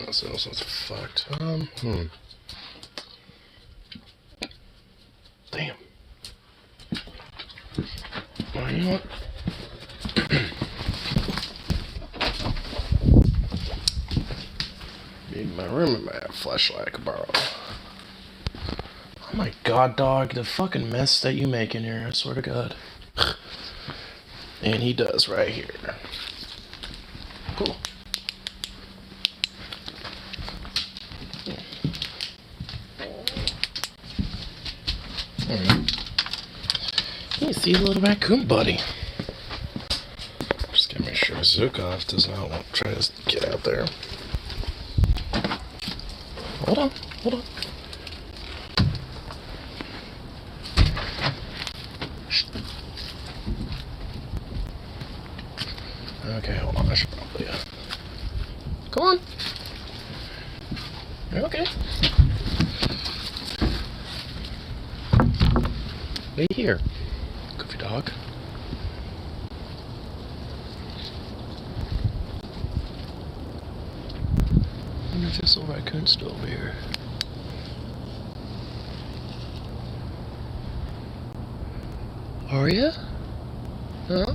This one's fucked. Damn. Well, you know what? Maybe my room might have a flashlight I could borrow. Oh my god, dog, the fucking mess that you make in here, I swear to god. And he does right here. Cool. Alright. You see a little raccoon buddy. Just gotta make sure Zukov does not want to try to get out there. Hold on. Okay, hold on. I should probably. Come on. You're okay. Lay here, goofy dog. I wonder if this little raccoon's still over here. Are ya? Huh?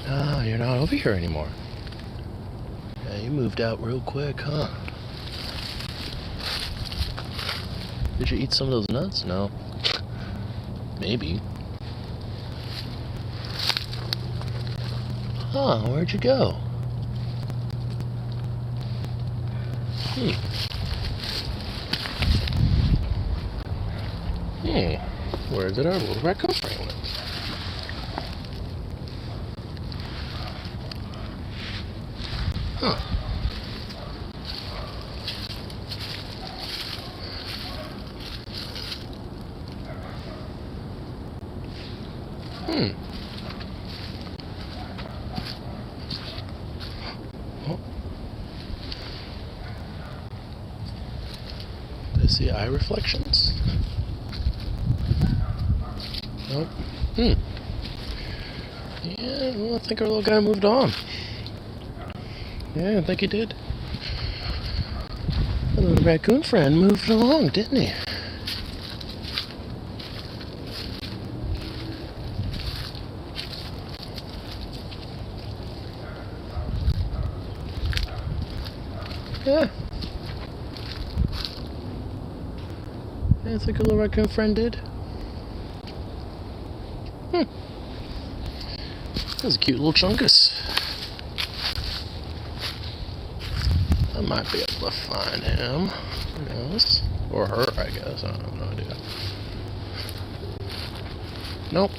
Ah, you're not over here anymore. Yeah, you moved out real quick, huh? Did you eat some of those nuts? No. Maybe. Huh, where'd you go? Where did our little raccoon friend went? Huh. Oh. Did I see eye reflections? Nope. Yeah, well, I think our little guy moved on. Yeah, I think he did. Our little raccoon friend moved along, didn't he? Yeah. I think our little raccoon friend did. That was a cute little chunkus. I might be able to find him. Who knows? Or her, I guess. I have no idea. Nope.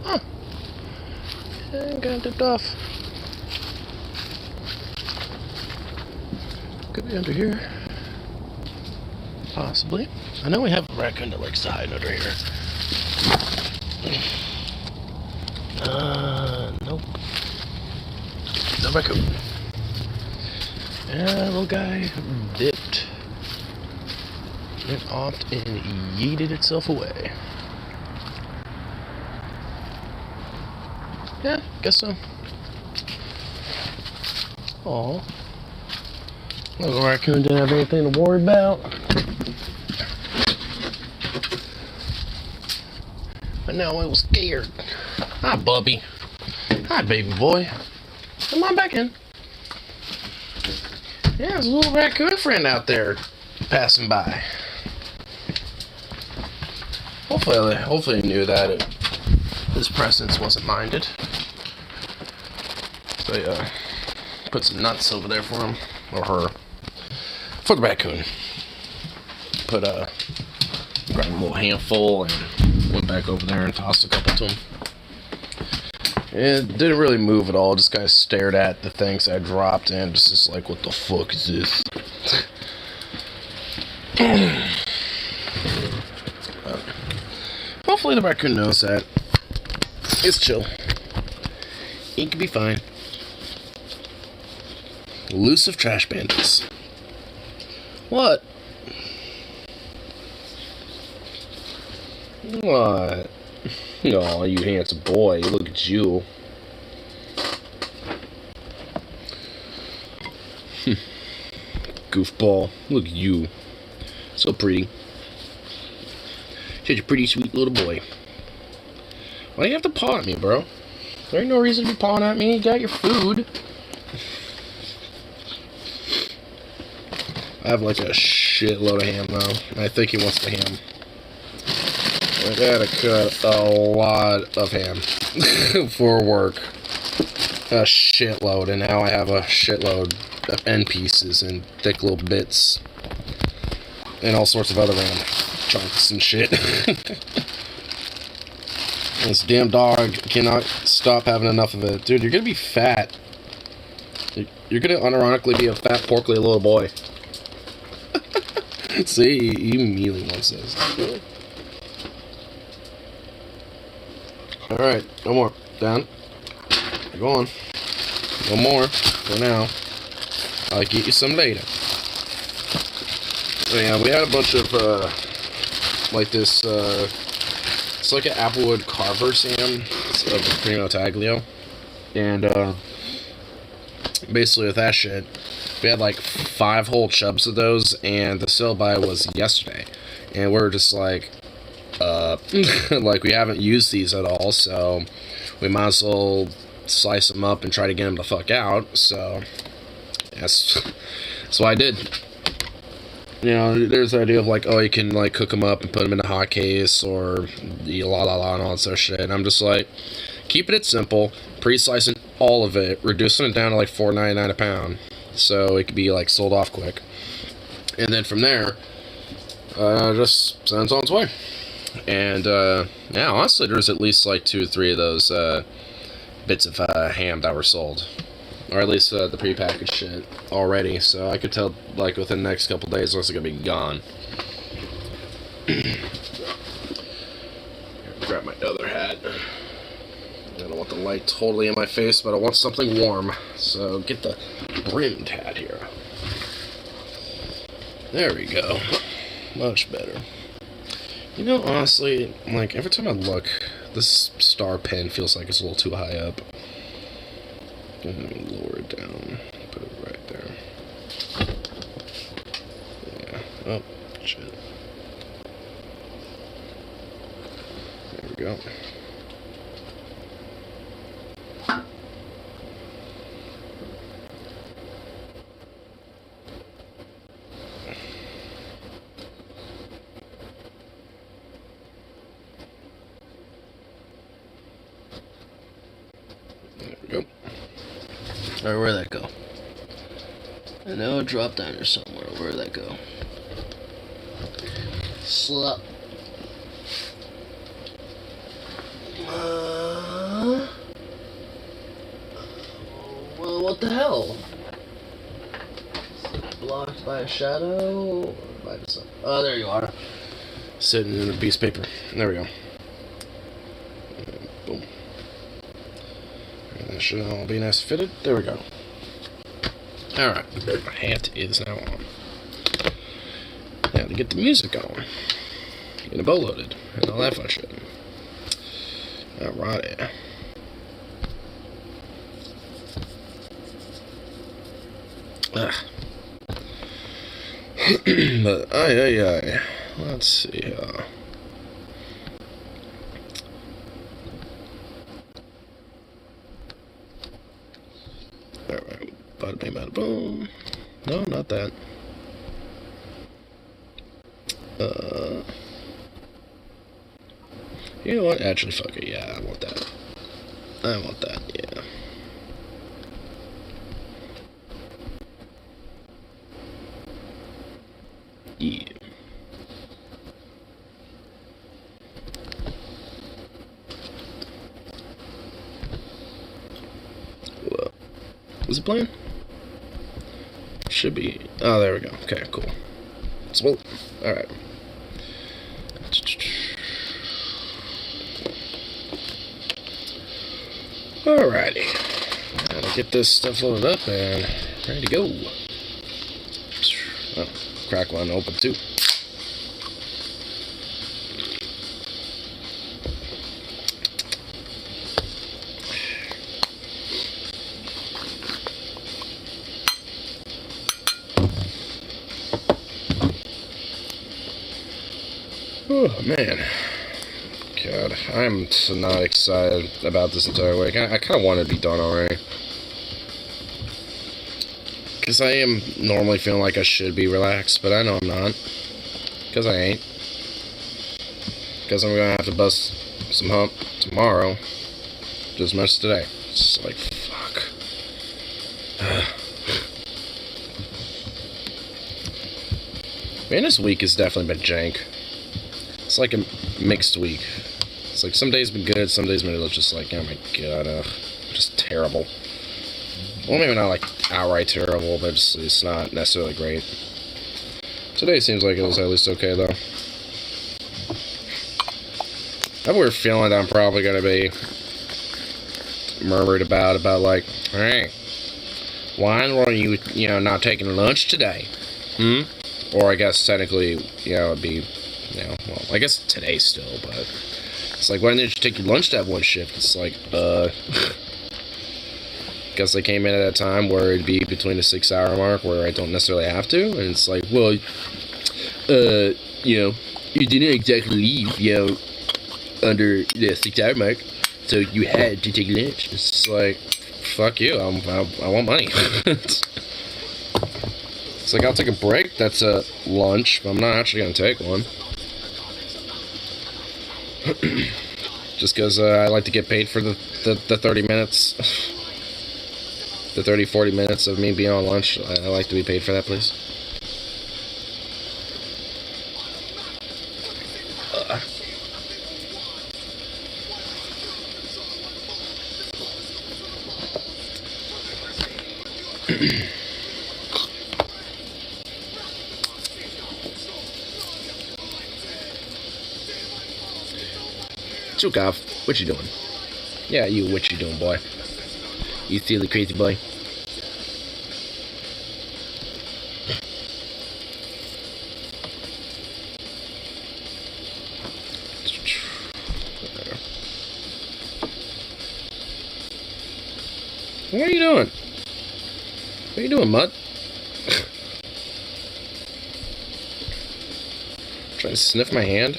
Huh. Yeah, got dipped off. Could be under here. Possibly. I know we have a raccoon that likes to hide under here. Nope. No raccoon. Yeah, little guy dipped. Went off and yeeted itself away. Yeah, guess so. Aw. Little raccoon didn't have anything to worry about. But now I was scared. Hi, Bubby. Hi, baby boy. Come on back in. Yeah, there's a little raccoon friend out there passing by. Hopefully he knew that his presence wasn't minded. So put some nuts over there for him, or her, for the raccoon. Grabbed a little handful and went back over there and tossed a couple to him. It didn't really move at all. Just kind of stared at the things I dropped and just like, what the fuck is this? Hopefully the raccoon knows that. It's chill. He can be fine. Elusive trash pandas. What? What? Oh, you handsome boy. Look at you. Goofball. Look at you. So pretty. Such a pretty, sweet little boy. Why do you have to paw at me, bro? There ain't no reason to be pawing at me. You got your food. I have like a shitload of ham, though. I think he wants the ham. I gotta cut a lot of ham for work. A shitload, and now I have a shitload of end pieces and thick little bits. And all sorts of other random chunks and shit. This damn dog cannot stop having enough of it. Dude, you're gonna be fat. You're gonna unironically be a fat, porkly little boy. See, he immediately wants this. Alright, no more. Down. Go on. No more for now. I'll get you some later. So yeah, we had a bunch of, like this, it's like an Applewood Carver Sam. It's a Primo Taglio. And, basically with that shit, we had like 5 whole chubs of those, and the sale by was yesterday. And we're just like, like we haven't used these at all, so we might as well slice them up and try to get them the fuck out. So that's what I did. You know, there's the idea of like, oh, you can like cook them up and put them in a hot case or the la la la and all that sort of shit. And I'm just like, keeping it simple, pre-slicing all of it, reducing it down to like $4.99 a pound, so it could be like sold off quick. And then from there, just sends on its way. And yeah, honestly, there's at least like 2 or 3 of those bits of ham that were sold, or at least the prepackaged shit already. So I could tell like within the next couple days, it's gonna be gone. Grab my other hat. I don't want the light totally in my face, but I want something warm. So get the brimmed hat here. There we go. Much better. You know, honestly, like, every time I look, this star pen feels like it's a little too high up. Let me lower it down. Put it right there. Yeah. Oh, shit. There we go. Alright, where'd that go? I know it dropped down here somewhere. Where'd that go? Slap. Well, what the hell? Blocked by a shadow? Or by the sun? Oh, there you are. Sitting in a piece of paper. There we go. Boom. That should all be nice fitted. There we go. Alright, my hat is now on. Now to get the music on. Get a bow loaded. And all that fun shit. Alrighty. But, aye. Let's see, alright, bada bing, bada boom. No, not that. You know what? Actually, fuck it. Yeah, I want that. Yeah. Yeah. Whoa. Is it playing? Should be. Oh, there we go. Okay, cool. So, alright. Alrighty. Gotta get this stuff loaded up and ready to go. Oh, crack one open too. Oh, man. God, I'm not excited about this entire week. I kind of want it to be done already. Because I am normally feeling like I should be relaxed, but I know I'm not. Because I ain't. Because I'm going to have to bust some hump tomorrow. Just as much as today. It's like, fuck. Man, this week has definitely been jank. It's like a mixed week. It's like some days been good, some days been just like, oh my god, just terrible. Well, maybe not like outright terrible, but it's not necessarily great. Today seems like it was at least okay, though. I have a weird feeling that I'm probably going to be murmured about like, hey, why were you, not taking lunch today? Or I guess technically, it'd be, well, I guess today still, but it's like, why didn't you take your lunch that one shift? It's like, guess I came in at a time where it'd be between the 6-hour mark where I don't necessarily have to, and it's like, well, you didn't exactly leave, under the 6-hour mark, so you had to take lunch. It's like, fuck you, I want money. It's like, I'll take a break, that's a lunch, but I'm not actually gonna take one. Just because I like to get paid for the 30 minutes. The 30, 40 minutes of me being on lunch. I like to be paid for that, please. Chukov, what you doing? Yeah, you, what you doing, boy? You silly crazy boy. What are you doing? What are you doing, Mutt? Trying to sniff my hand?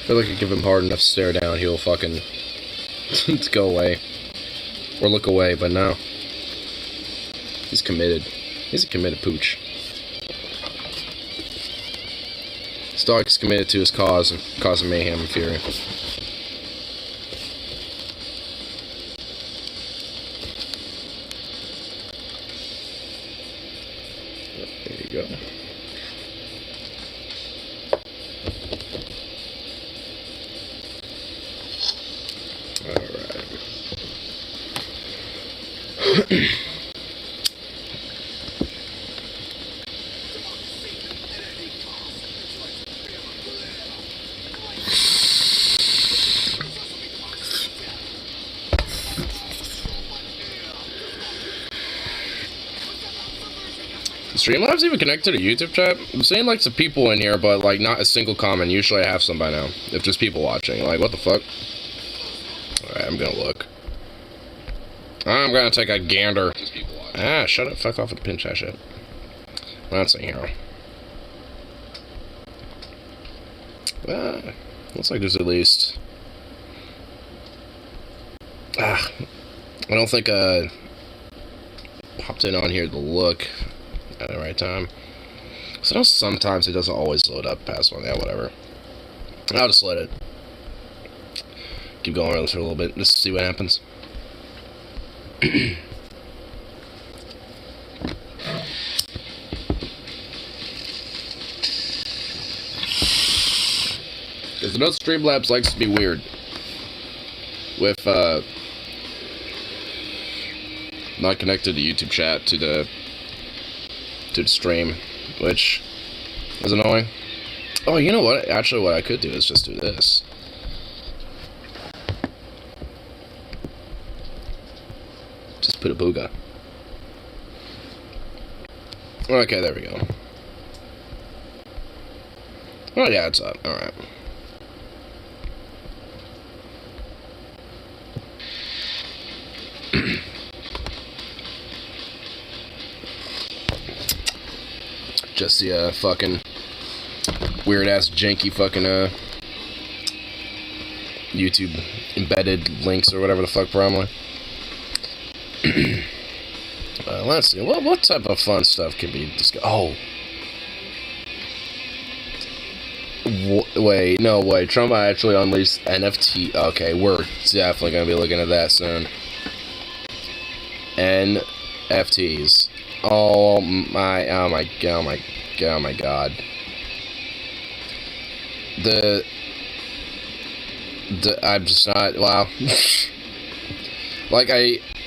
I feel like I give him hard enough stare down, he'll fucking go away. Or look away, but no. He's committed. He's a committed pooch. This dog is committed to his cause of causing mayhem and fury. There you go. Streamlabs even connected to a YouTube chat? I'm seeing like some people in here, but like not a single comment. Usually I have some by now. If just people watching. Like, what the fuck? Alright, I'm gonna look. I'm gonna take a gander. Ah, shut up. Fuck off with the pinch that shit. That's a hero. Looks like there's at least... I don't think popped in on here to look at the right time. So I know sometimes it doesn't always load up past one. Yeah, whatever. I'll just let it keep going around for a little bit just to see what happens. Because the Streamlabs likes to be weird with not connected to YouTube chat to the stream, which is annoying. Oh, you know what? Actually, what I could do is just do this. Just put a booga. Okay, there we go. Oh yeah, it's up. All right. Just the fucking weird ass janky fucking YouTube embedded links or whatever the fuck, probably. Let's see. What type of fun stuff can be discussed? Oh. Wait, no way. Trump actually unleashed NFT. Okay, we're definitely gonna be looking at that soon. NFTs. Oh my god. I'm just not, wow. Like,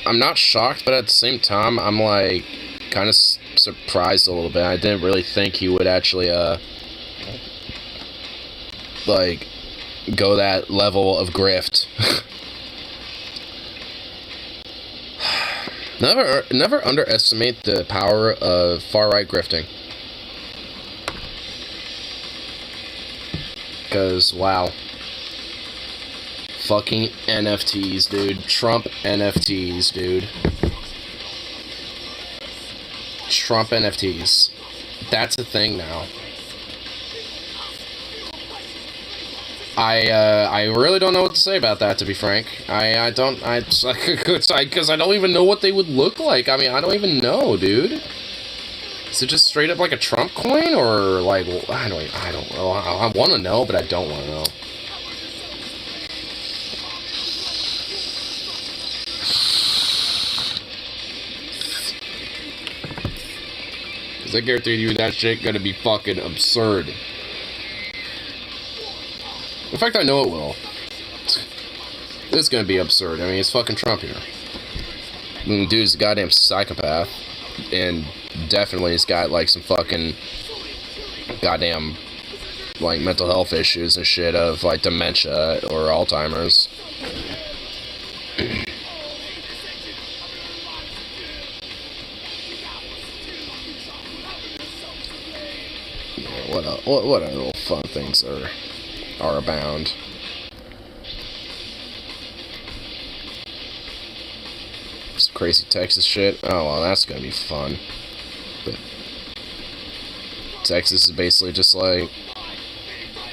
I'm not shocked, but at the same time, I'm, like, kind of surprised a little bit. I didn't really think he would actually, like, go that level of grift. Never underestimate the power of far-right grifting. Because, wow. Fucking NFTs, dude. Trump NFTs, dude. Trump NFTs. That's a thing now. I really don't know what to say about that, to be frank. Because I don't even know what they would look like. I mean, I don't even know, dude. Is it just straight up like a Trump coin, or like, I don't know. I want to know, but I don't want to know. Because I guarantee you that shit gonna be fucking absurd. In fact, I know it will. It's gonna be absurd. I mean, it's fucking Trump here. I mean, dude's a goddamn psychopath. And definitely he's got, like, some fucking goddamn, like, mental health issues and shit of, like, dementia or Alzheimer's. Yeah, what other little fun things are abound. Some crazy Texas shit. Oh, well, that's gonna be fun. But Texas is basically just like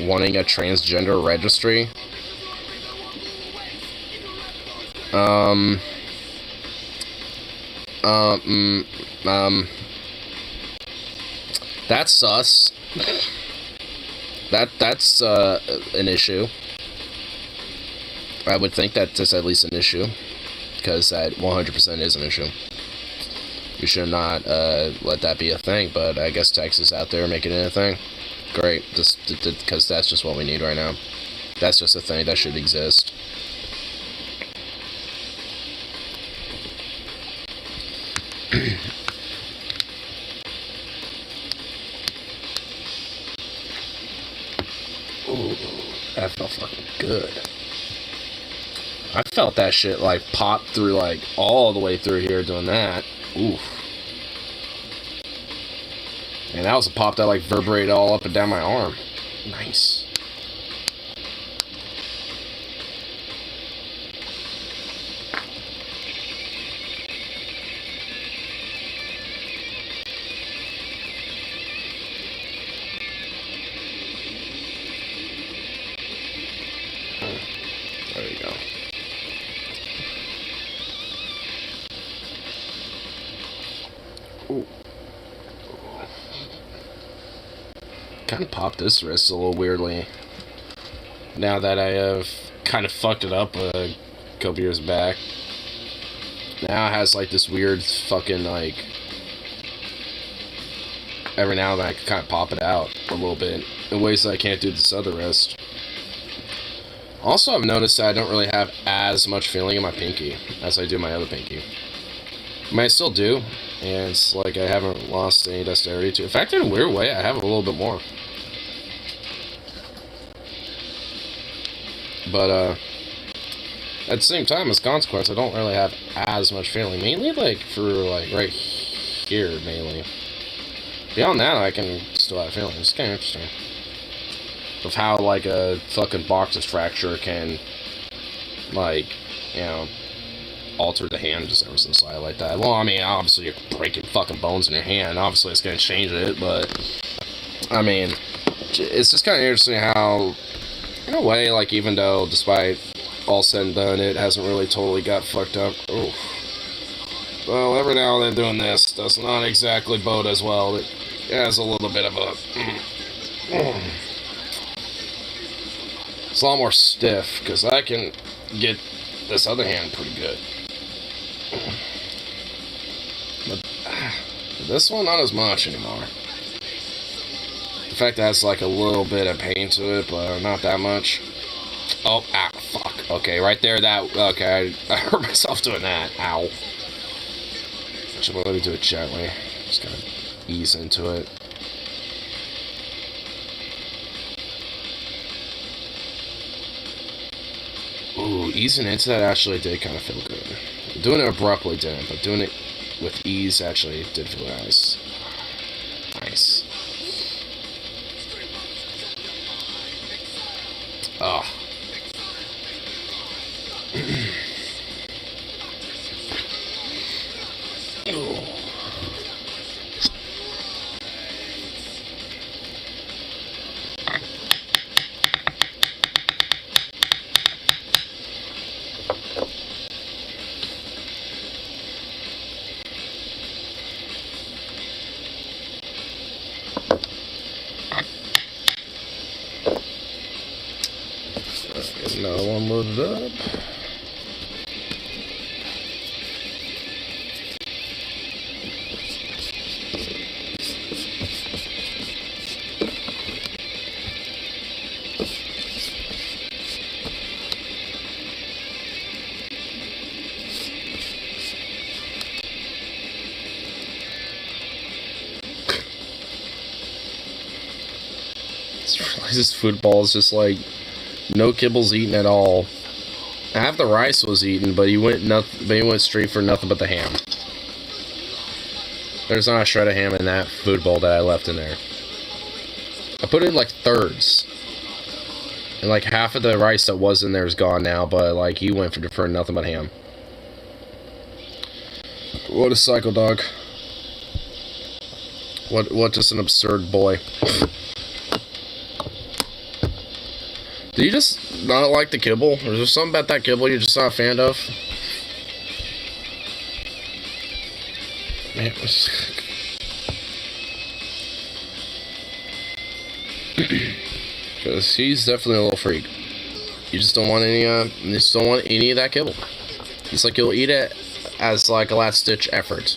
wanting a transgender registry. That's sus. That's an issue. I would think that's at least an issue, because that 100% is an issue. We should not let that be a thing, but I guess Texas out there making it a thing. Great, just because that's just what we need right now. That's just a thing that should exist. Ooh, that felt fucking good. I felt that shit, like, pop through, like, all the way through here doing that. Oof. And that was a pop that, like, vibrated all up and down my arm. Nice. There you go. Ooh. Kind of popped this wrist a little weirdly. Now that I have kind of fucked it up a couple years back. Now it has like this weird fucking like. Every now and then I can kind of pop it out a little bit in ways that I can't do this other wrist. Also, I've noticed that I don't really have as much feeling in my pinky as I do my other pinky. I mean, I still do, and it's like I haven't lost any dexterity to it. In fact, in a weird way, I have a little bit more. But, at the same time, as a consequence, I don't really have as much feeling. Mainly, like, for, like, right here, mainly. Beyond that, I can still have feeling. It's kind of interesting. of how, like, a fucking box's fracture can, like, you know, alter the hand just ever so slightly like that. Well, I mean, obviously you're breaking fucking bones in your hand. Obviously it's gonna change it, but, I mean, it's just kind of interesting how, in a way, like, even though, despite all said and done, it hasn't really totally got fucked up. Oof. Well, every now and then doing this does not exactly bode as well. It has a little bit of a... It's a lot more stiff, because I can get this other hand pretty good. But this one, not as much anymore. The fact that it's like a little bit of pain to it, but not that much. Oh, ah, fuck. Okay, right there, that... Okay, I hurt myself doing that. Ow. Actually, let me do it gently. Just gotta ease into it. Ooh, easing into that actually did kind of feel good. Doing it abruptly didn't, but doing it with ease actually did feel nice. Nice. Oh. Another one loaded up. This football is just like no kibbles eaten at all. Half the rice was eaten, but he went straight for nothing but the ham. There's not a shred of ham in that food bowl that I left in there. I put it in like thirds, and like half of the rice that was in there is gone now. But like he went for nothing but ham. What a psycho dog! What just an absurd boy. Do you just not like the kibble? Or is there something about that kibble you're just not a fan of? Man, because he's definitely a little freak. You just don't want any. You just don't want any of that kibble. It's like you'll eat it as like a last-ditch effort.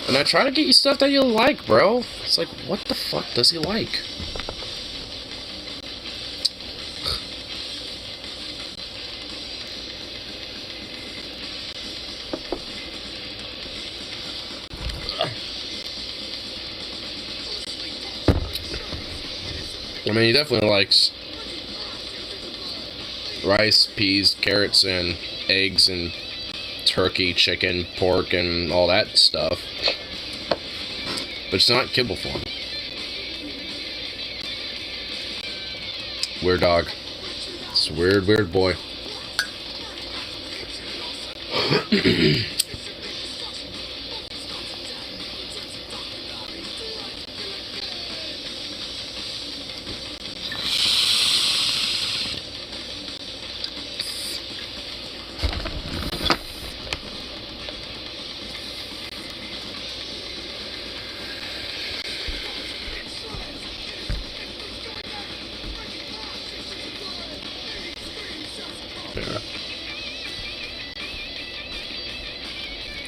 And I try to get you stuff that you like, bro. It's like, what the fuck does he like? I mean, he definitely likes rice, peas, carrots, and eggs, and turkey, chicken, pork, and all that stuff. But it's not kibble for him. Weird dog. It's a weird, weird boy.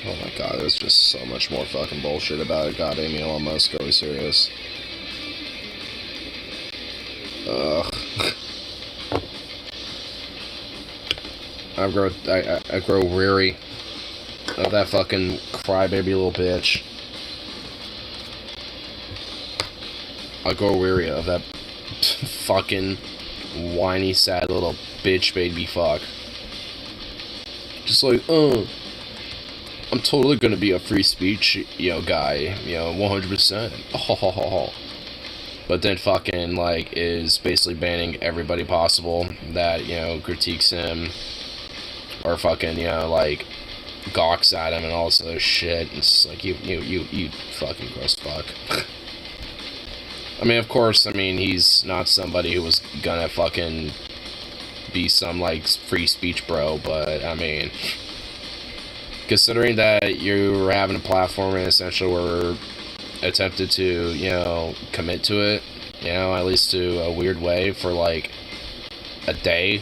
Oh my god, there's just so much more fucking bullshit about it. Goddamn Elon Musk, are we serious? Ugh. I grow weary of that fucking crybaby little bitch. I grow weary of that fucking whiny, sad little bitch baby fuck. Just like, I'm totally gonna be a free speech, guy, 100%. but then fucking, like, is basically banning everybody possible that, you know, critiques him, or fucking, you know, like, gawks at him and all this other shit. It's like, you fucking gross fuck. I mean, of course, I mean, he's not somebody who was gonna fucking be some, like, free speech bro, but, I mean, considering that you were having a platform and essentially were attempted to, you know, commit to it, you know, at least to a weird way for, like, a day,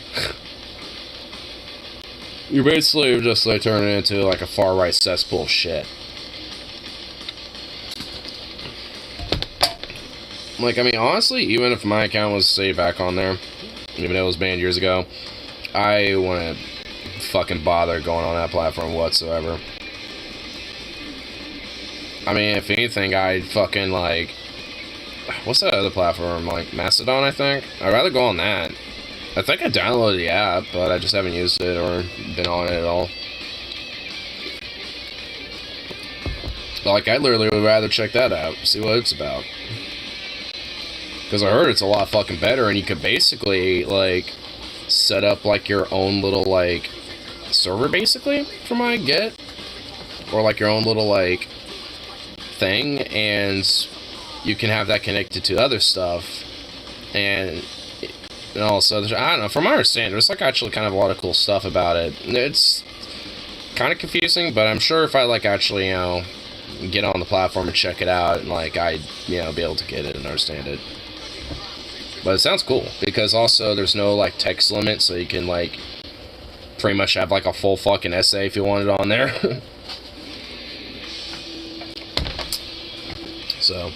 you're basically just, like, turning it into, like, a far-right cesspool of shit. Like, I mean, honestly, even if my account was, say, back on there, even though it was banned years ago, I wouldn't fucking bother going on that platform whatsoever. I mean, if anything, I'd fucking, like, what's that other platform, like, Mastodon, I think? I'd rather go on that. I think I downloaded the app, but I just haven't used it or been on it at all. Like, I literally would rather check that out, see what it's about. Because I heard it's a lot fucking better, and you could basically, like, set up, like, your own little, like, server, basically, from what I get. Or, like, your own little, like, thing, and you can have that connected to other stuff. And also, I don't know, from my understanding, there's, like, actually kind of a lot of cool stuff about it. It's kind of confusing, but I'm sure if I, like, actually, you know, get on the platform and check it out, and, like, I'd, you know, be able to get it and understand it. But it sounds cool, because also there's no, like, text limit, so you can, like, pretty much have, like, a full fucking essay if you want it on there. So,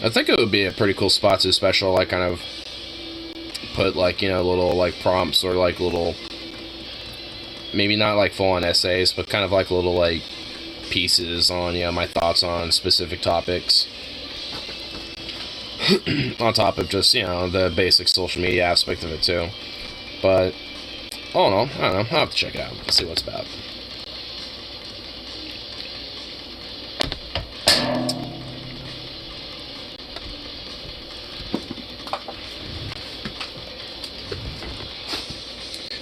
I think it would be a pretty cool spot to special, like, kind of put, like, you know, little, like, prompts, or, like, little, maybe not, like, full-on essays, but kind of, like, little, like, pieces on, you know, my thoughts on specific topics. On top of just, you know, the basic social media aspect of it, too. But, oh no, I don't know, I'll have to check it out and see what it's about.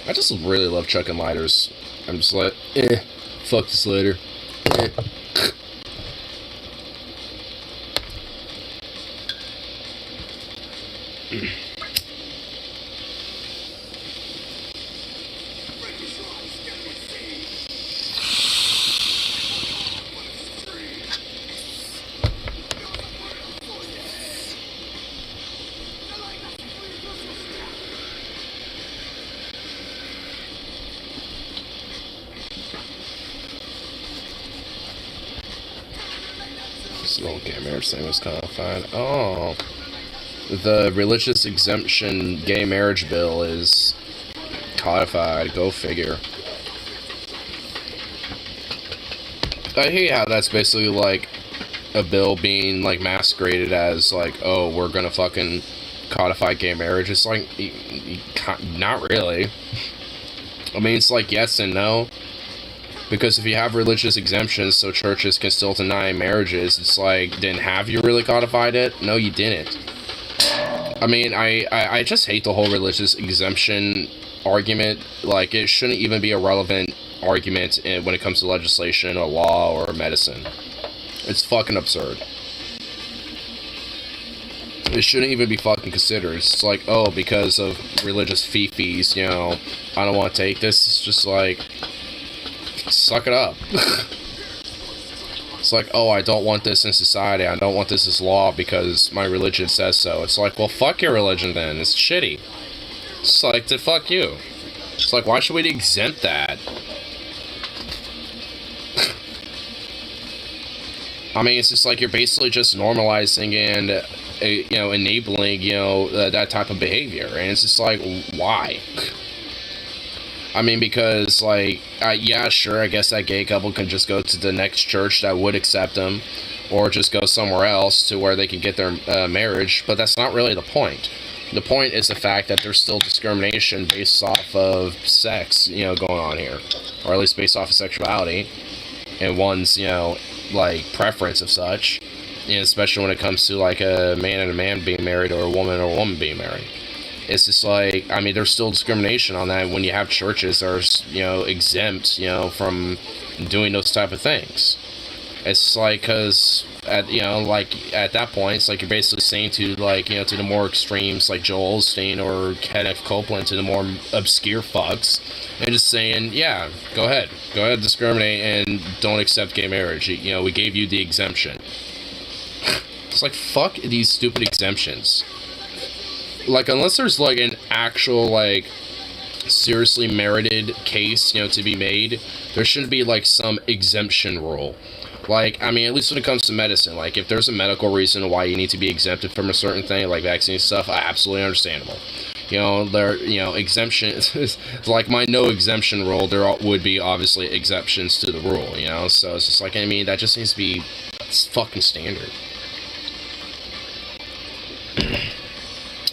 I just really love chucking lighters. I'm just like, fuck this lighter. This little gay marriage thing was kind of fine. Oh, the religious exemption gay marriage bill is codified. Go figure. I hate how that's basically like a bill being like masqueraded as like, oh, we're gonna fucking codify gay marriage. It's like, not really. I mean, it's like yes and no. Because if you have religious exemptions so churches can still deny marriages, it's like, then have you really codified it? No, you didn't. I mean, I just hate the whole religious exemption argument. Like, it shouldn't even be a relevant argument when it comes to legislation or law or medicine. It's fucking absurd. It shouldn't even be fucking considered. It's like, oh, because of religious fee-fees, you know, I don't want to take this. It's just like, suck it up. It's like, oh, I don't want this in society. I don't want this as law because my religion says so. It's like, well, fuck your religion then. It's shitty. It's like, to fuck you. It's like, why should we exempt that? I mean, it's just like you're basically just normalizing and, you know, enabling, you know, that type of behavior. And it's just like, why? I mean, because, like, yeah, sure, I guess that gay couple can just go to the next church that would accept them, or just go somewhere else to where they can get their marriage, but that's not really the point. The point is the fact that there's still discrimination based off of sex, you know, going on here, or at least based off of sexuality, and one's, you know, like, preference of such, You know, especially when it comes to like a man and a man being married, or a woman being married. It's just like, I mean, there's still discrimination on that when you have churches that are, exempt, from doing those type of things. It's like, because at that point, it's like you're basically saying to, like, to the more extremes, like Joel Osteen or Kenneth Copeland, to the more obscure fucks, and just saying, yeah, go ahead, discriminate and don't accept gay marriage. We gave you the exemption. It's like, fuck these stupid exemptions. Like, unless there's like an actual, like, seriously merited case, to be made, there shouldn't be like some exemption rule. Like, I mean, at least when it comes to medicine, like, if there's a medical reason why you need to be exempted from a certain thing, like vaccine stuff, absolutely understandable. Exemptions, like my no exemption rule, there would be obviously exceptions to the rule, so it's just like, I mean, that just needs to be fucking standard.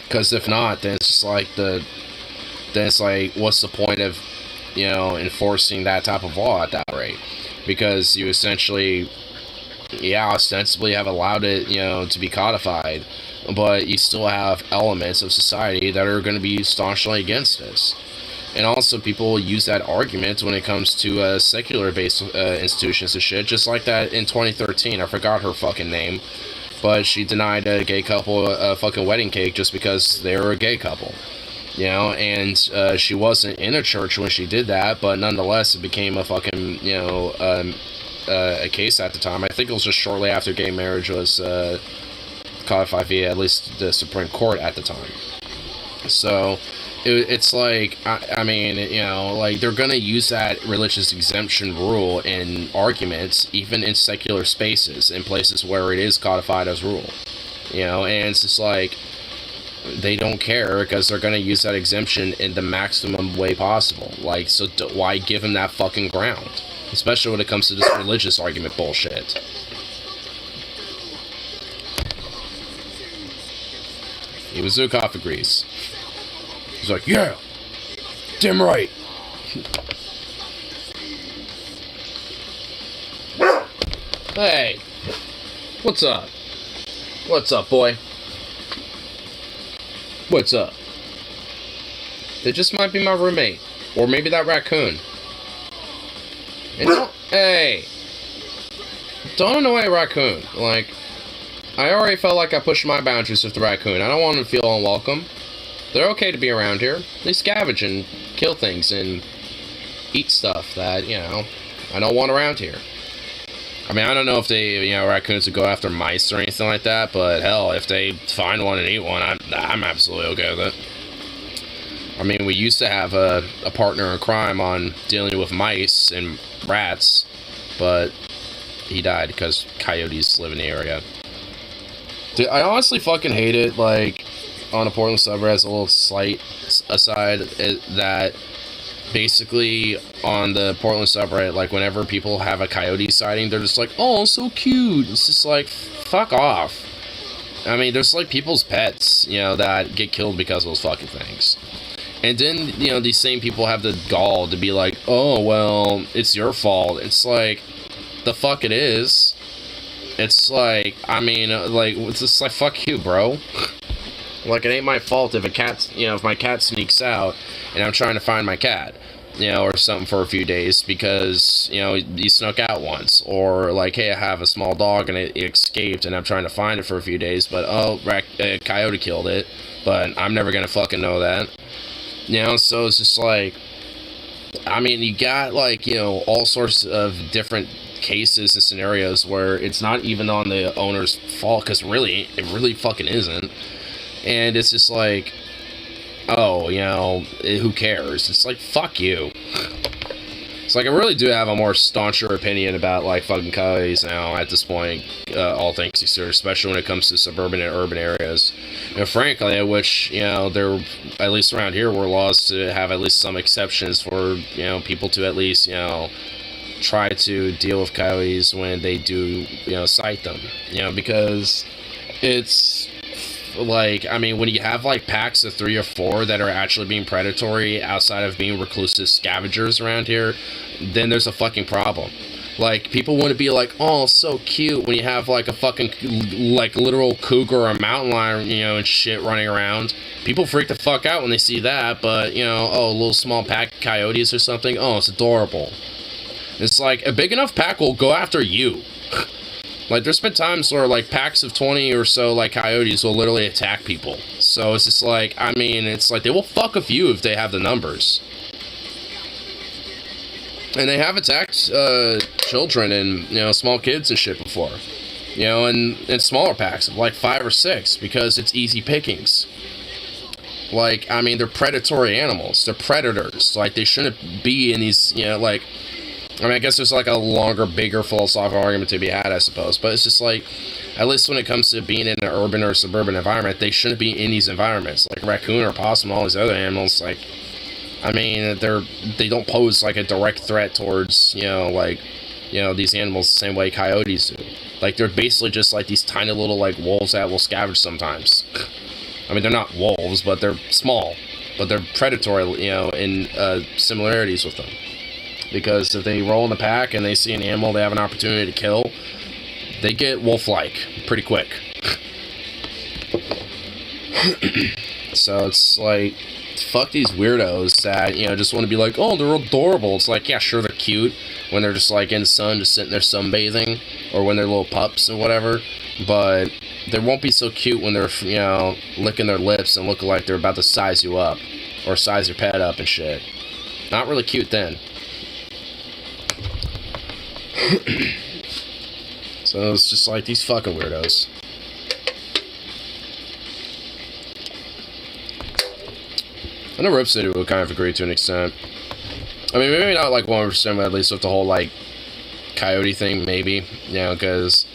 Because if not, then it's just like what's the point of, enforcing that type of law at that rate? Because you essentially, ostensibly have allowed it, to be codified, but you still have elements of society that are going to be staunchly against this. And also, people use that argument when it comes to secular-based institutions and shit, just like that in 2013. I forgot her fucking name. But she denied a gay couple a fucking wedding cake just because they were a gay couple. And she wasn't in a church when she did that, but nonetheless, it became a fucking, a case at the time. I think it was just shortly after gay marriage was codified via at least the Supreme Court at the time. So, it's like, I mean, like, they're gonna use that religious exemption rule in arguments, even in secular spaces, in places where it is codified as rule. And it's just like, they don't care, because they're gonna use that exemption in the maximum way possible. Like, so why give them that fucking ground? Especially when it comes to this religious argument bullshit. Even Zukov agrees. He's like, yeah, damn right. Hey, what's up? What's up, boy? What's up? They just might be my roommate. Or maybe that raccoon. Hey, don't annoy a raccoon. Like, I already felt like I pushed my boundaries with the raccoon. I don't want him to feel unwelcome. They're okay to be around here. They scavenge and kill things and eat stuff that, I don't want around here. I mean, I don't know if they, raccoons would go after mice or anything like that, but hell, if they find one and eat one, I'm absolutely okay with it. I mean, we used to have a partner in crime on dealing with mice and rats, but he died because coyotes live in the area. Dude, I honestly fucking hate it, like, on a Portland subreddit, as a little slight aside, that basically on the Portland subreddit, like, whenever people have a coyote sighting, they're just like, oh, so cute. It's just like, fuck off. I mean, there's like people's pets, that get killed because of those fucking things. And then, these same people have the gall to be like, oh, well, it's your fault. It's like, the fuck it is. It's like, I mean, like, it's just like, fuck you, bro. Like, it ain't my fault if if my cat sneaks out and I'm trying to find my cat, or something for a few days because, he snuck out once. Or, like, hey, I have a small dog and it escaped and I'm trying to find it for a few days, but, a coyote killed it, but I'm never gonna fucking know that. So it's just like, I mean, you got, like, all sorts of different cases and scenarios where it's not even on the owner's fault, because really, it really fucking isn't. And it's just like, oh, who cares? It's like, fuck you. It's like, I really do have a more stauncher opinion about, like, fucking coyotes now at this point, all things considered, especially when it comes to suburban and urban areas. Frankly, I wish, there, at least around here, were laws to have at least some exceptions for, people to at least, try to deal with coyotes when they do, sight them. Because it's, like, I mean, when you have, like, packs of 3 or 4 that are actually being predatory outside of being reclusive scavengers around here, then there's a fucking problem. Like, people want to be like, oh, so cute when you have, like, a fucking, like, literal cougar or a mountain lion, you know, and shit running around. People freak the fuck out when they see that, but, you know, oh, little small pack of coyotes or something, oh, it's adorable. It's like, a big enough pack will go after you. Like, there's been times where, like, packs of 20 or so, like, coyotes will literally attack people. So it's just like, I mean, it's like, they will fuck with you if they have the numbers. And they have attacked children and, you know, small kids and shit before. You know, in smaller packs of like 5 or 6 because it's easy pickings. Like, I mean, they're predatory animals. They're predators. Like, they shouldn't be in these, you know, like... I mean, I guess there's like a longer, bigger philosophical argument to be had, I suppose. But it's just like, at least when it comes to being in an urban or suburban environment, they shouldn't be in these environments. Like raccoon or possum, all these other animals, like... I mean, they don't pose, like, a direct threat towards, you know, like, you know, these animals the same way coyotes do. Like, they're basically just, like, these tiny little, like, wolves that will scavenge sometimes. I mean, they're not wolves, but they're small. But they're predatory, you know, in similarities with them. Because if they roll in the pack and they see an animal they have an opportunity to kill, they get wolf-like pretty quick. So it's like... Fuck these weirdos that, you know, just want to be like, oh, they're adorable. It's like, yeah, sure, they're cute when they're just, like, in the sun, just sitting there sunbathing, or when they're little pups or whatever, but they won't be so cute when they're, you know, licking their lips and looking like they're about to size you up, or size your pet up and shit. Not really cute then. So it's just like these fucking weirdos. I know Rip City would kind of agree to an extent. I mean, maybe not like 100%, but at least with the whole, like, coyote thing, maybe. You know, because...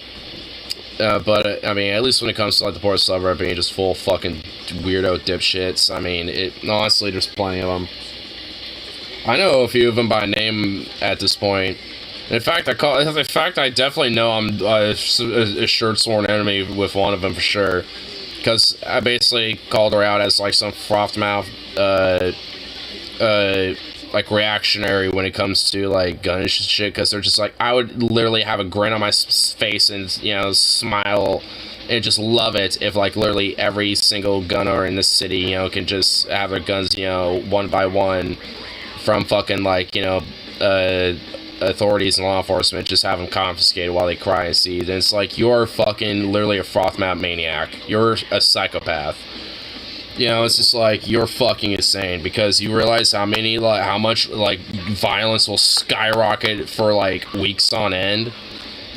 but, I mean, at least when it comes to, like, the poor suburb being just full fucking weirdo dipshits, I mean, honestly, there's plenty of them. I know a few of them by name at this point. In fact, I definitely know I'm a assured sworn enemy with one of them for sure. Because I basically called her out as, like, some frothed mouth, like, reactionary when it comes to, like, gun and shit, because they're just like, I would literally have a grin on my face and, you know, smile and just love it if, like, literally every single gunner in the city, you know, can just have their guns, you know, one by one from fucking, like, you know, authorities and law enforcement, just have them confiscated while they cry and seethe. And it's like, you're fucking literally a froth mouth maniac. You're a psychopath. You know, it's just like, you're fucking insane, because you realize how much, like, violence will skyrocket for, like, weeks on end.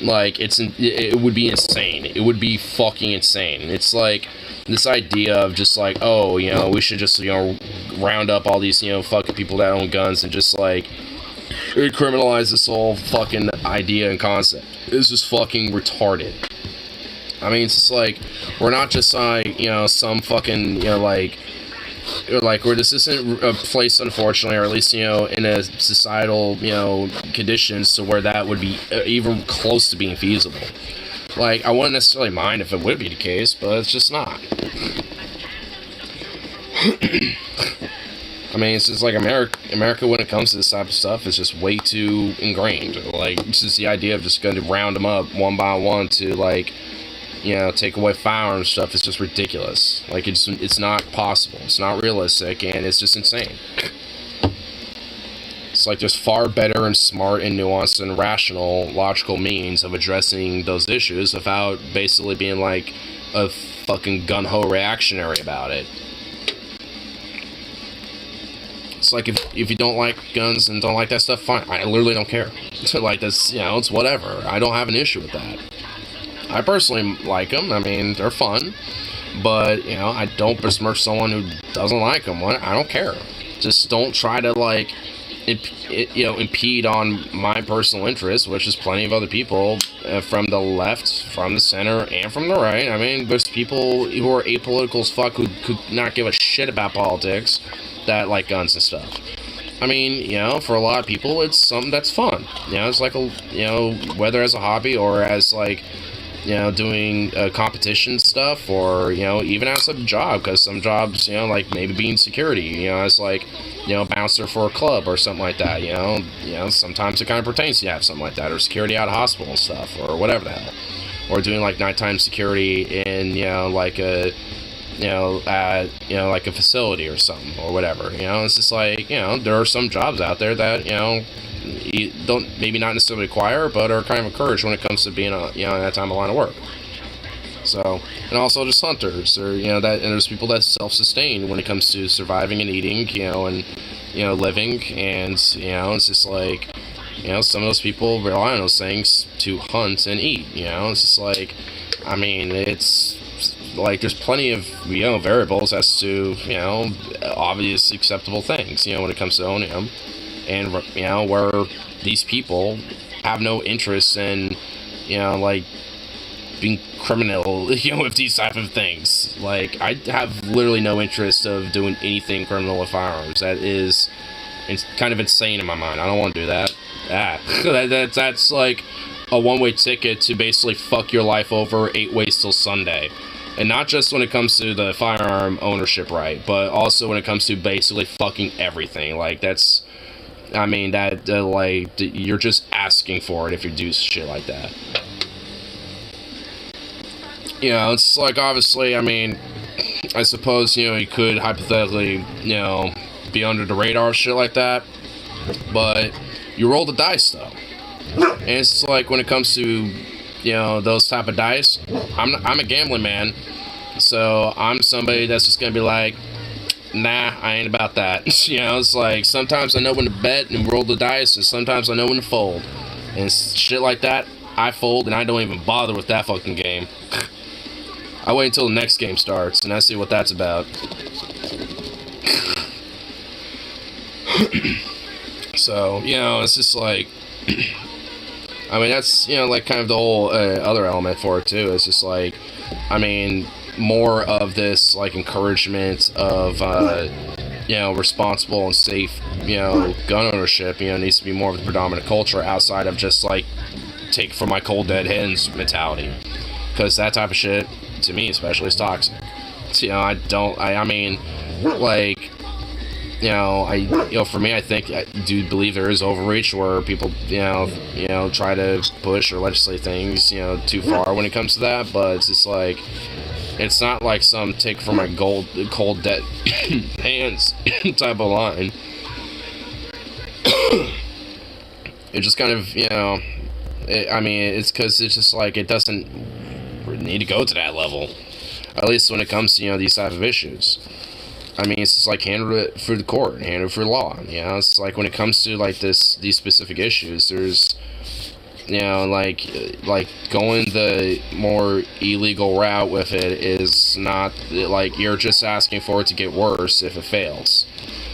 Like, it would be insane. It would be fucking insane. It's like, this idea of just like, oh, you know, we should just, you know, round up all these, you know, fucking people that own guns and just, like, criminalize this whole fucking idea and concept. It's just fucking retarded. I mean, it's just like, we're not just like, you know, some fucking, you know, like where this isn't a place, unfortunately, or at least, you know, in a societal, you know, conditions to where that would be even close to being feasible. Like, I wouldn't necessarily mind if it would be the case, but it's just not. I mean, it's just like America when it comes to this type of stuff is just way too ingrained. Like, it's just the idea of just going to round them up one by one to, like, you know, take away firearms stuff is just ridiculous. Like, it's not possible. It's not realistic, and it's just insane. It's like there's far better and smart and nuanced and rational, logical means of addressing those issues without basically being like a fucking gun-ho reactionary about it. It's like, if you don't like guns and don't like that stuff, fine. I literally don't care. Like, that's, you know, it's whatever. I don't have an issue with that. I personally like them. I mean, they're fun. But, you know, I don't besmirch someone who doesn't like them. I don't care. Just don't try to, like, impede on my personal interests, which is plenty of other people from the left, from the center, and from the right. I mean, there's people who are apolitical as fuck who could not give a shit about politics that like guns and stuff. I mean, you know, for a lot of people, it's something that's fun. You know, it's like you know, whether as a hobby or as like, doing competition stuff, or even as a job, because some jobs, like maybe being security, as like bouncer for a club or something like that. Sometimes it kind of pertains to have something like that, or security out of hospital and stuff, or whatever the hell, or doing like nighttime security in like a like a facility or something, or whatever. It's just like, there are some jobs out there that, you don't, maybe not necessarily require, but are kind of encouraged when it comes to being in that time of line of work. So, and also just hunters, or, and there's people that self-sustain when it comes to surviving and eating, and, living, and, it's just like, some of those people rely on those things to hunt and eat, it's just like, I mean, it's, like, there's plenty of, variables as to, obvious acceptable things, when it comes to owning them. And, where these people have no interest in, like, being criminal, with these type of things. Like, I have literally no interest of doing anything criminal with firearms. It's kind of insane in my mind. I don't want to do that. That's like a one-way ticket to basically fuck your life over 8 ways till Sunday. And not just when it comes to the firearm ownership right, but also when it comes to basically fucking everything. Like, that's, I mean, that, like, you're just asking for it if you do shit like that. It's like, obviously, I mean, I suppose, you could hypothetically, be under the radar, shit like that. But you roll the dice, though. And it's like, when it comes to, those type of dice, I'm a gambling man. So I'm somebody that's just gonna be like, nah, I ain't about that. It's like, sometimes I know when to bet and roll the dice, and sometimes I know when to fold. And shit like that, I fold, and I don't even bother with that fucking game. I wait until the next game starts, and I see what that's about. So, it's just like, I mean, that's, like, kind of the whole other element for it, too. It's just like, I mean, more of this, like, encouragement of, responsible and safe, gun ownership, needs to be more of the predominant culture outside of just, like, take from my cold dead hands mentality. Because that type of shit, to me especially, is toxic. So, I mean, like, for me, I think, I do believe there is overreach where people, try to push or legislate things, too far when it comes to that, but it's just like, it's not like some take from my cold dead hands type of line. It just kind of, I mean, it's because it's just like, it doesn't need to go to that level. At least when it comes to, these type of issues. I mean, it's just like handle it through the court, handle it through law. It's like when it comes to like these specific issues, there's, like going the more illegal route with it is not like you're just asking for it to get worse if it fails.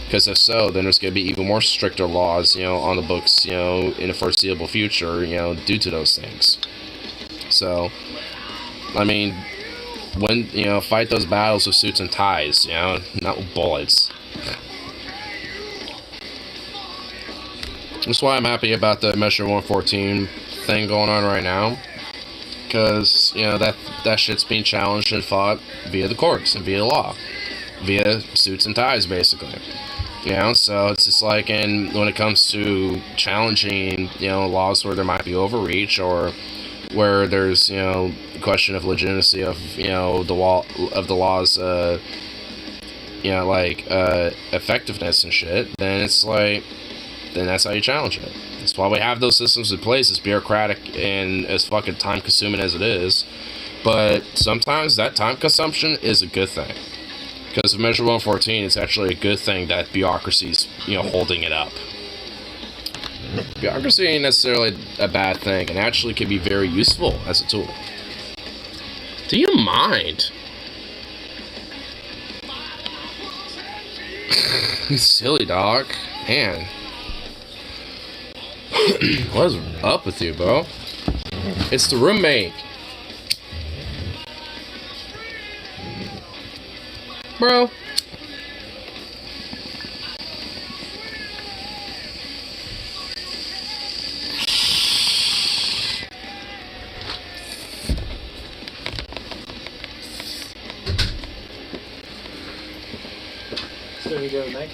Because if so, then there's going to be even more stricter laws, on the books, in the foreseeable future, due to those things. So, I mean, when, fight those battles with suits and ties, not with bullets. That's why I'm happy about the Measure 114 thing going on right now. Because, that shit's being challenged and fought via the courts and via law. Via suits and ties, basically. So it's just like, and when it comes to challenging, laws where there might be overreach, or where there's, question of legitimacy of, the law's, effectiveness and shit, then it's like, then that's how you challenge it. That's why we have those systems in place. It's bureaucratic and as fucking time consuming as it is, but sometimes that time consumption is a good thing. Because of Measure 114, it's actually a good thing that bureaucracy's, holding it up. Bureaucracy ain't necessarily a bad thing, and actually can be very useful as a tool. Do you mind? Silly dog. Man. What is up with you, bro? It's the roommate. Bro. when you go Mike?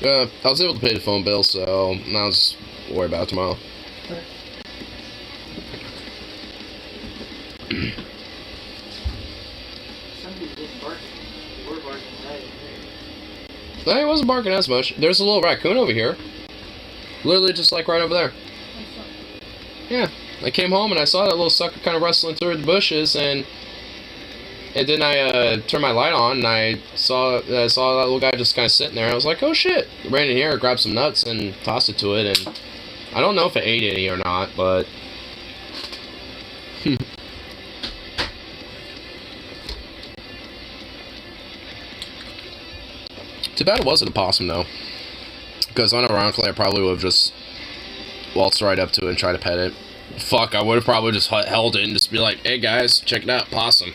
I was able to pay the phone bill, so now I'll just worry about it tomorrow. Somebody didn't bark. They were barking right. No, he wasn't barking as much. There's a little raccoon over here. Literally just like right over there. Yeah. I came home and I saw that little sucker kind of rustling through the bushes, and then I turned my light on and I saw that little guy just kind of sitting there. I was like, oh shit. Ran in here, grabbed some nuts and tossed it to it, and I don't know if it ate any or not, but too bad it wasn't a possum though, because unironically I probably would have just waltzed right up to it and tried to pet it. Fuck, I would have probably just held it and just be like, hey guys, check it out, possum.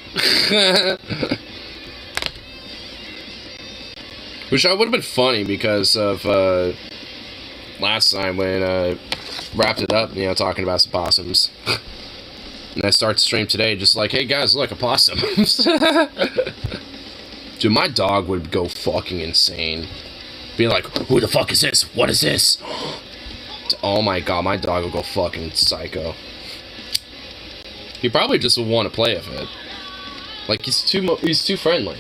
Which would have been funny because of last time when wrapped it up, you know, talking about some possums. And I start the stream today just like, hey guys, look, a possum. Dude, my dog would go fucking insane. Be like, who the fuck is this? What is this? Oh my god, my dog would go fucking psycho. He probably just would want to play with it. Like, he's too friendly.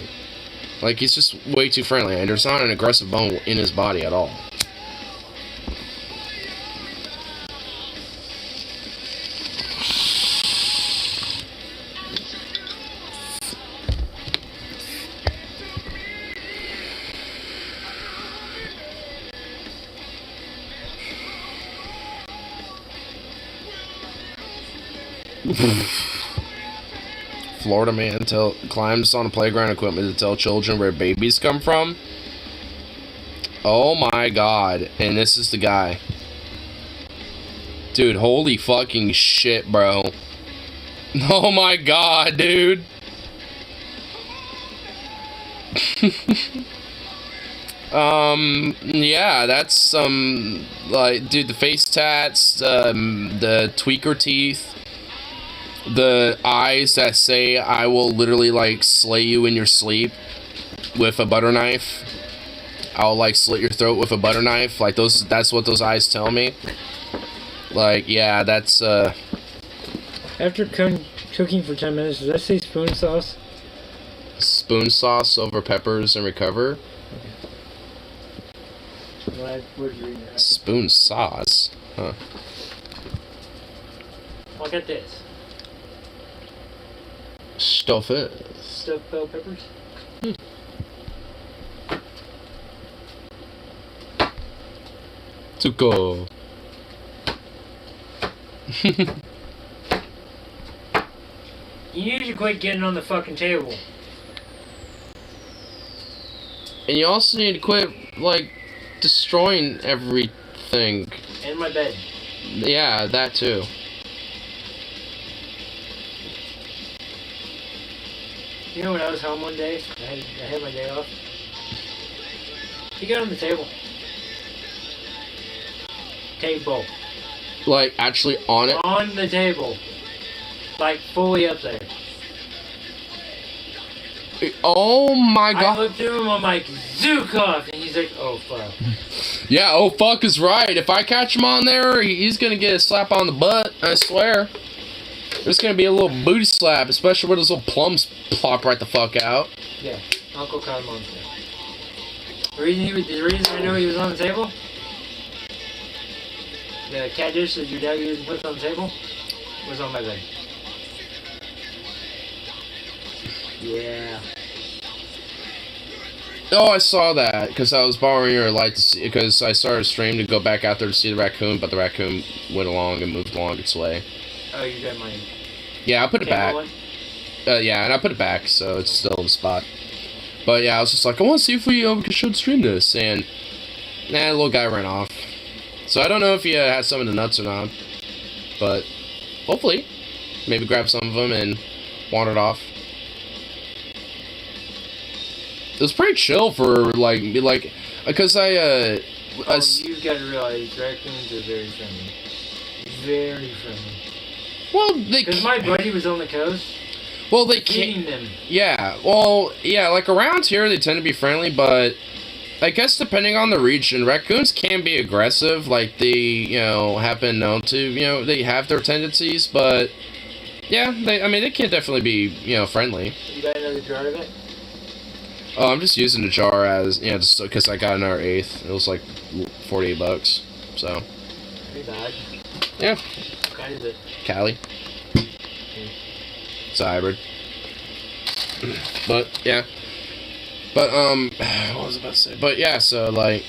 Like, he's just way too friendly, and there's not an aggressive bone in his body at all. Florida man climbs on a playground equipment to tell children where babies come from. Oh my god. And this is the guy. Dude, holy fucking shit, bro. Oh my god, dude. Yeah, that's like, dude, the face tats, the tweaker teeth, the eyes that say I will literally like slay you in your sleep with a butter knife. I'll like slit your throat with a butter knife. Like that's what those eyes tell me. Like, yeah, that's After cooking for 10 minutes, does that say spoon sauce? spoon sauce over peppers and recover. Where'd you read that? Spoon sauce? Huh. Look at this. Stuff it. Stuffed bell peppers? To go. You need to quit getting on the fucking table. And you also need to quit, like, destroying everything. And my bed. Yeah, that too. You know when I was home one day, I had my day off. He got on the table. Table. Like, actually on it? On the table. Like, fully up there. Oh my god. I looked at him, I'm like, zook off! And he's like, oh fuck. Yeah, oh fuck is right. If I catch him on there, he's gonna get a slap on the butt, I swear. There's gonna be a little booty slap, especially where those little plums plop right the fuck out. Yeah, Uncle caught him on there. The reason I know he was on the table, the cat dish that your dad used to put on the table, was on my bed. Yeah. Oh, I saw that, because I was borrowing your light to see, because I started a stream to go back out there to see the raccoon, but the raccoon went along and moved along its way. Oh, you got mine. Yeah, I put it back. One? Yeah, and I put it back, so it's still in the spot. But yeah, I was just like, I want to see if we should stream this, and the little guy ran off. So I don't know if he had some of the nuts or not, but hopefully, maybe grab some of them and wandered off. It was pretty chill for because you've got to realize raccoons are very friendly. Very friendly. Well, because my buddy was on the coast. Well, they feeding can't. them. Yeah. Well, yeah. Like around here, they tend to be friendly, but I guess depending on the region, raccoons can be aggressive. Like they, have been known to, they have their tendencies, but yeah, they can definitely be, friendly. You got another jar of it? Oh, I'm just using the jar as, just because I got another eighth. It was like $48, so. Pretty bad. Yeah. What kind is it? Cali. It's a hybrid. But, yeah. But, what was I about to say? But, yeah, so, like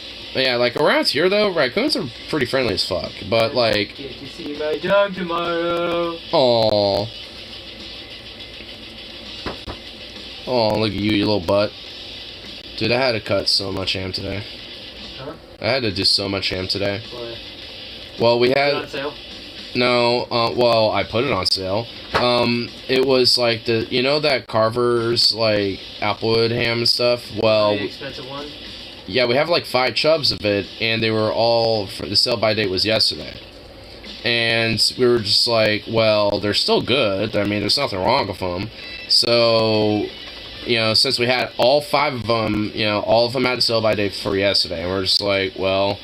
around here, though, raccoons are pretty friendly as fuck. But, like... Get to see my dog tomorrow. Aww. Oh, look at you, you little butt. Dude, I had to cut so much ham today. Huh? I had to do so much ham today. Why? Well, we Is it had... on sale? No, well, I put it on sale. It was like that Carver's, like, Applewood ham and stuff? Well... The expensive one? Yeah, we have like 5 chubs of it, and they were all... The sell-by date was yesterday. And we were just like, well, they're still good. I mean, there's nothing wrong with them. So... since we had all 5 of them, all of them had a sell-by date for yesterday. And we're just like, well,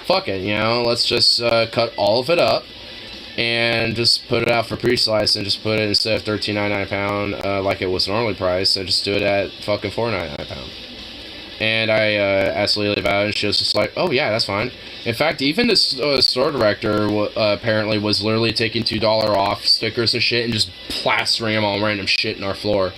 fuck it, let's just cut all of it up and just put it out for pre-slice and just put it instead of $13.99 a pound, like it was normally priced, and just do it at fucking $4.99 a pound. And I asked Lily about it, and she was just like, oh yeah, that's fine. In fact, even the store director apparently was literally taking $2 off stickers and shit and just plastering them on random shit in our floor.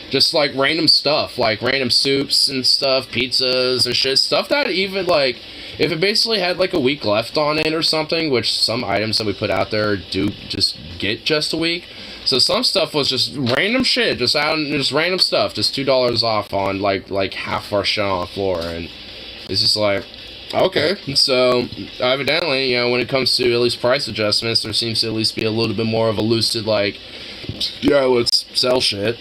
Just, like, random stuff, like random soups and stuff, pizzas and shit. Stuff that even, like, if it basically had, like, a week left on it or something, which some items that we put out there do just get just a week. So some stuff was just random shit, just random stuff, just $2 off on, like half our shit on the floor. And it's just like, okay. So, evidently, when it comes to at least price adjustments, there seems to at least be a little bit more of a lucid, like, yeah, let's sell shit.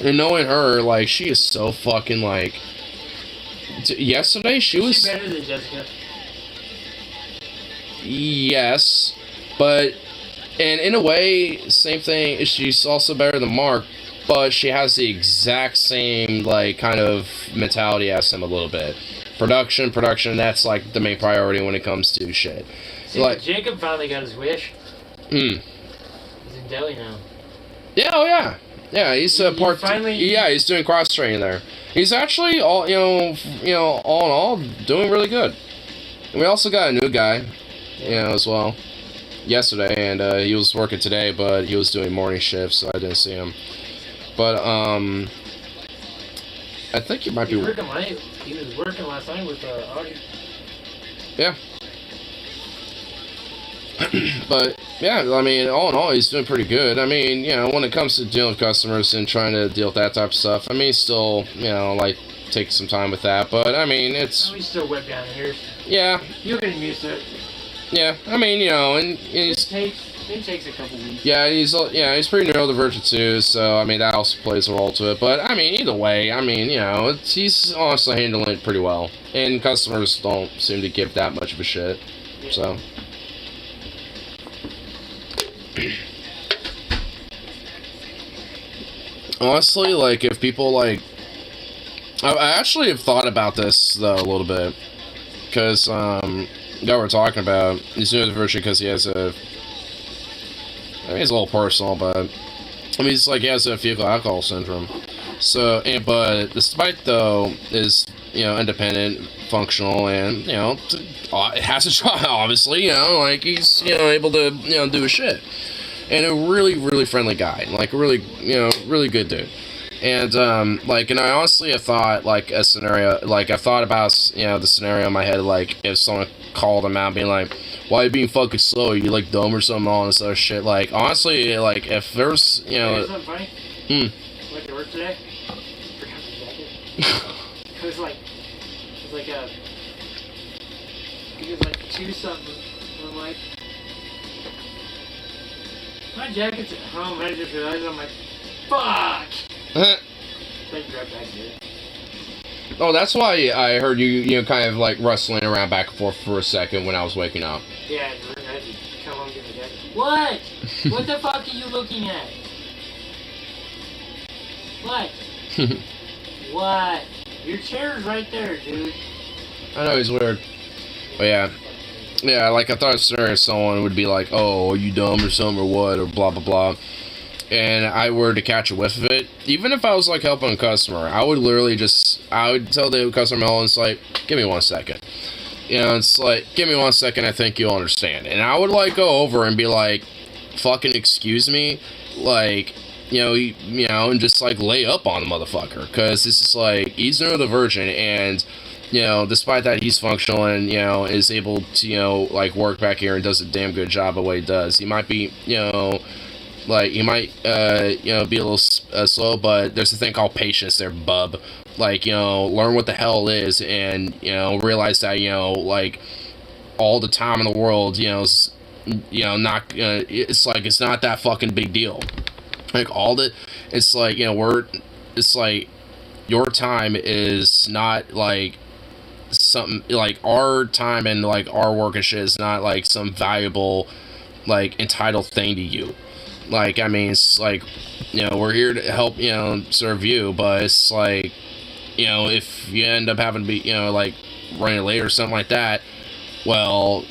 And knowing her, like, she is so fucking, like... Yesterday, she was... Is she better than Jessica? Yes. But, and in a way, same thing, she's also better than Mark, but she has the exact same, like, kind of mentality as him a little bit. Production, that's, like, the main priority when it comes to shit. See, like, Jacob finally got his wish. He's in Delhi now. Yeah, oh yeah. Yeah, he's he's doing cross training there. He's actually all in all doing really good. And we also got a new guy, as well, yesterday, and he was working today, but he was doing morning shifts, so I didn't see him. But I think he might be. He was working last night with Audie. Yeah. But, yeah, I mean, all in all, he's doing pretty good. I mean, when it comes to dealing with customers and trying to deal with that type of stuff, I mean, still, like, take some time with that. But, I mean, it's... He's still wet down here. Yeah. You're getting used to it. Yeah, I mean, and he's... It takes a couple weeks. Yeah, he's pretty neurodivergent, too, so, I mean, that also plays a role to it. But, I mean, either way, I mean, he's honestly handling it pretty well. And customers don't seem to give that much of a shit, so... Honestly, like, if people, like... I actually have thought about this, though, a little bit. Because, that we're talking about, he's doing the version because he has a... I mean, it's a little personal, but... I mean, it's like he has a fecal alcohol syndrome. So, but despite, though, is, independent, functional, and, it has a job, obviously, like, he's, able to, do his shit. And a really, really friendly guy. Like, really, really good dude. And, and I honestly have thought, like, a scenario, like, I've thought about, the scenario in my head, like, if someone called him out being like, why are you being fucking slow? Are you, like, dumb or something, all this other shit. Like, honestly, like, if there's, Hey, something funny? Went to work today. Forgot the jacket. It was like 2 something. And I'm like, my jacket's at home. I just realized, I'm like, fuck! Thank you, right back here. Oh, that's why I heard you kind of like rustling around back and forth for a second when I was waking up. Yeah, I had to come home and get my jacket. What? What the fuck are you looking at? What? What? Your chair's right there, dude. I know he's weird. But yeah. Yeah, like I thought someone would be like, oh, are you dumb or something or what, or blah, blah, blah. And I were to catch a whiff of it, even if I was like helping a customer, I would literally I would tell the customer, it's like, give me 1 second. You know, it's like, give me 1 second, I think you'll understand. And I would like go over and be like, fucking excuse me, like, you know, and just like lay up on the motherfucker, because this is like, he's neurodivergent, and you know, despite that he's functional and, you know, is able to, you know, like work back here and does a damn good job of what he does. He might be, you know, like, you might, you know, be a little slow, but there's a thing called patience there, bub. Like, you know, learn what the hell it is, and, you know, realize that, you know, like, all the time in the world, you know, not, it's like, it's not that fucking big deal. Like, it's like, you know, it's like, your time is not, like, something, like, our time and, like, our work and shit is not, like, some valuable, like, entitled thing to you. Like, I mean, it's like, you know, we're here to help, you know, serve you, but it's like, you know, if you end up having to be, you know, like, running late or something like that, well,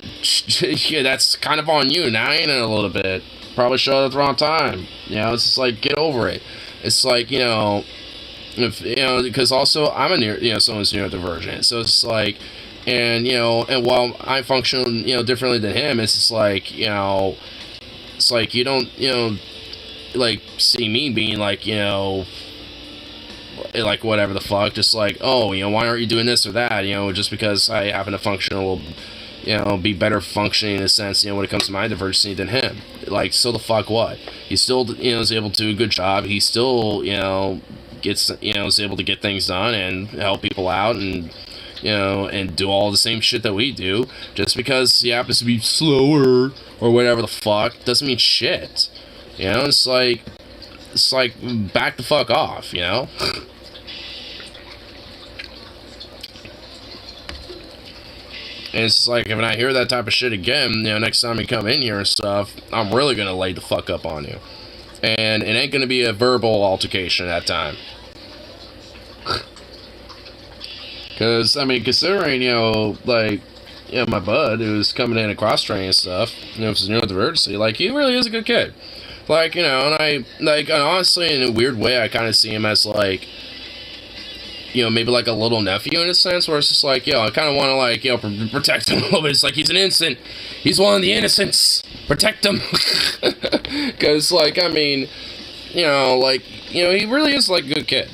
yeah, that's kind of on you. Now, ain't it, a little bit? Probably showed up at the wrong time. You know, it's just like, get over it. It's like, you know, if, you know, because also, I'm someone's neurodivergent, so it's like, and, you know, and while I function, you know, differently than him, it's just like, you know, it's like, you don't, you know, like, see me being like, you know, like, whatever the fuck, just like, oh, you know, why aren't you doing this or that, you know, just because I happen to function a little, you know, be better functioning in a sense, you know, when it comes to my diversity than him. Like, so the fuck what? He still, you know, is able to do a good job. He still, you know, gets, you know, is able to get things done and help people out and, you know, and do all the same shit that we do. Just because he happens to be slower or whatever the fuck doesn't mean shit. You know, it's like back the fuck off, you know? And it's like, if I hear that type of shit again, you know, next time you come in here and stuff, I'm really gonna lay the fuck up on you. And it ain't gonna be a verbal altercation at that time. Because, I mean, considering, you know, like, you know, my bud who's coming in and cross-training and stuff, you know, if it's neurodiversity, like, he really is a good kid. Like, you know, and I, like, honestly, in a weird way, I kind of see him as, like, you know, maybe like a little nephew in a sense, where it's just like, yo, I kind of want to, like, you know, protect him a little bit. It's like, he's an innocent. He's one of the innocents. Protect him. Because, like, I mean, you know, like, you know, he really is, like, a good kid.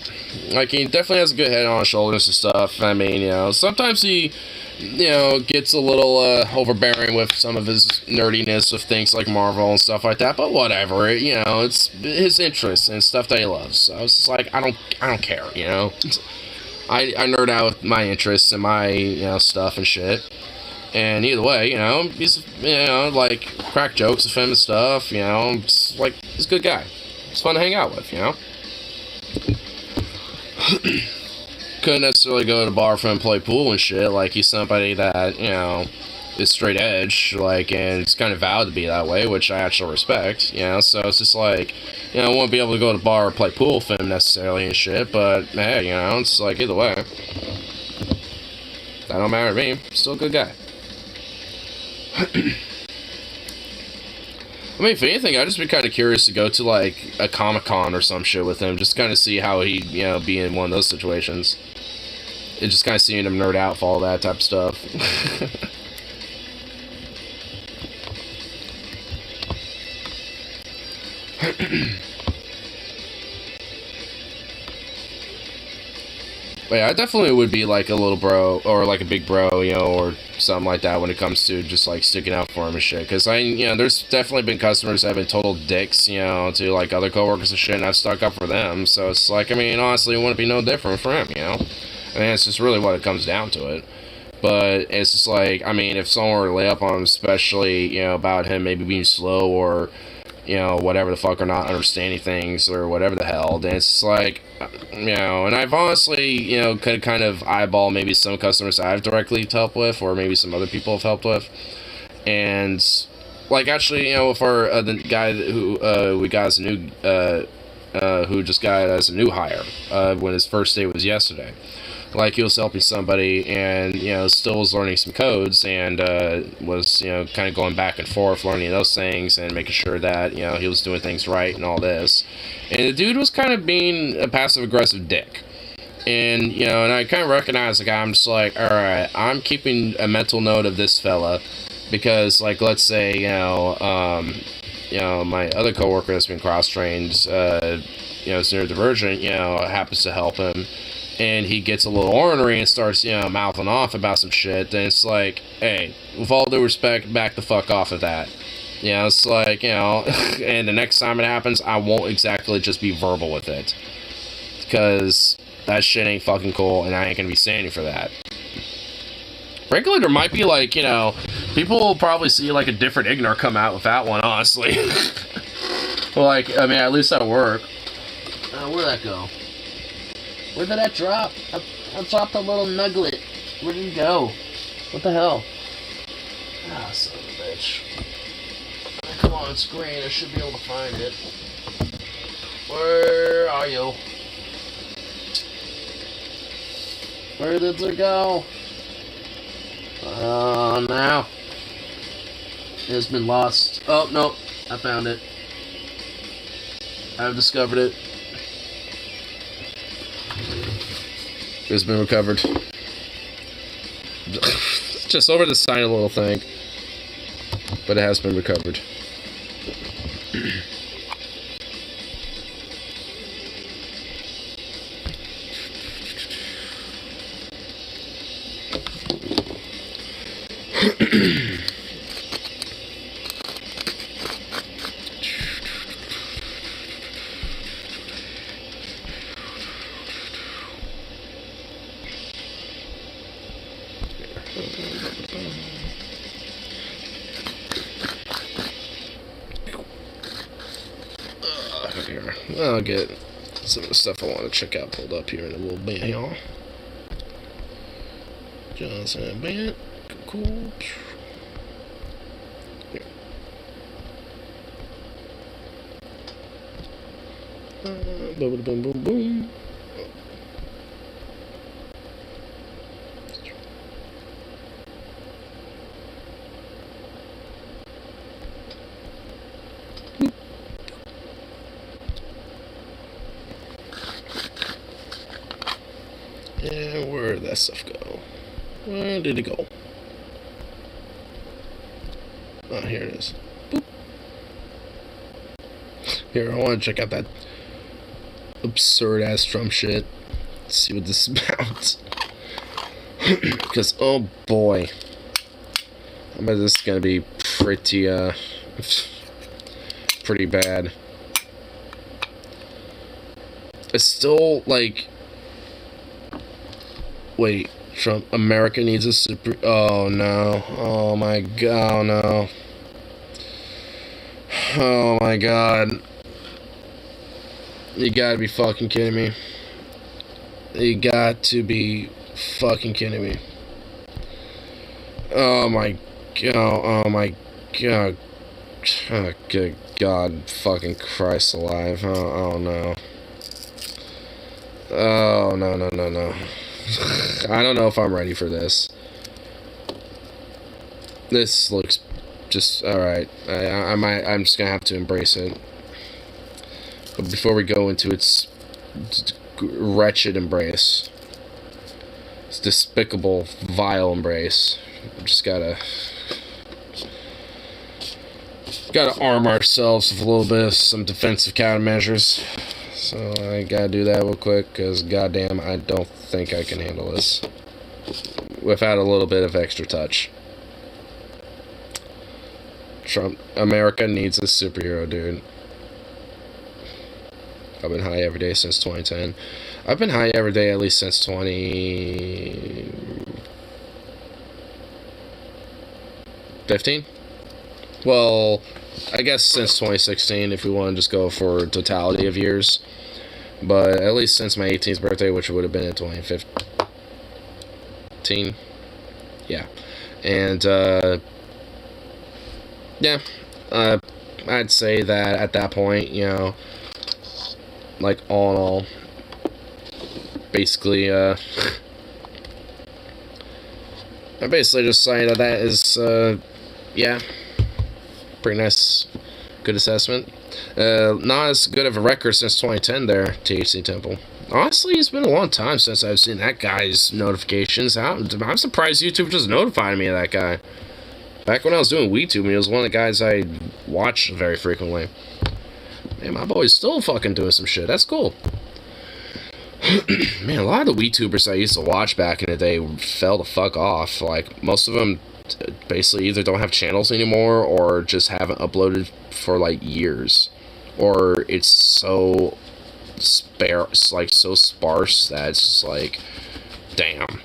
Like, he definitely has a good head on his shoulders and stuff. I mean, you know, sometimes he, you know, gets a little overbearing with some of his nerdiness of things like Marvel and stuff like that, but whatever, you know, it's his interests and stuff that he loves. So it's just like, I don't care, you know. I nerd out with my interests and my, you know, stuff and shit. And either way, you know, he's, you know, like, crack jokes with him and stuff, you know, it's like, he's a good guy. It's fun to hang out with, you know. Couldn't necessarily go to the bar for him and play pool and shit. Like, he's somebody that, you know, is straight edge, like, and it's kind of vowed to be that way, which I actually respect, you know. So it's just like, you know, I won't be able to go to the bar or play pool with him necessarily and shit, but hey, you know, it's like, either way, that don't matter to me. Still a good guy. I mean, if anything, I'd just be kind of curious to go to, like, a Comic-Con or some shit with him, just kind of see how he'd, you know, be in one of those situations. And just kind of seeing him nerd out for all that type of stuff. But yeah, I definitely would be like a little bro, or like a big bro, you know, or something like that when it comes to just like sticking out for him and shit. Because you know, there's definitely been customers that have been total dicks, you know, to like other coworkers and shit, and I've stuck up for them. So it's like, I mean, honestly, it wouldn't be no different for him, you know. I mean, it's just really what it comes down to it. But it's just like, I mean, if someone were to lay up on him, especially, you know, about him maybe being slow or, you know, whatever the fuck, or not understanding things or whatever the hell, then it's like, you know, and I've honestly, you know, could kind of eyeball maybe some customers I've directly helped with, or maybe some other people have helped with, and, like, actually, you know, with our, the guy who, we got as a new, who just got as a new hire when his first day was yesterday. Like, he was helping somebody and, still was learning some codes and was, kind of going back and forth, learning those things and making sure that, he was doing things right and all this. And the dude was kind of being a passive-aggressive dick. And, and I kind of recognized the guy. I'm just like, alright, I'm keeping a mental note of this fella. Because, like, let's say, my other coworker that's been cross-trained, is neurodivergent, happens to help him. And he gets a little ornery and starts, mouthing off about some shit, then it's like, hey, with all due respect, back the fuck off of that. It's like, and the next time it happens, I won't exactly just be verbal with it. Because that shit ain't fucking cool, and I ain't gonna be standing for that. Frankly, there might be, like, people will probably see, like, a different Ignor come out with that one, honestly. Like, I mean, at least at work. Where'd that go? Where did that drop? I dropped a little nugget. Where did it go? What the hell? Ah, son of a bitch. Come on, screen. I should be able to find it. Where are you? Where did it go? Now. It's been lost. Oh, no. I found it. I've discovered it. It's been recovered. Just over the tiny little thing. But it has been recovered. Here. I'll get some of the stuff I want to check out pulled up here in a little bit, y'all. Johnson Band. Cool. Here. Boom, boom, boom, boom. And where did that stuff go? Where did it go? Oh, here it is. Boop. Here, I want to check out that absurd-ass drum shit. Let's see what this is about. Because, oh boy. I bet this is going to be pretty bad. It's still, like... Wait, Trump, America needs a super... Oh, no. Oh, my God, no. Oh, my God. You gotta be fucking kidding me. You got to be fucking kidding me. Oh, my God. Oh, my God. Oh, good God fucking Christ alive. Oh, no. Oh, no, no, no, no. I don't know if I'm ready for this. This looks just alright. I'm just gonna have to embrace it. But before we go into its wretched embrace, its despicable, vile embrace, we just gotta arm ourselves with a little bit of some defensive countermeasures. So I gotta do that real quick, because goddamn, I don't think I can handle this without a little bit of extra touch. Trump, America needs a superhero, dude. I've been high every day since 2010. I've been high every day at least since 2015. Well, I guess since 2016, if we want to just go for totality of years. But at least since my 18th birthday, which would have been in 2015. Yeah. And, yeah. I'd say that at that point, like, all in all, basically, I'm basically just saying that is, yeah, pretty nice, good assessment. Not as good of a record since 2010 there, THC Temple. Honestly, it's been a long time since I've seen that guy's notifications. I'm surprised YouTube just notified me of that guy. Back when I was doing WeTube, he was one of the guys I watched very frequently. Man, my boy's still fucking doing some shit. That's cool. Man, a lot of the WeTubers I used to watch back in the day fell the fuck off. Like, most of them basically either don't have channels anymore or just haven't uploaded for, like, years. Or it's so sparse, like, so sparse that it's just like, damn.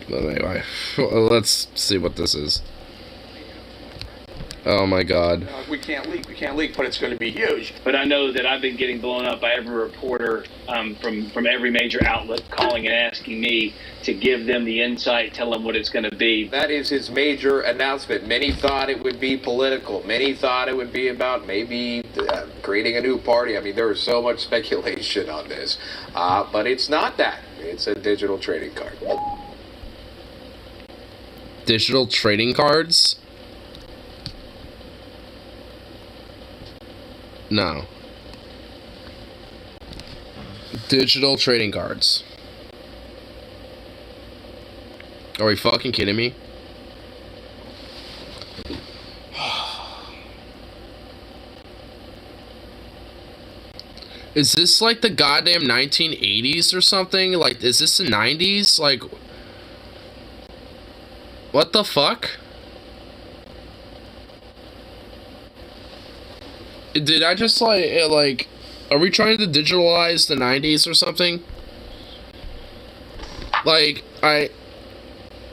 But anyway, let's see what this is. Oh my god. We can't leak, but it's going to be huge. But I know that I've been getting blown up by every reporter from every major outlet calling and asking me to give them the insight, tell them what it's going to be. That is his major announcement. Many thought it would be political. Many thought it would be about maybe creating a new party. I mean, there is so much speculation on this. But it's not that. It's a digital trading card. Digital trading cards? No. Digital trading cards. Are we fucking kidding me? Is this like the goddamn 1980s or something? Like, is this the 90s? Like, what the fuck? Did I just like, are we trying to digitalize the 90s or something? Like,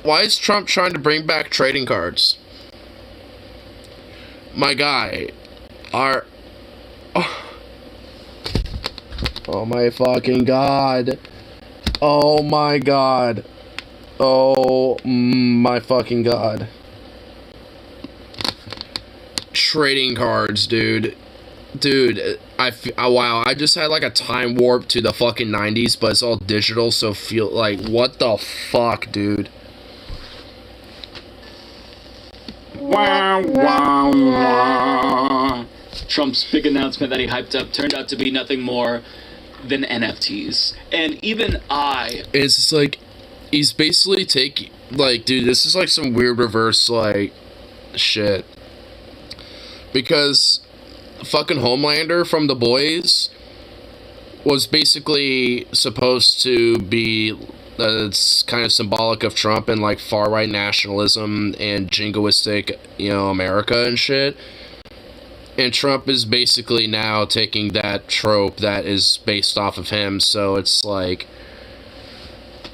why is Trump trying to bring back trading cards? My guy, oh my fucking god. Oh my god. Oh my fucking god. Trading cards, dude. Dude, wow, I just had like a time warp to the fucking 90s, but it's all digital, so feel like, what the fuck, dude? Wow, wow, wow. Trump's big announcement that he hyped up turned out to be nothing more than NFTs. And even it's just like, he's basically taking, like, dude, this is like some weird reverse, like, shit. Because fucking Homelander from The Boys was basically supposed to be it's kind of symbolic of Trump and like far right nationalism and jingoistic, you know, America and shit. And Trump is basically now taking that trope that is based off of him. So it's like,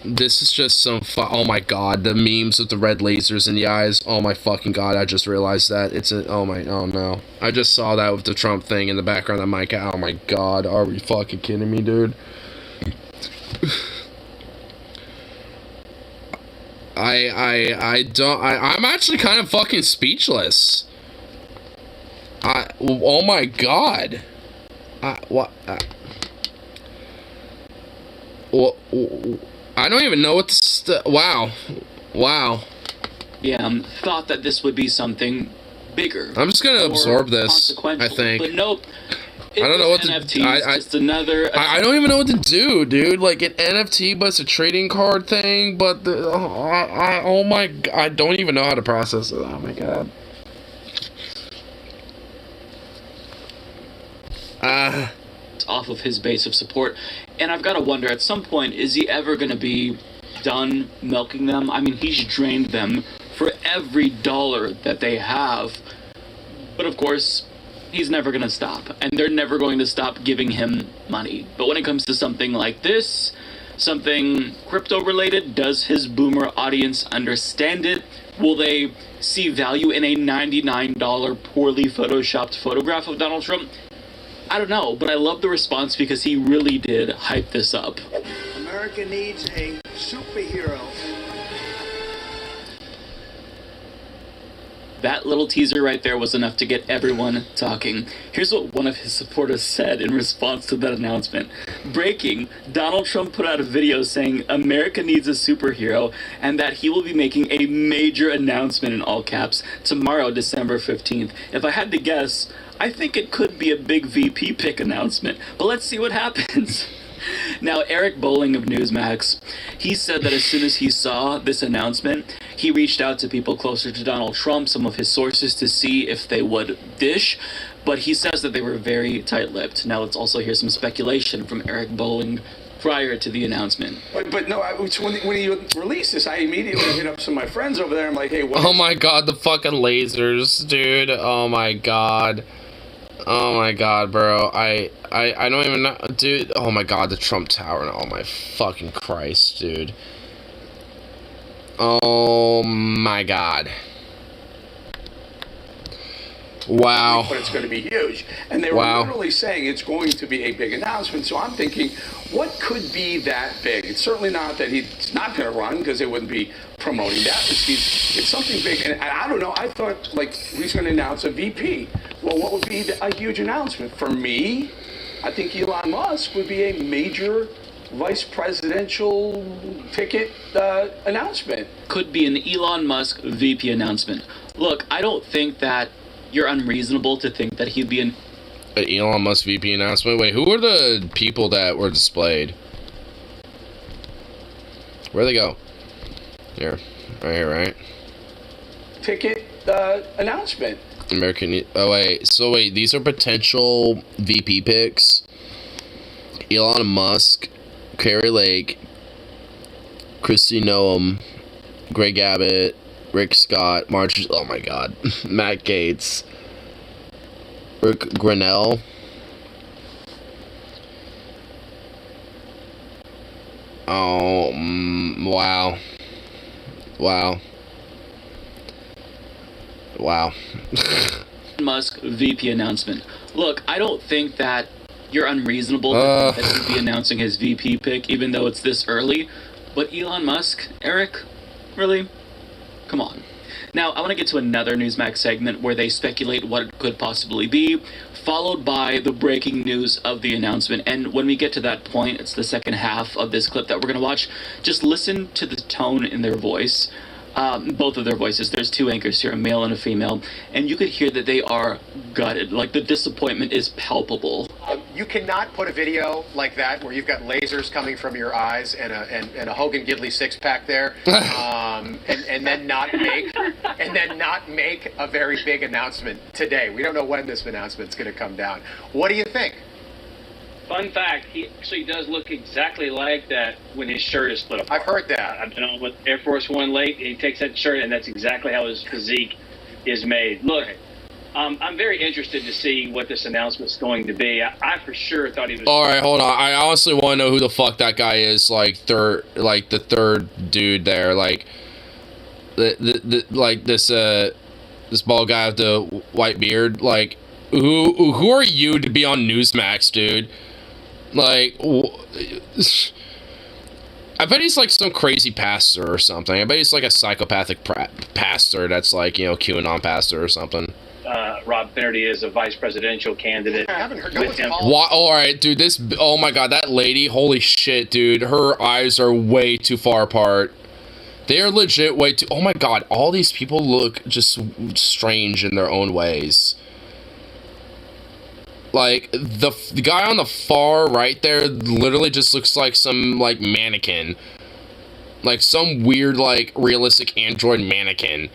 this is just some oh my god, the memes with the red lasers in the eyes. Oh my fucking god, I just realized that. Oh no. I just saw that with the Trump thing in the background of my cat. Oh my god, are we fucking kidding me, dude? I'm actually kind of fucking speechless. Oh my god. What? I don't even know what to wow. Yeah, thought that this would be something bigger. I'm just gonna absorb this, I think. But nope. I don't know what NFTs, to just another. I don't even know what to do, dude. Like an NFT, but it's a trading card thing. But oh my, I don't even know how to process it. Oh my god. Off of his base of support, and I've got to wonder, at some point, is he ever going to be done milking them? I mean, he's drained them for every dollar that they have, but of course, he's never going to stop, and they're never going to stop giving him money. But when it comes to something like this, something crypto related? Does his boomer audience understand it? Will they see value in a $99 poorly photoshopped photograph of Donald Trump? I don't know, but I love the response because he really did hype this up. America needs a superhero. That little teaser right there was enough to get everyone talking. Here's what one of his supporters said in response to that announcement. Breaking, Donald Trump put out a video saying America needs a superhero and that he will be making a major announcement in all caps tomorrow, December 15th. If I had to guess, I think it could be a big VP pick announcement, but let's see what happens. Now, Eric Bolling of Newsmax, he said that as soon as he saw this announcement, he reached out to people closer to Donald Trump, some of his sources, to see if they would dish, but he says that they were very tight-lipped. Now, let's also hear some speculation from Eric Bolling prior to the announcement. But no, when he released this, I immediately hit up some of my friends over there. I'm like, hey, what? Oh my god, the fucking lasers, dude. Oh my god. Oh my god, bro. I don't even know, dude. Oh my god, the Trump Tower. Oh my fucking Christ, dude. Oh my god. Wow. But it's going to be huge. And they were literally saying it's going to be a big announcement. So I'm thinking, what could be that big? It's certainly not that he's not going to run, because they wouldn't be promoting that. It's something big. And I don't know. I thought, like, he's going to announce a VP. Well, what would be a huge announcement? For me, I think Elon Musk would be a major vice presidential ticket announcement. Could be an Elon Musk VP announcement. Look, I don't think that you're unreasonable to think that he'd be an Elon Musk VP announcement. Wait, who were the people that were displayed? Where'd they go? Here. Right here, right? Ticket announcement. American. Oh, wait. So, wait. These are potential VP picks. Elon Musk, Carrie Lake, Kristi Noem, Greg Abbott, Rick Scott, March. Oh, my God. Matt Gaetz, Rick Grinnell. Oh, wow. Wow. Wow. Musk VP announcement. Look, I don't think that you're unreasonable to think that he'd be announcing his VP pick, even though it's this early. But Elon Musk, Eric, really? Come on. Now, I want to get to another Newsmax segment where they speculate what it could possibly be, followed by the breaking news of the announcement. And when we get to that point, it's the second half of this clip that we're going to watch. Just listen to the tone in their voice. Both of their voices. There's two anchors here, a male and a female, and you could hear that they are gutted. Like, the disappointment is palpable. You cannot put a video like that where you've got lasers coming from your eyes and a Hogan Gidley six-pack there, and then not make a very big announcement today. We don't know when this announcement's going to come down. What do you think? Fun fact, he actually does look exactly like that when his shirt is split apart. I've heard that. I've been on with Air Force One late, he takes that shirt, and that's exactly how his physique is made. Look, I'm very interested to see what this announcement's going to be. I for sure thought he was... All right, hold on. I honestly want to know who the fuck that guy is, like, the third dude there, like, this bald guy with the white beard, like, who are you to be on Newsmax, dude? Like, I bet he's like some crazy pastor or something. I bet he's like a psychopathic pastor that's like, you know, QAnon pastor or something. Rob Finnerty is a vice presidential candidate. I haven't heard with him. All right, dude. Oh my God, that lady. Holy shit, dude. Her eyes are way too far apart. They are legit way too. Oh my God, all these people look just strange in their own ways. Like, the guy on the far right there literally just looks like some, like, mannequin. Like, some weird, like, realistic android mannequin.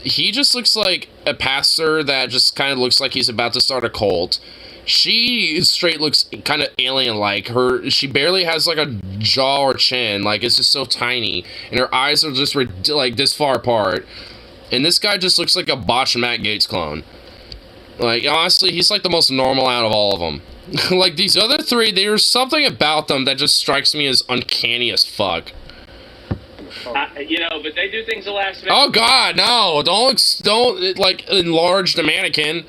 He just looks like a pastor that just kind of looks like he's about to start a cult. She straight looks kind of alien-like. She barely has, like, a jaw or chin. Like, it's just so tiny. And her eyes are just, like, this far apart. And this guy just looks like a botched Matt Gaetz clone. Like, honestly, he's like the most normal out of all of them. Like, these other three, there's something about them that just strikes me as uncanny as fuck. But they do things the last minute. Oh God, no! Don't like enlarge the mannequin.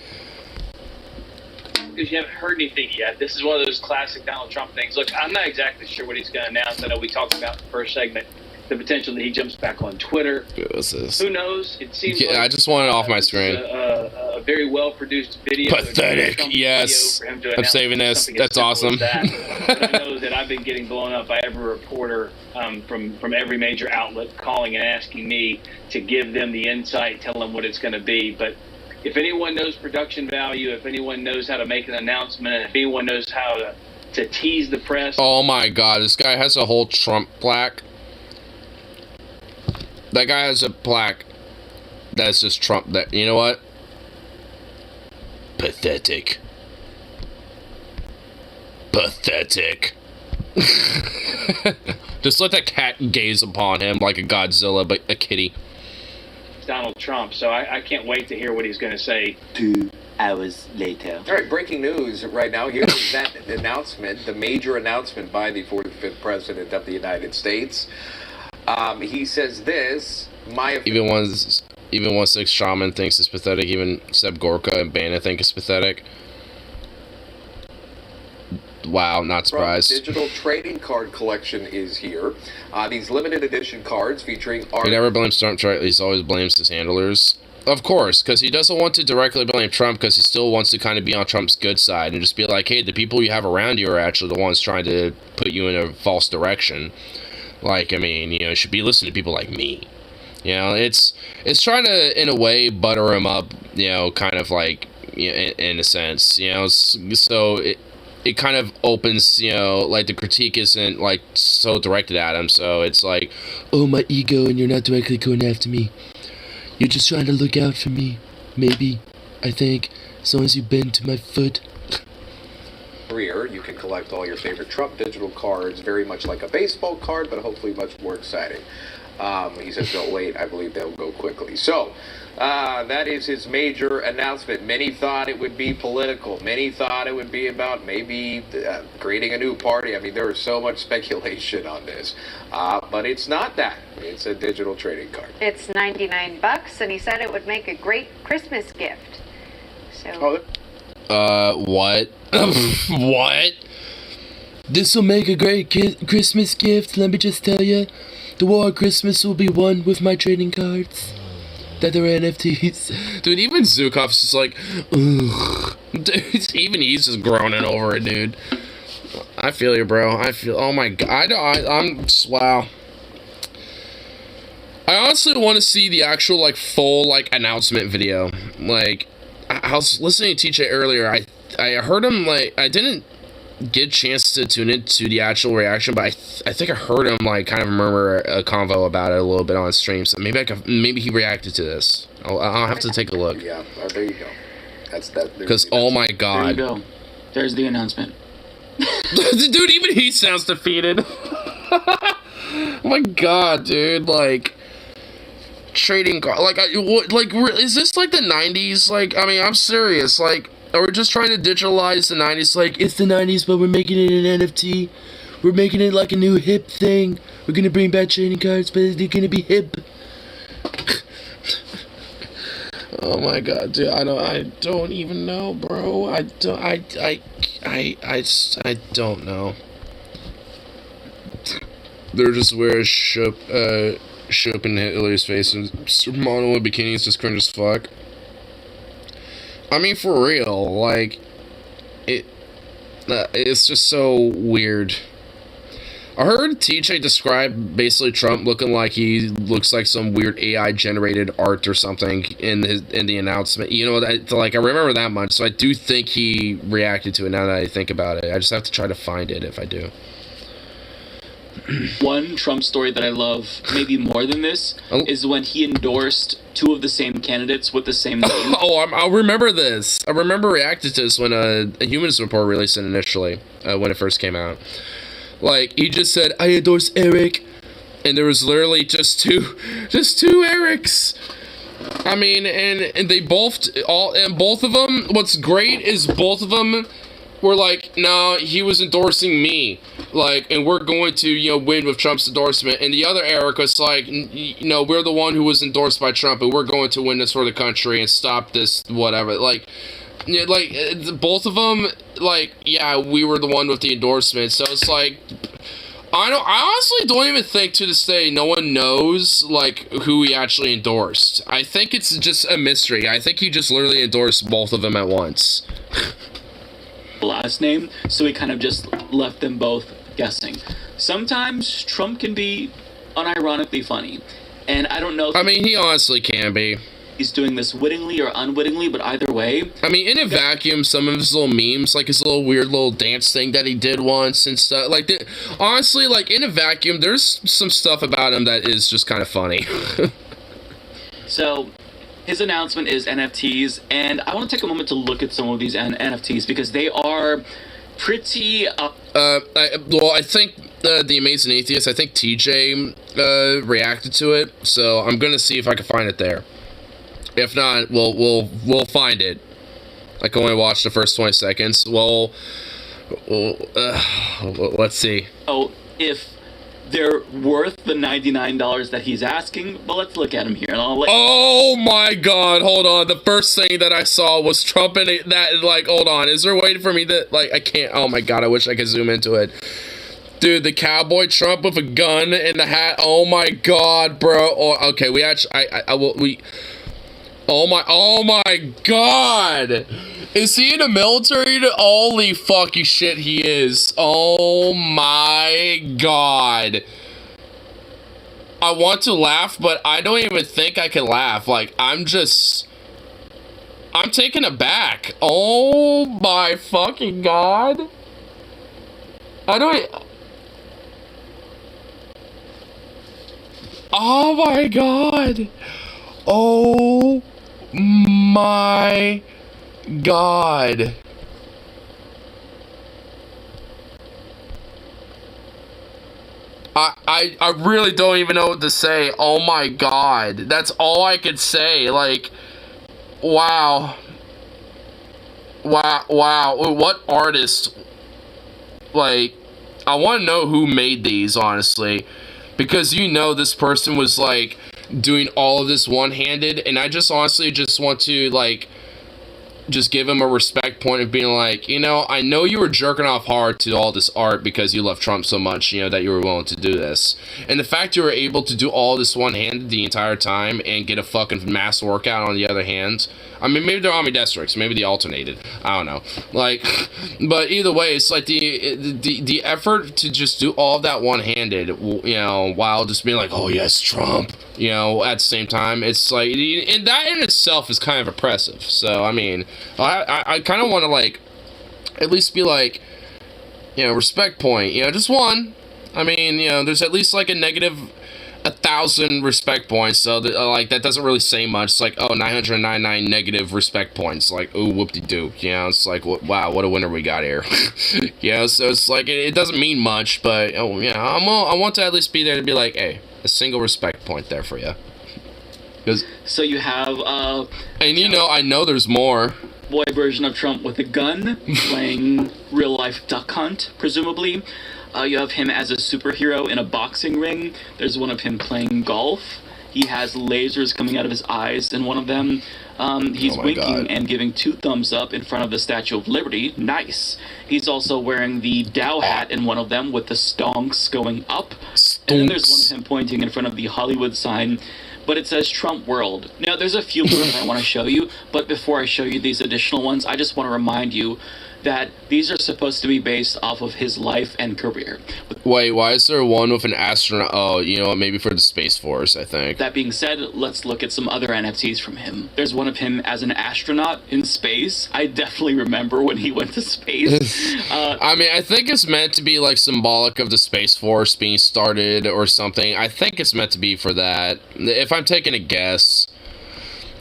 Because you haven't heard anything yet. This is one of those classic Donald Trump things. Look, I'm not exactly sure what he's going to announce. I know we talked about in the first segment the potential that he jumps back on Twitter. Who knows? It seems. Yeah, like, I just want it off my screen. A very well produced video. Pathetic. Yes. I'm saving this. That's awesome. But I know that I've been getting blown up by every reporter from every major outlet calling and asking me to give them the insight, tell them what it's going to be. But if anyone knows production value, if anyone knows how to make an announcement, and if anyone knows how to tease the press. Oh my God, this guy has a whole Trump plaque. That guy has a plaque that's just Trump. That, you know what? Pathetic. Pathetic. Just let that cat gaze upon him like a Godzilla, but a kitty. Donald Trump, so I can't wait to hear what he's going to say. 2 hours later. All right, breaking news right now. Here's that announcement, the major announcement by the 45th President of the United States. He says this, Even 1/6 Shaman thinks it's pathetic. Even Seb Gorka and Bana think it's pathetic. Wow, not surprised. Digital trading card collection is here. These limited edition cards featuring art. He never blames Trump, he always blames his handlers. Of course, because he doesn't want to directly blame Trump, because he still wants to kind of be on Trump's good side and just be like, hey, the people you have around you are actually the ones trying to put you in a false direction. Like, I mean, you should be listening to people like me. It's trying to, in a way, butter him up, kind of like, in a sense, so it kind of opens, like the critique isn't like so directed at him, so it's like, oh, my ego, and you're not directly going after me. You're just trying to look out for me, maybe, I think, as long as you bend to my foot. Career, you can collect all your favorite Trump digital cards, very much like a baseball card, but hopefully much more exciting. He says, don't wait, I believe they'll go quickly. So, that is his major announcement. Many thought it would be political. Many thought it would be about maybe creating a new party. I mean, there is so much speculation on this. But it's not that. It's a digital trading card. It's $99, and he said it would make a great Christmas gift. So. What? What? This will make a great Christmas gift, let me just tell you. The war on Christmas will be won with my trading cards. That are NFTs. Dude, even Zukov's just like, ugh. Dude, even he's just groaning over it, dude. I feel you, bro. Oh my God. Wow. I honestly want to see the actual, like, full, like, announcement video. Like, I was listening to TJ earlier. I heard him, like, I didn't get a chance to tune into the actual reaction, but I think I heard him, like, kind of murmur a convo about it a little bit on stream, so maybe he reacted to this. I'll have to take a look. Yeah, there you go. That's that. Because, oh my God. There you go. There's the announcement. Dude, even he sounds defeated. Oh my God, dude, like, trading card, like, is this like the 90s? Like, I mean, I'm serious, like, are we just trying to digitalize the 90s? Like, it's the 90s, but we're making it an NFT. We're making it like a new hip thing. We're gonna bring back trading cards, but they're gonna be hip. Oh my God, dude, I don't even know, bro. I don't know. They're just wearing Chopin Hitler's face and supermodel in bikinis, just cringe as fuck. I mean, for real, like, it's just so weird. I heard TJ describe basically Trump looking like he looks like some weird AI generated art or something in the announcement. Like, I remember that much, so I do think he reacted to it now that I think about it. I just have to try to find it if I do. One Trump story that I love, maybe more than this, is when he endorsed two of the same candidates with the same name. I remember this. I remember reacting to this when a Humanist Report released it initially, when it first came out. Like, he just said, I endorse Eric, and there was literally just two Erics. I mean, and they both of them, what's great is both of them were like, no, he was endorsing me, like, and we're going to, you know, win with Trump's endorsement. And the other Eric was like, you know, we're the one who was endorsed by Trump, and we're going to win this for the country and stop this, whatever. Like, yeah, like, both of them, like, yeah, we were the one with the endorsement. So it's like, I honestly don't even think to this day no one knows, like, who he actually endorsed. I think it's just a mystery. I think he just literally endorsed both of them at once. Last name, so he kind of just left them both guessing. Sometimes Trump can be unironically funny, and I don't know if he honestly can be. He's doing this wittingly or unwittingly, but either way. I mean, in a vacuum, some of his little memes, like his little weird little dance thing that he did once and stuff, like, honestly, like, in a vacuum, there's some stuff about him that is just kind of funny. So, his announcement is NFTs, and I want to take a moment to look at some of these NFTs because they are pretty I think the Amazing Atheist, I think TJ reacted to it, so I'm gonna see if I can find it there. If not, we'll find it. I can only watch the first 20 seconds. Let's see. Oh, if they're worth the $99 that he's asking, but let's look at him here. And oh my God! Hold on. The first thing that I saw was Trump and that. Like, hold on. Is there a way for me to like? I can't. Oh my God! I wish I could zoom into it. Dude, the cowboy Trump with a gun and the hat. Oh my God, bro. Oh, okay, we actually. Oh my God! Is he in the military? Holy fucking shit, he is. Oh my God. I want to laugh, but I don't even think I can laugh. Like, I'm taken aback. Oh my fucking God. Oh my God. Oh my God. I really don't even know what to say. Oh my God. That's all I could say. Like, wow. Wow. What artist? Like, I want to know who made these, honestly. Because you know this person was, like, doing all of this one-handed, and I just honestly just want to, like, just give him a respect point of being like, you know, I know you were jerking off hard to all this art because you love Trump so much, you know, that you were willing to do this. And the fact you were able to do all this one-handed the entire time and get a fucking mass workout on the other hand, I mean, maybe they're ambidextrous, maybe they alternated, I don't know. Like, but either way, it's like the effort to just do all of that one-handed, you know, while just being like, oh yes, Trump, you know, at the same time, it's like, and that in itself is kind of impressive. So, I mean, I kind of want to, like, at least be like, you know, respect point, you know, just one. I mean, you know, there's at least like a negative 1,000 respect points, so that, like, that doesn't really say much. It's like, oh, 999 negative respect points, like, ooh, whoop-de-doo, you know, it's like, wow, what a winner we got here. You know, so it's like, it doesn't mean much, but, oh, yeah, I want to at least be there to be like, hey, a single respect point there for you. So you have, and you know, I know there's more. Boy version of Trump with a gun, playing real-life duck hunt, presumably. You have him as a superhero in a boxing ring. There's one of him playing golf. He has lasers coming out of his eyes in one of them. He's winking and giving 2 thumbs up in front of the Statue of Liberty. Nice. He's also wearing the Dow hat in one of them with the stonks going up. And then there's one of him pointing in front of the Hollywood sign, but it says Trump World. Now, there's a few more that I want to show you, but before I show you these additional ones, I just want to remind you that these are supposed to be based off of his life and career. Wait, why is there one with an astronaut? Oh, you know, maybe for the Space Force, I think. That being said, let's look at some other NFTs from him. There's one of him as an astronaut in space. I definitely remember when he went to space. I mean, I think it's meant to be, like, symbolic of the Space Force being started or something. I think it's meant to be for that, if I'm taking a guess.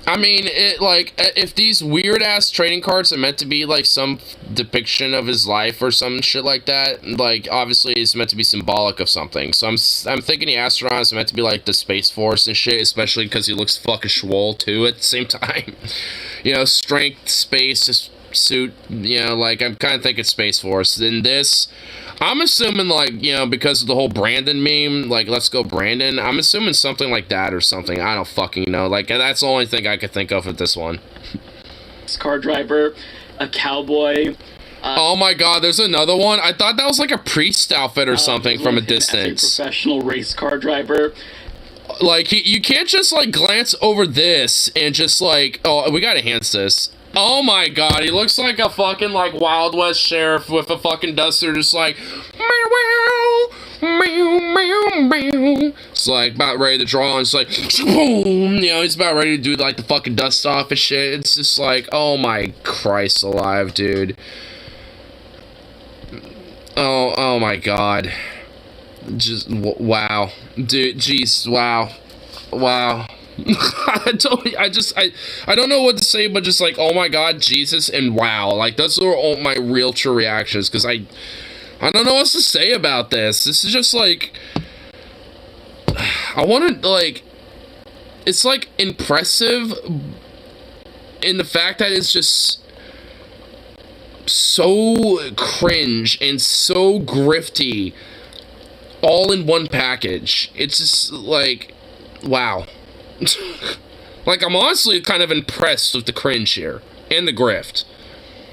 I mean, if these weird-ass trading cards are meant to be, like, some depiction of his life or some shit like that, like, obviously it's meant to be symbolic of something. So I'm thinking the astronaut is meant to be, like, the Space Force and shit, especially because he looks fucking swole, too, at the same time. You know, strength, space, suit, you know, like, I'm kind of thinking Space Force. Then this, I'm assuming, like, you know, because of the whole Brandon meme, like, let's go Brandon, I'm assuming something like that or something. I don't fucking know. Like, that's the only thing I could think of with this one. Car driver, a cowboy. Oh my god, there's another one. I thought that was like a priest outfit or something from a distance. As a professional race car driver. Like, you can't just, like, glance over this and just, like, oh, we gotta enhance this. Oh my god, he looks like a fucking, like, Wild West sheriff with a fucking duster, just like, meow, meow, meow, meow. It's like about ready to draw, and it's like, boom, you know, he's about ready to do, like, the fucking dust off and shit. It's just like, oh my Christ alive, dude. Oh my god. Just, wow. Dude, jeez, wow. I don't know what to say, but just like, oh my god, Jesus, and wow. Like, those are all my real true reactions, because I don't know what to say about this. This is just like, I want to, like, it's like impressive in the fact that it's just so cringe and so grifty all in one package. It's just like, wow. Like, I'm honestly kind of impressed with the cringe here and the grift.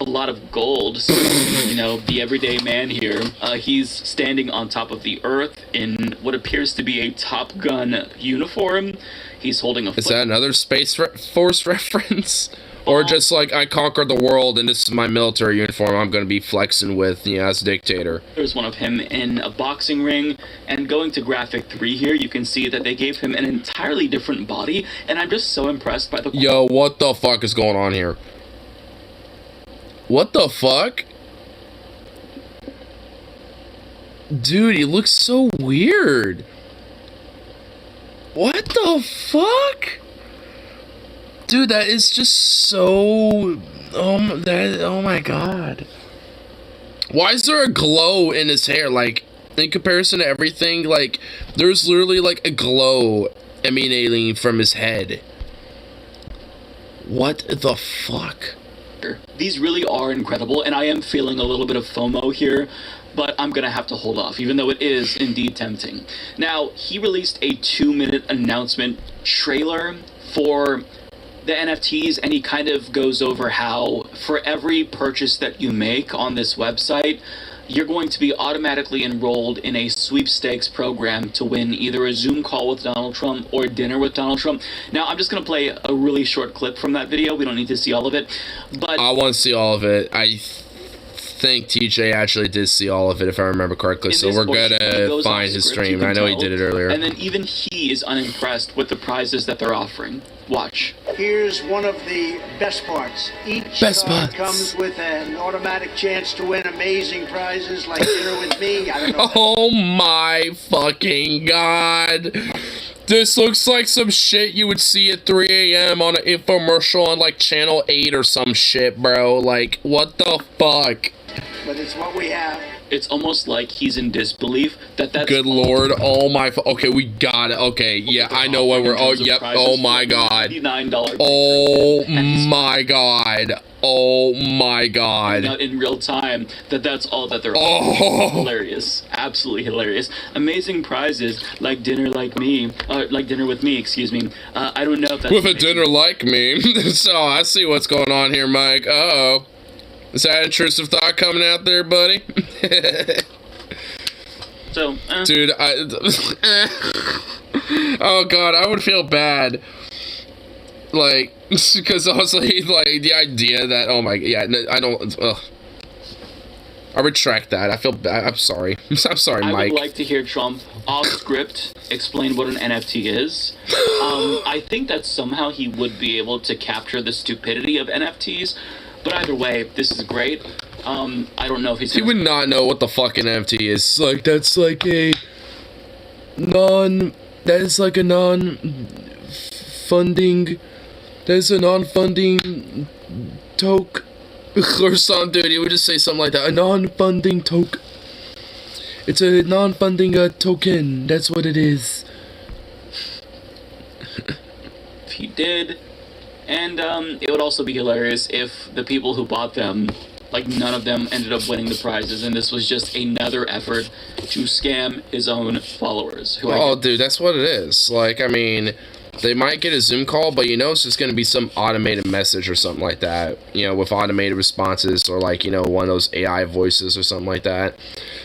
A lot of gold. So, you know, the everyday man here, he's standing on top of the earth in what appears to be a Top Gun uniform. He's holding a Is that another Space Force reference? Or just like, I conquered the world and this is my military uniform I'm going to be flexing with, you know, as a dictator. There's one of him in a boxing ring, and going to graphic 3 here, you can see that they gave him an entirely different body, and I'm just so impressed by the... Yo, what the fuck is going on here? What the fuck? Dude, he looks so weird. What the fuck? Dude, that is just so... Oh my god. Why is there a glow in his hair? Like, in comparison to everything, like, there's literally, like, a glow emanating from his head. What the fuck? These really are incredible, and I am feeling a little bit of FOMO here, but I'm gonna have to hold off, even though it is indeed tempting. Now, he released a 2-minute announcement trailer for the NFTs, and he kind of goes over how for every purchase that you make on this website, you're going to be automatically enrolled in a sweepstakes program to win either a Zoom call with Donald Trump or dinner with Donald Trump. Now, I'm just going to play a really short clip from that video. We don't need to see all of it, but... I want to see all of it. I think TJ actually did see all of it, if I remember correctly, so we're gonna find his stream. I know he did it earlier. And then even he is unimpressed with the prizes that they're offering. Watch. Here's one of the best parts. Each card comes with an automatic chance to win amazing prizes like dinner with me. I don't know. Oh my fucking god. This looks like some shit you would see at 3 a.m. on an infomercial on, like, Channel 8 or some shit, bro. Like, what the fuck? But it's what we have. It's almost like he's in disbelief that that's... Good lord. Oh my... Okay, we got it. Okay, yeah, I know what we're... Oh, yep. Oh my god. Oh my god. Oh my god. In real time, that's all that they're offering. Hilarious. Absolutely hilarious. Amazing prizes like dinner with me, excuse me. I don't know if that's... With a dinner like me. So, I see what's going on here, Mike. Uh-oh. Is that intrusive thought coming out there, buddy? So, dude, oh god, I would feel bad. Like, because honestly, like, the idea that, oh my, yeah, I don't, ugh. I retract that. I feel bad. I'm sorry. I'm sorry, Mike. I would like to hear Trump, off script, explain what an NFT is. I think that somehow he would be able to capture the stupidity of NFTs. But either way, this is great. I don't know if he would not know what the fucking NFT is. Like, that's like a non-funding, there's a non-funding toke or something, dude. He would just say something like that. A non-funding toke. It's a non-funding token. That's what it is. If he did, And it would also be hilarious if the people who bought them, like, none of them ended up winning the prizes, and this was just another effort to scam his own followers. Dude, that's what it is. Like, I mean, they might get a Zoom call, but you know it's just going to be some automated message or something like that, you know, with automated responses, or like, you know, one of those AI voices or something like that.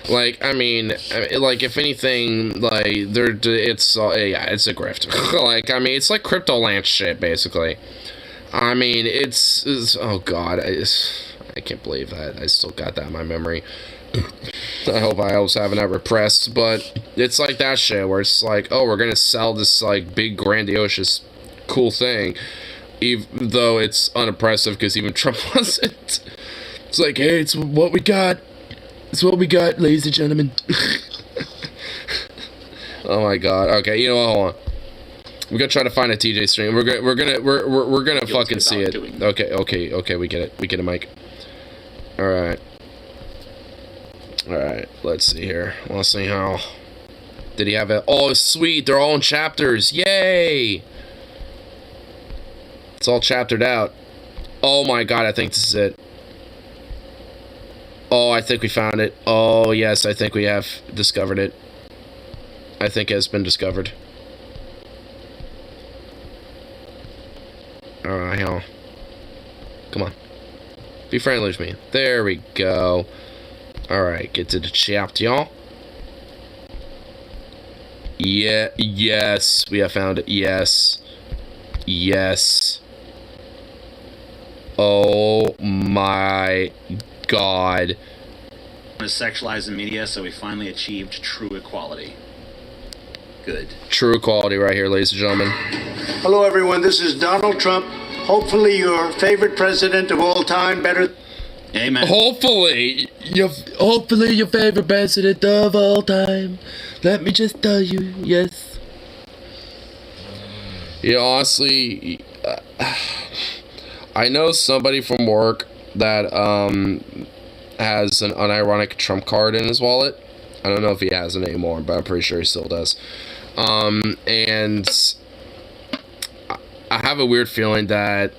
Like, I mean, like, if anything, like, it's a grift. Like, I mean, it's like Cryptoland shit, basically. I mean, it's oh god, I can't believe that I still got that in my memory. I hope I was having that repressed, but it's like that shit where it's like, oh, we're gonna sell this like big grandiose cool thing, even though it's unimpressive because even Trump wants it. It's like, hey, it's what we got. It's what we got, ladies and gentlemen. Oh my god. Okay, you know what? Hold on. We're gonna try to find a TJ stream. We're gonna fucking see it. Okay. We get it, Mike. All right. Let's see here. Let's see how. Did he have it? Oh, sweet. They're all in chapters. Yay! It's all chaptered out. Oh my god. I think this is it. Oh, I think we found it. Oh yes, I think we have discovered it. I think it has been discovered. Alright, hell. Come on. Be friendly with me. There we go. Alright, get to the chapter, y'all. Yeah, yes. We have found it. Yes. Oh my god. Was sexualized in media, so we finally achieved true equality. Good. True equality right here, ladies and gentlemen. Hello, everyone. This is Donald Trump. Hopefully your favorite president of all time. Better. Amen. Hopefully your favorite president of all time. Let me just tell you, yes. Yeah, honestly, I know somebody from work that has an unironic Trump card in his wallet. I don't know if he has it anymore, but I'm pretty sure he still does. And I have a weird feeling that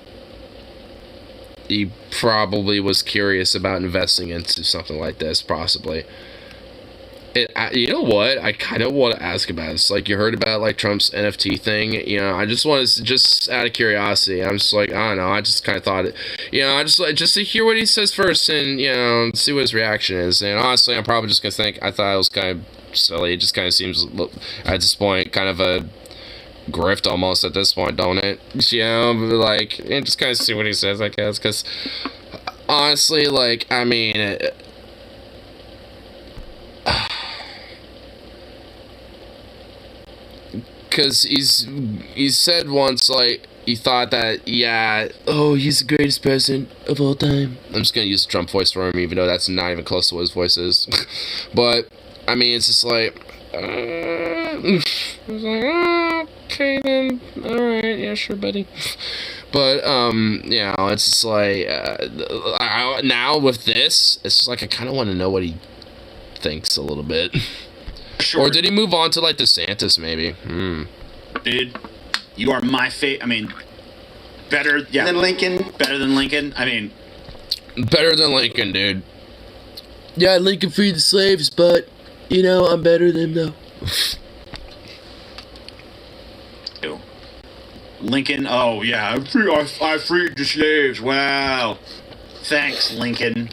he probably was curious about investing into something like this, possibly. You know what? I kind of want to ask about this. Like, you heard about, like, Trump's NFT thing? You know, I just want to, just out of curiosity, I'm just like, I don't know, I just kind of thought it, you know, I just, like, just to hear what he says first and, you know, see what his reaction is. And honestly, I'm probably just going to think, I thought it was kind of silly. It just kind of seems, at this point, kind of a grift almost at this point, don't it? You know, like, and just kind of see what he says, I guess, because, honestly, like, I mean, because he said once, like, he thought that, yeah, oh, he's the greatest president of all time. I'm just gonna use the Trump voice for him, even though that's not even close to what his voice is. But, I mean, it's just like, I was like, oh, okay then, alright, yeah, sure, buddy. But, you know, it's just like, now with this, it's just like, I kind of want to know what he thinks a little bit. Sure. Or did he move on to, like, DeSantis, maybe? Dude, you are my I mean, better, yeah. Than Lincoln. Better than Lincoln? I mean... Better than Lincoln, dude. Yeah, Lincoln freed the slaves, but, you know, I'm better than them, though. Lincoln, oh, yeah, I freed the slaves, wow. Thanks, Lincoln.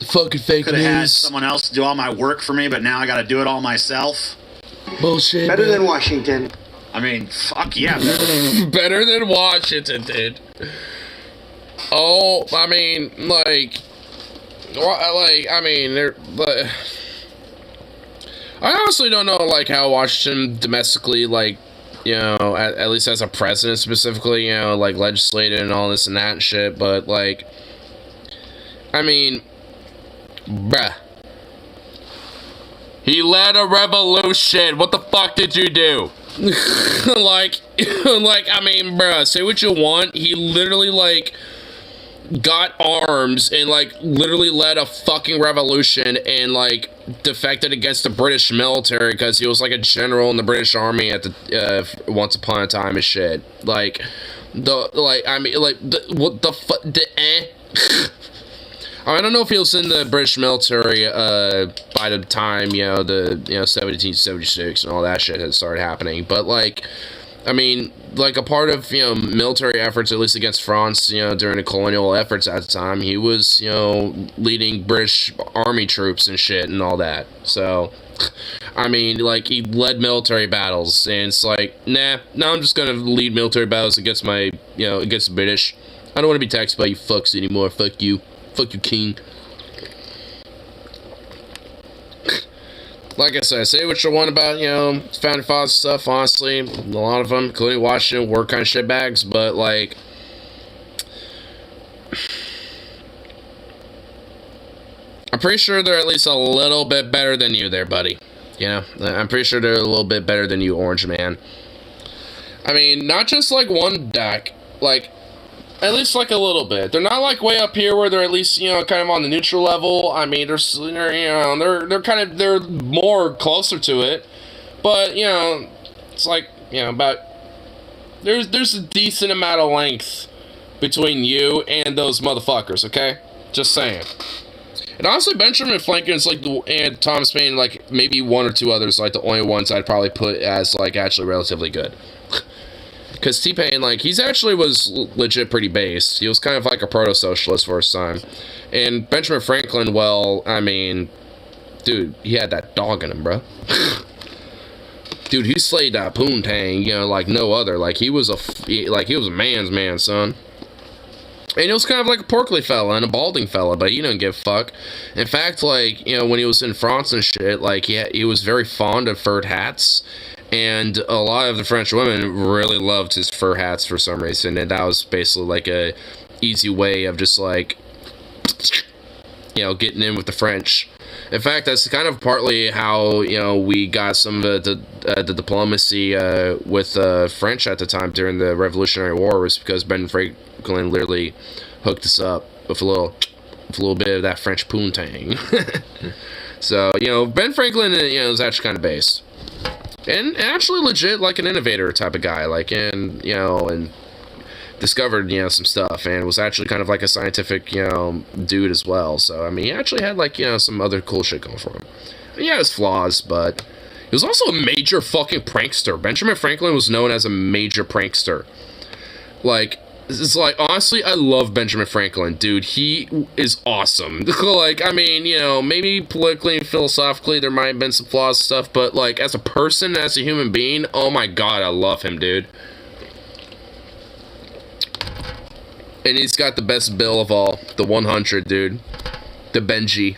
Fucking fake Could have had someone else do all my work for me, but now I gotta do it all myself. Bullshit. Better than Washington. I mean, fuck yeah. Better than Washington, dude. Oh, I mean, like, I mean, I honestly don't know, like, how Washington domestically, like, you know, at least as a president specifically, you know, like, legislated and all this and that and shit, but, like, I mean, bruh. He led a revolution. What the fuck did you do? like, I mean, bruh, say what you want. He literally, like, got arms and, like, literally led a fucking revolution and, like, defected against the British military because he was, like, a general in the British Army at the, once upon a time and shit. Like, what the fuck? I don't know if he was in the British military by the time 1776 and all that shit had started happening, but like, I mean, like a part of military efforts, at least against France, during the colonial efforts at the time, he was leading British army troops and shit and all that. So, I mean, like, he led military battles, and it's like, now I'm just gonna lead military battles against my against the British. I don't want to be taxed by you fucks anymore. Fuck you, king. Like I said, say what you want about, founding father stuff, honestly. A lot of them, including Washington, were kind of shitbags, but, like, I'm pretty sure they're at least a little bit better than you there, buddy. I'm pretty sure they're a little bit better than you, Orange Man. I mean, not just, like, one deck, like, at least, like, a little bit. They're not, like, way up here where they're at least, kind of on the neutral level. I mean, they're more closer to it. But, it's like, about... There's a decent amount of length between you and those motherfuckers, okay? Just saying. And honestly, Benjamin Franklin's, like, and Thomas Paine, like, maybe one or two others, like, the only ones I'd probably put as, like, actually relatively good. Because T-Pain, like, he's actually was legit pretty based. He was kind of like a proto-socialist for his time. And Benjamin Franklin, well, I mean, dude, he had that dog in him, bro. Dude, he slayed that poontang, like no other. Like, he was a man's man, son. And he was kind of like a portly fella and a balding fella, but he didn't give a fuck. In fact, like, when he was in France and shit, like, he was very fond of furred hats. And a lot of the French women really loved his fur hats for some reason, and that was basically like a easy way of just like, getting in with the French. In fact, that's kind of partly how we got some of the diplomacy with the French at the time during the Revolutionary War, was because Ben Franklin literally hooked us up with a little bit of that French poontang. So Ben Franklin is actually kind of based. And actually legit, like, an innovator type of guy, like, and discovered, some stuff, and was actually kind of like a scientific, dude as well. So, I mean, he actually had, like, some other cool shit going for him. And he had his flaws, but he was also a major fucking prankster. Benjamin Franklin was known as a major prankster. Like, it's like, honestly, I love Benjamin Franklin, dude. He is awesome. Like, I mean, maybe politically and philosophically there might have been some flaws and stuff, but, like, as a person, as a human being, oh my god, I love him, dude. And he's got the best bill of all, the 100, dude. The Benji.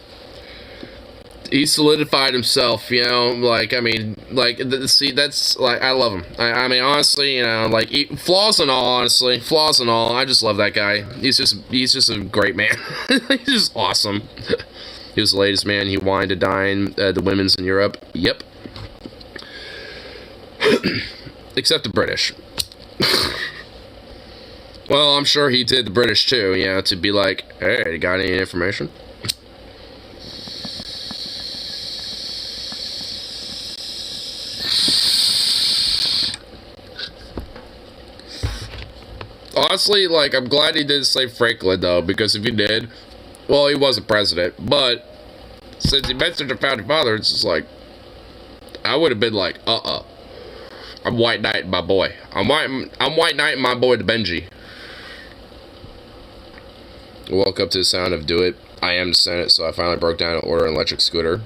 He solidified himself, like, I mean, like, see, that's, like, I love him. I mean, honestly, like, flaws and all, honestly, flaws and all, I just love that guy. He's just a great man. He's just awesome. He was the latest man. He wined to dine the women's in Europe. Yep. Except the British. Well, I'm sure he did the British, too, to be like, hey, you got any information? Honestly, like, I'm glad he didn't say Franklin, though, because if he did, well, he wasn't president, but since he mentioned the founding father, it's just like, I would have been like, I'm white knighting my boy. I'm white knighting my boy, the Benji. Woke up to the sound of Do It. I am the Senate, so I finally broke down and ordered an electric scooter.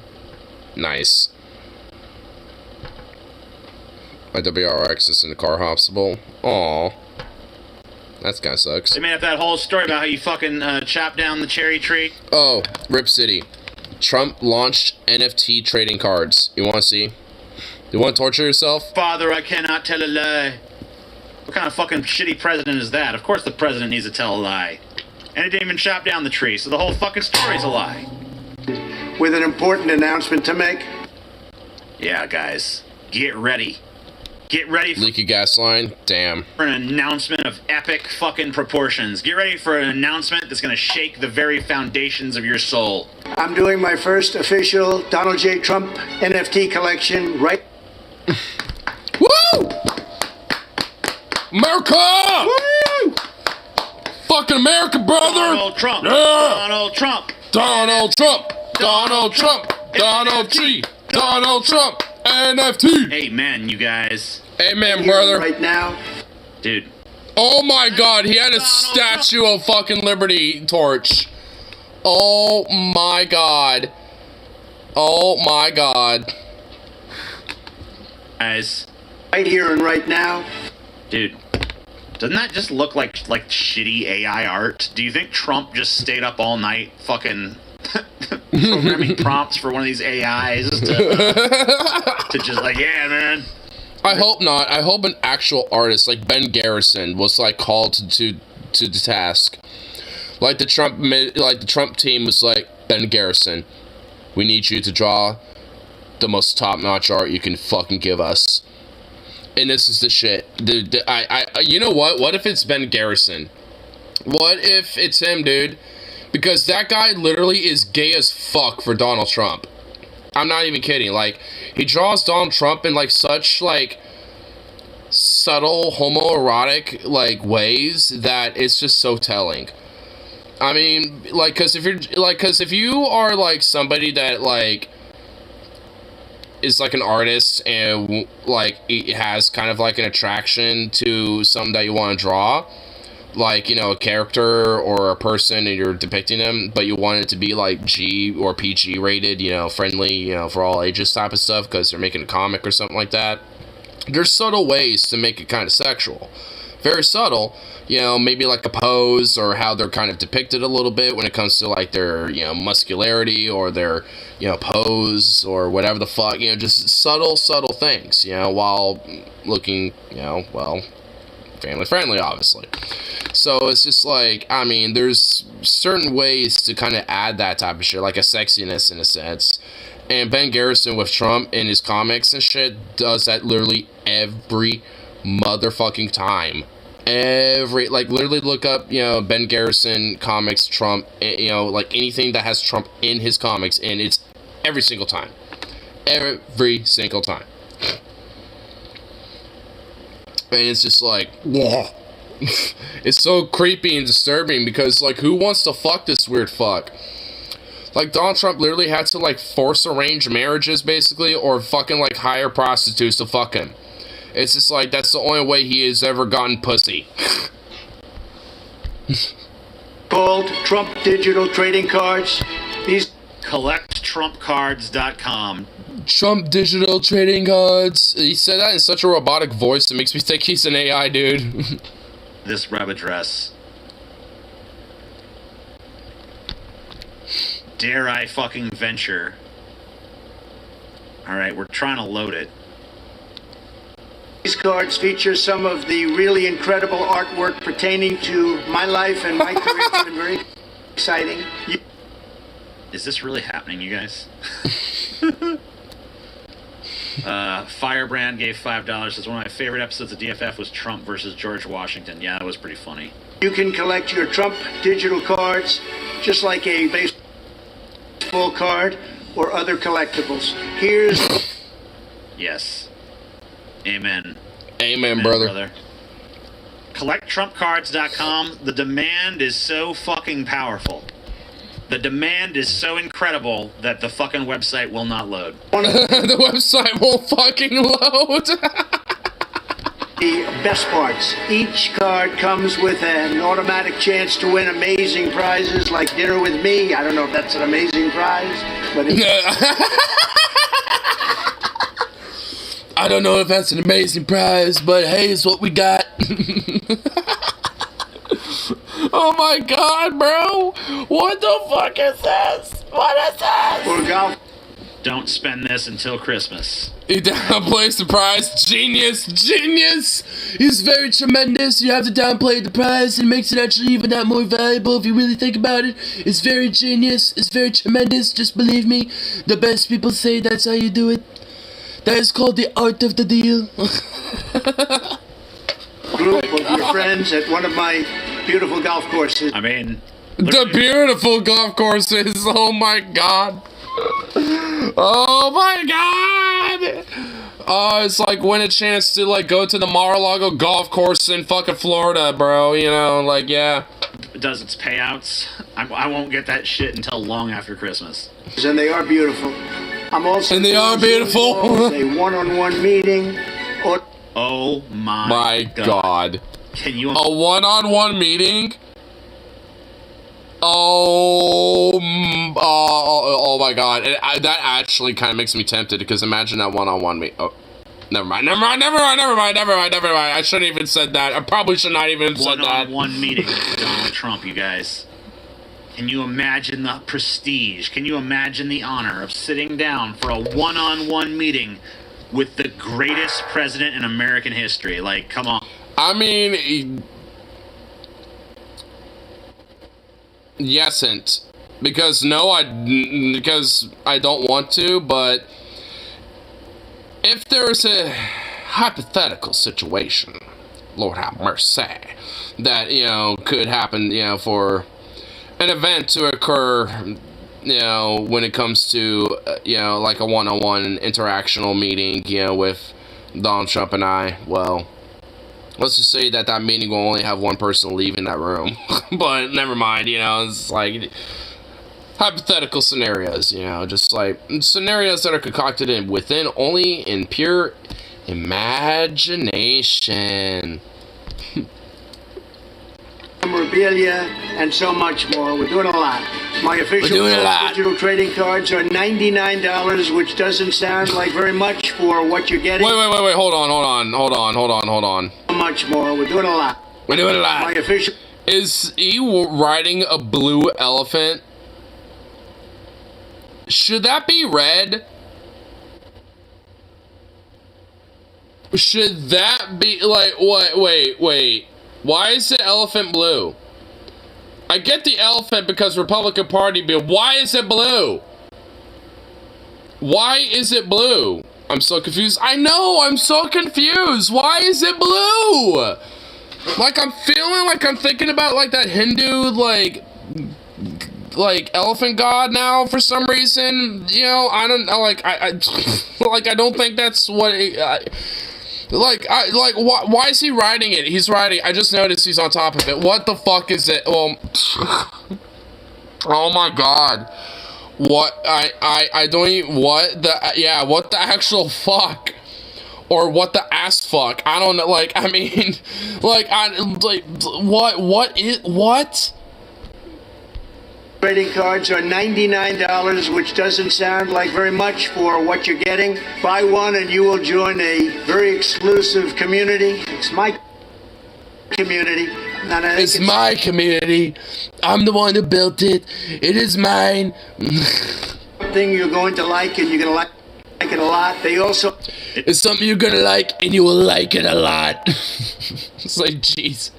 Nice. My WRX is in the car hospital. Aww. That kind of sucks. They made up that whole story about how you fucking chopped down the cherry tree. Oh, Rip City. Trump launched NFT trading cards. You want to see? You want to torture yourself? Father, I cannot tell a lie. What kind of fucking shitty president is that? Of course the president needs to tell a lie. And he didn't even chop down the tree, so the whole fucking story's a lie. With an important announcement to make. Yeah, guys. Get ready. Get ready leaky gas line. Damn. For an announcement of epic fucking proportions. Get ready for an announcement that's gonna shake the very foundations of your soul. I'm doing my first official Donald J. Trump NFT collection right. Woo! America! Woo! fucking America, brother. Donald Trump. Yeah. Donald Trump. Donald Trump. Donald Trump. Donald T. Donald Trump. NFT. Amen, you guys. Amen, brother. Right now. Dude. Oh my god, he had a statue of fucking Liberty Torch. Oh my god. Oh my god. Guys. Right here and right now. Dude. Doesn't that just look like shitty AI art? Do you think Trump just stayed up all night fucking programming prompts for one of these AIs to just like, yeah, man. I hope not. I hope an actual artist like Ben Garrison was like called to the task. Like the Trump team was like, Ben Garrison, we need you to draw the most top-notch art you can fucking give us. And this is the shit. You know what? What if it's Ben Garrison? What if it's him, dude? Because that guy literally is gay as fuck for Donald Trump. I'm not even kidding. Like, he draws Donald Trump in, like, such, like, subtle homoerotic, like, ways that it's just so telling. I mean, like, because if you are, like, somebody that, like, is like an artist and like it has kind of like an attraction to something that you want to draw, like, you know, a character or a person and you're depicting them, but you want it to be like G or PG rated, you know, friendly, you know, for all ages type of stuff because they're making a comic or something like that. There's subtle ways to make it kind of sexual. Very subtle, you know, maybe like a pose or how they're kind of depicted a little bit when it comes to like their, you know, muscularity or their, you know, pose or whatever the fuck, you know, just subtle things, you know, while looking, you know, well, family friendly, obviously. So it's just like, I mean, there's certain ways to kind of add that type of shit, like a sexiness in a sense. And Ben Garrison with Trump in his comics and shit does that literally every motherfucking time. Like, literally look up, you know, Ben Garrison comics, Trump, you know, like anything that has Trump in his comics, and it's every single time. Every single time. And it's just like, whoa. It's so creepy and disturbing because, like, who wants to fuck this weird fuck? Like, Donald Trump literally had to, like, force arrange marriages, basically, or fucking, like, hire prostitutes to fuck him. It's just like, that's the only way he has ever gotten pussy. Called Trump Digital Trading Cards. These CollectTrumpCards.com. Trump Digital Trading Cards. He said that in such a robotic voice, it makes me think he's an AI, dude. This web address. Dare I fucking venture? Alright, we're trying to load it. These cards feature some of the really incredible artwork pertaining to my life and my career. It's been very exciting. Is this really happening, you guys? Firebrand gave $5. Says one of my favorite episodes of DFF was Trump versus George Washington. Yeah, that was pretty funny. You can collect your Trump digital cards just like a baseball card or other collectibles. Here's... Yes. Amen. Amen, brother. CollectTrumpCards.com. The demand is so fucking powerful. The demand is so incredible that the fucking website will not load. The website won't fucking load. The best parts. Each card comes with an automatic chance to win amazing prizes like dinner with me. I don't know if that's an amazing prize, but I don't know if that's an amazing prize, but hey, it's what we got. Oh my god, bro. What the fuck is this? What is this? Or golf. Don't spend this until Christmas. He downplays the prize. Genius. He's very tremendous. You have to downplay the prize and it makes it actually even that more valuable if you really think about it. It's very genius. It's very tremendous. Just believe me. The best people say that's how you do it. That is called the art of the deal. Group of your friends at one of my beautiful golf courses. I mean... The beautiful golf courses. Oh my god. Oh my god. It's like win a chance to like go to the Mar-a-Lago golf course in fucking Florida, bro. You know, like, yeah. does its payouts, I won't get that shit until long after Christmas. And they are beautiful. I'm also. And they are beautiful. A one-on-one meeting. Oh my God. Can you? A one-on-one meeting? Oh my God. That actually kind of makes me tempted, because imagine that one-on-one meeting. Oh, never mind. I shouldn't even said that. I probably should not even said that. One-on-one meeting with Donald Trump, you guys. Can you imagine the prestige? Can you imagine the honor of sitting down for a one-on-one meeting with the greatest president in American history? Like, come on. I mean, yesn't, because I don't want to, but if there's a hypothetical situation, Lord have mercy, that, could happen, for an event to occur, when it comes to, like a one-on-one interactional meeting, with Donald Trump and I, well, let's just say that meeting will only have one person leaving that room. But never mind, it's like hypothetical scenarios, just like scenarios that are concocted only in pure imagination. Memorabilia and so much more. We're doing a lot. My official digital trading cards are $99, which doesn't sound like very much for what you're getting. Wait, hold on. Much more. We're doing a lot. My official. Is he riding a blue elephant? Should that be red? Should that be like wait. Why is the elephant blue? I get the elephant because Republican Party, but why is it blue? Why is it blue? I'm so confused. I know, I'm so confused. Why is it blue? Like, I'm feeling like I'm thinking about, like, that Hindu, like elephant god now for some reason. I don't know, like, I don't think that's what why is he riding it? He's riding. I just noticed he's on top of it. What the fuck is it? Well, oh my God. What? I don't even, what the actual fuck? Or what the ass fuck? I don't know, what? Trading cards are $99, which doesn't sound like very much for what you're getting. Buy one and you will join a very exclusive community. It's my community. It's my community. I'm the one who built it. It is mine. Thing you're going to like, and you're going to like it a lot. They also... It's something you're going to like, and you will like it a lot. It's like, jeez.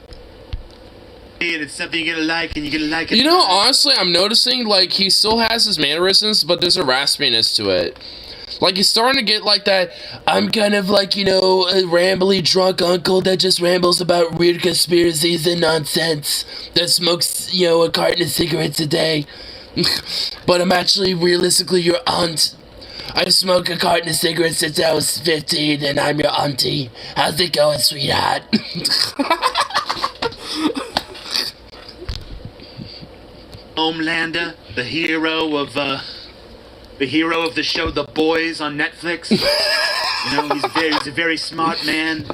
And it's something you're gonna like, and you're gonna like it. Honestly, I'm noticing, like, he still has his mannerisms, but there's a raspiness to it. Like, he's starting to get like that, I'm kind of like, a rambly drunk uncle that just rambles about weird conspiracies and nonsense, that smokes, a carton of cigarettes a day. But I'm actually, realistically, your aunt. I smoke a carton of cigarettes since I was 15, and I'm your auntie. How's it going, sweetheart? Homelander, the hero of the show The Boys on Netflix. He's a very smart man.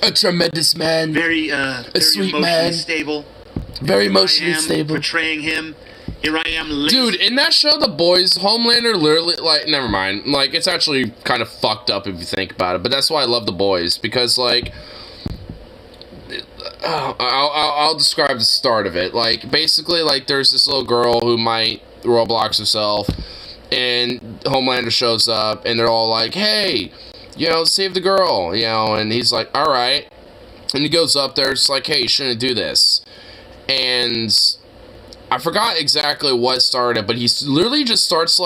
A tremendous man. Very sweet emotionally man. Stable. Very emotionally stable. Portraying him. Here I am. Dude, in that show The Boys, Homelander literally, never mind. It's actually kind of fucked up if you think about it, but that's why I love The Boys, because, I'll describe the start of it. Basically, there's this little girl who might Roblox herself, and Homelander shows up, and they're all like, hey, save the girl, and he's like, alright, and he goes up there, it's like, hey, you shouldn't do this, and I forgot exactly what started, but he literally just starts,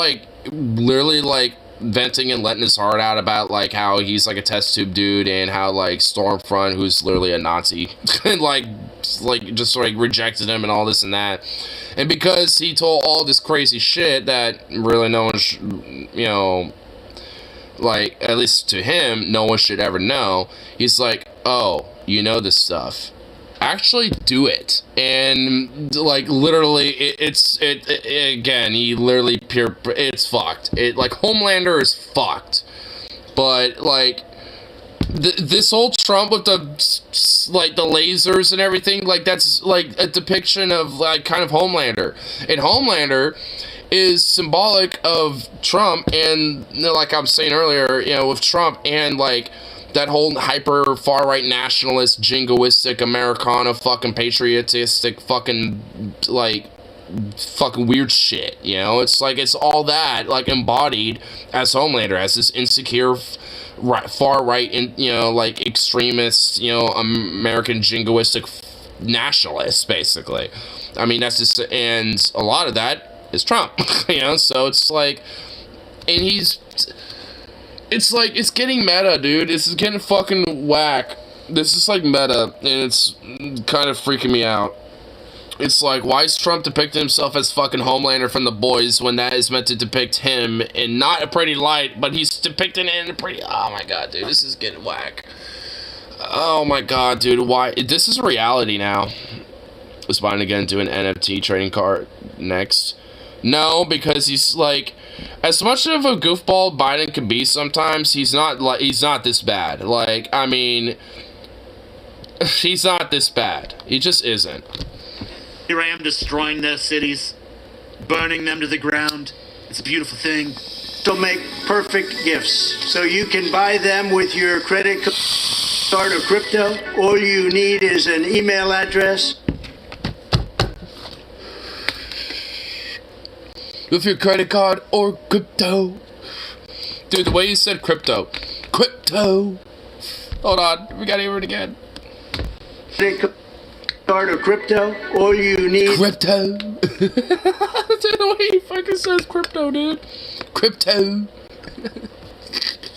venting and letting his heart out about how he's a test tube dude, and how Stormfront, who's literally a Nazi, and just rejected him and all this and that, and because he told all this crazy shit that really no one at least to him no one should ever know, he's like, oh, you know this stuff, actually do it. And like literally it's again, he literally it's fucked. It like Homelander is fucked. But like this whole Trump with the like the lasers and everything, like that's like a depiction of like kind of Homelander. And Homelander is symbolic of Trump, and you know, like I was saying earlier, you know, with Trump and like that whole hyper far right nationalist, jingoistic, Americana, fucking patriotistic, fucking like fucking weird shit. You know, it's like it's all that like embodied as Homelander, as this insecure. Far right, and you know, like extremist, you know, American jingoistic nationalists, basically. I mean, that's just, and a lot of that is Trump, you know. So it's like, and it's like it's getting meta, dude. This is getting fucking whack. This is like meta, and it's kind of freaking me out. It's like, why is Trump depicting himself as fucking Homelander from The Boys when that is meant to depict him in not a pretty light, but he's depicting it in a pretty... Oh my god, dude, this is getting whack. Oh my god, dude, why? This is reality now. Is Biden again doing NFT trading card next? No, because he's like... As much of a goofball Biden can be sometimes, he's not this bad. Like, I mean... He's not this bad. He just isn't. Here I am destroying their cities, burning them to the ground. It's a beautiful thing. To make perfect gifts. So you can buy them with your credit card or crypto. All you need is an email address. With your credit card or crypto. Dude, the way you said crypto. Crypto. Hold on, we gotta hear it again. Card or crypto, all you need. Crypto. Dude, the way he fucking says crypto, dude. Crypto.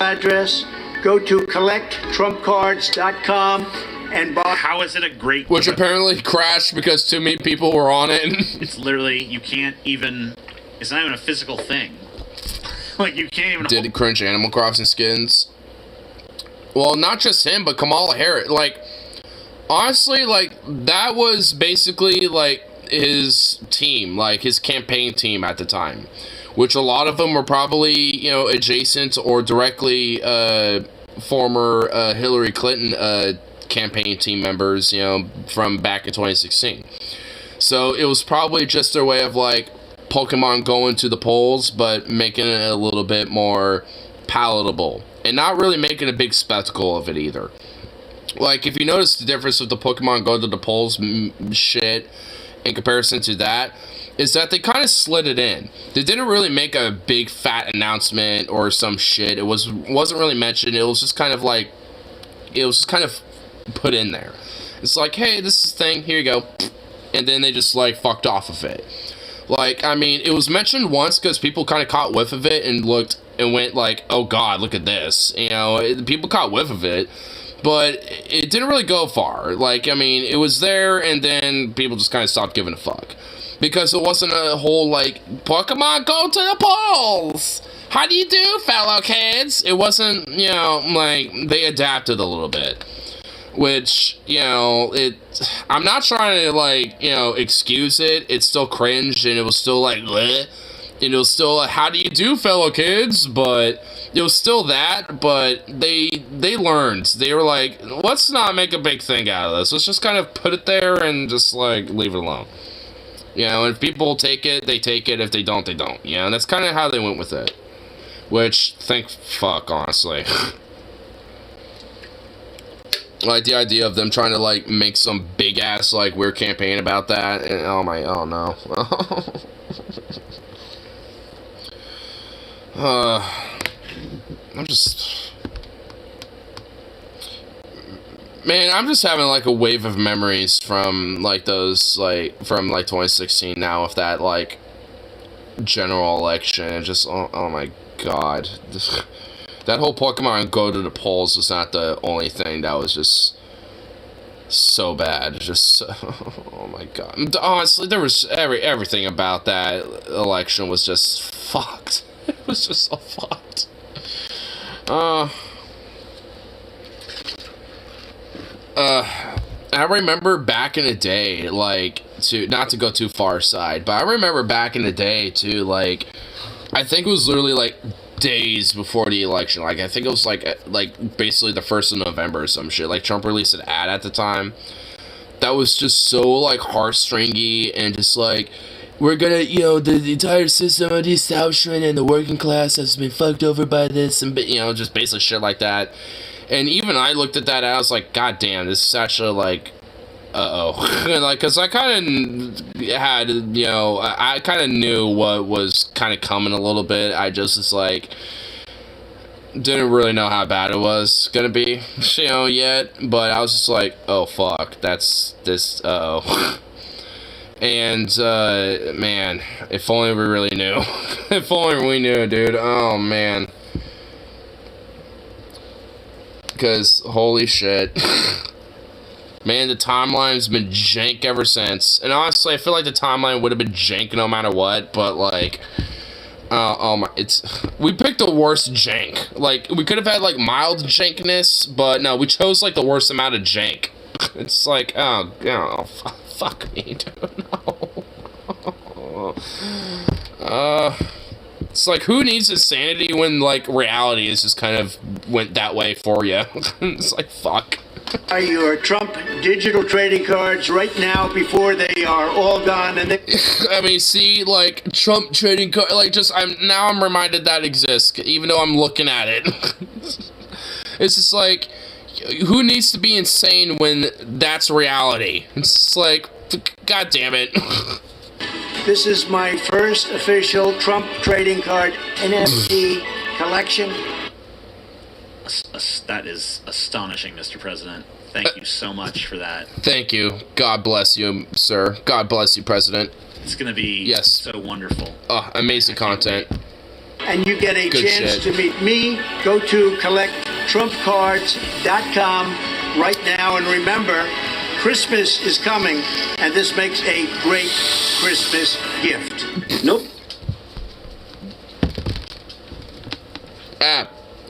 Address. Go to collecttrumpcards.com and buy. How is it a great... Which apparently crashed because too many people were on it. It's literally, you can't even... It's not even a physical thing. Like, you can't even... Did it cringe Animal Crossing skins? Well, not just him, but Kamala Harris. Like... Honestly, like, that was basically, like, his team, like, his campaign team at the time. Which a lot of them were probably, you know, adjacent or directly, former, Hillary Clinton, campaign team members, you know, from back in 2016. So, it was probably just their way of, like, Pokemon going to the polls, but making it a little bit more palatable. And not really making a big spectacle of it either. Like, if you notice the difference with the Pokemon Go to the polls shit in comparison to that, is that they kind of slid it in. They didn't really make a big fat announcement or some shit. It wasn't really mentioned. It was just kind of like, it was just kind of put in there. It's like, hey, this is the thing, here you go. And then they just, like, fucked off of it. Like, I mean, it was mentioned once because people kind of caught whiff of it and looked and went like, oh god, look at this. You know, people caught whiff of it. But it didn't really go far. Like, I mean, it was there, and then people just kind of stopped giving a fuck. Because it wasn't a whole, like, Pokemon go to the polls! How do you do, fellow kids? It wasn't, you know, like, they adapted a little bit. Which, you know, I'm not trying to, like, you know, excuse it. It's still cringe, and it was still, like, bleh. And it was still, how do you do, fellow kids? But... it was still that, but they learned. They were like, let's not make a big thing out of this. Let's just kind of put it there and just, like, leave it alone. You know, if people take it, they take it. If they don't, they don't. You know, and that's kind of how they went with it. Which, thank fuck, honestly. Like, the idea of them trying to, like, make some big-ass, like, weird campaign about that. And, oh no. Man, I'm just having, like, a wave of memories from, like, those, like, from, like, 2016 now with that, like, general election. And just, oh my god. That whole Pokemon Go to the polls was not the only thing that was just so bad. Just, oh my god. Honestly, there was everything about that election was just fucked. It was just so fucked. I remember back in the day, like, not to go too far aside, but I remember back in the day, too, like, I think it was literally, like, days before the election. Like, I think it was, like basically the 1st of November or some shit. Like, Trump released an ad at the time that was just so, like, heartstringy and just, like, we're gonna, the entire system of the establishment and the working class has been fucked over by this, and, just basically shit like that. And even I looked at that and I was like, God damn, this is actually, like, uh-oh. Like, because I kind of had, I kind of knew what was kind of coming a little bit. I just was like, didn't really know how bad it was gonna be, yet. But I was just like, oh, fuck, that's this, uh-oh. And, man, if only we really knew. If only we knew, dude. Oh, man. Because, holy shit. Man, the timeline's been jank ever since. And honestly, I feel like the timeline would have been jank no matter what, but, like... oh my... We picked the worst jank. Like, we could have had, like, mild jankness, but no, we chose, like, the worst amount of jank. It's like, fuck me, dude. No. It's like, who needs insanity when, like, reality is just kind of went that way for you? It's like, fuck. Are your Trump digital trading cards right now before they are all gone? And I mean, see, like, Trump trading card, like, I'm reminded that exists, even though I'm looking at it. It's just like, who needs to be insane when that's reality? It's just like, God damn it. This is my first official Trump trading card NFT collection. That is astonishing, Mr. President. Thank you so much for that. Thank you. God bless you, sir. God bless you, President. It's going to be so wonderful. Oh, amazing content. And you get a chance to meet me. Go to collecttrumpcards.com right now. And remember, Christmas is coming, and this makes a great Christmas gift. Nope. I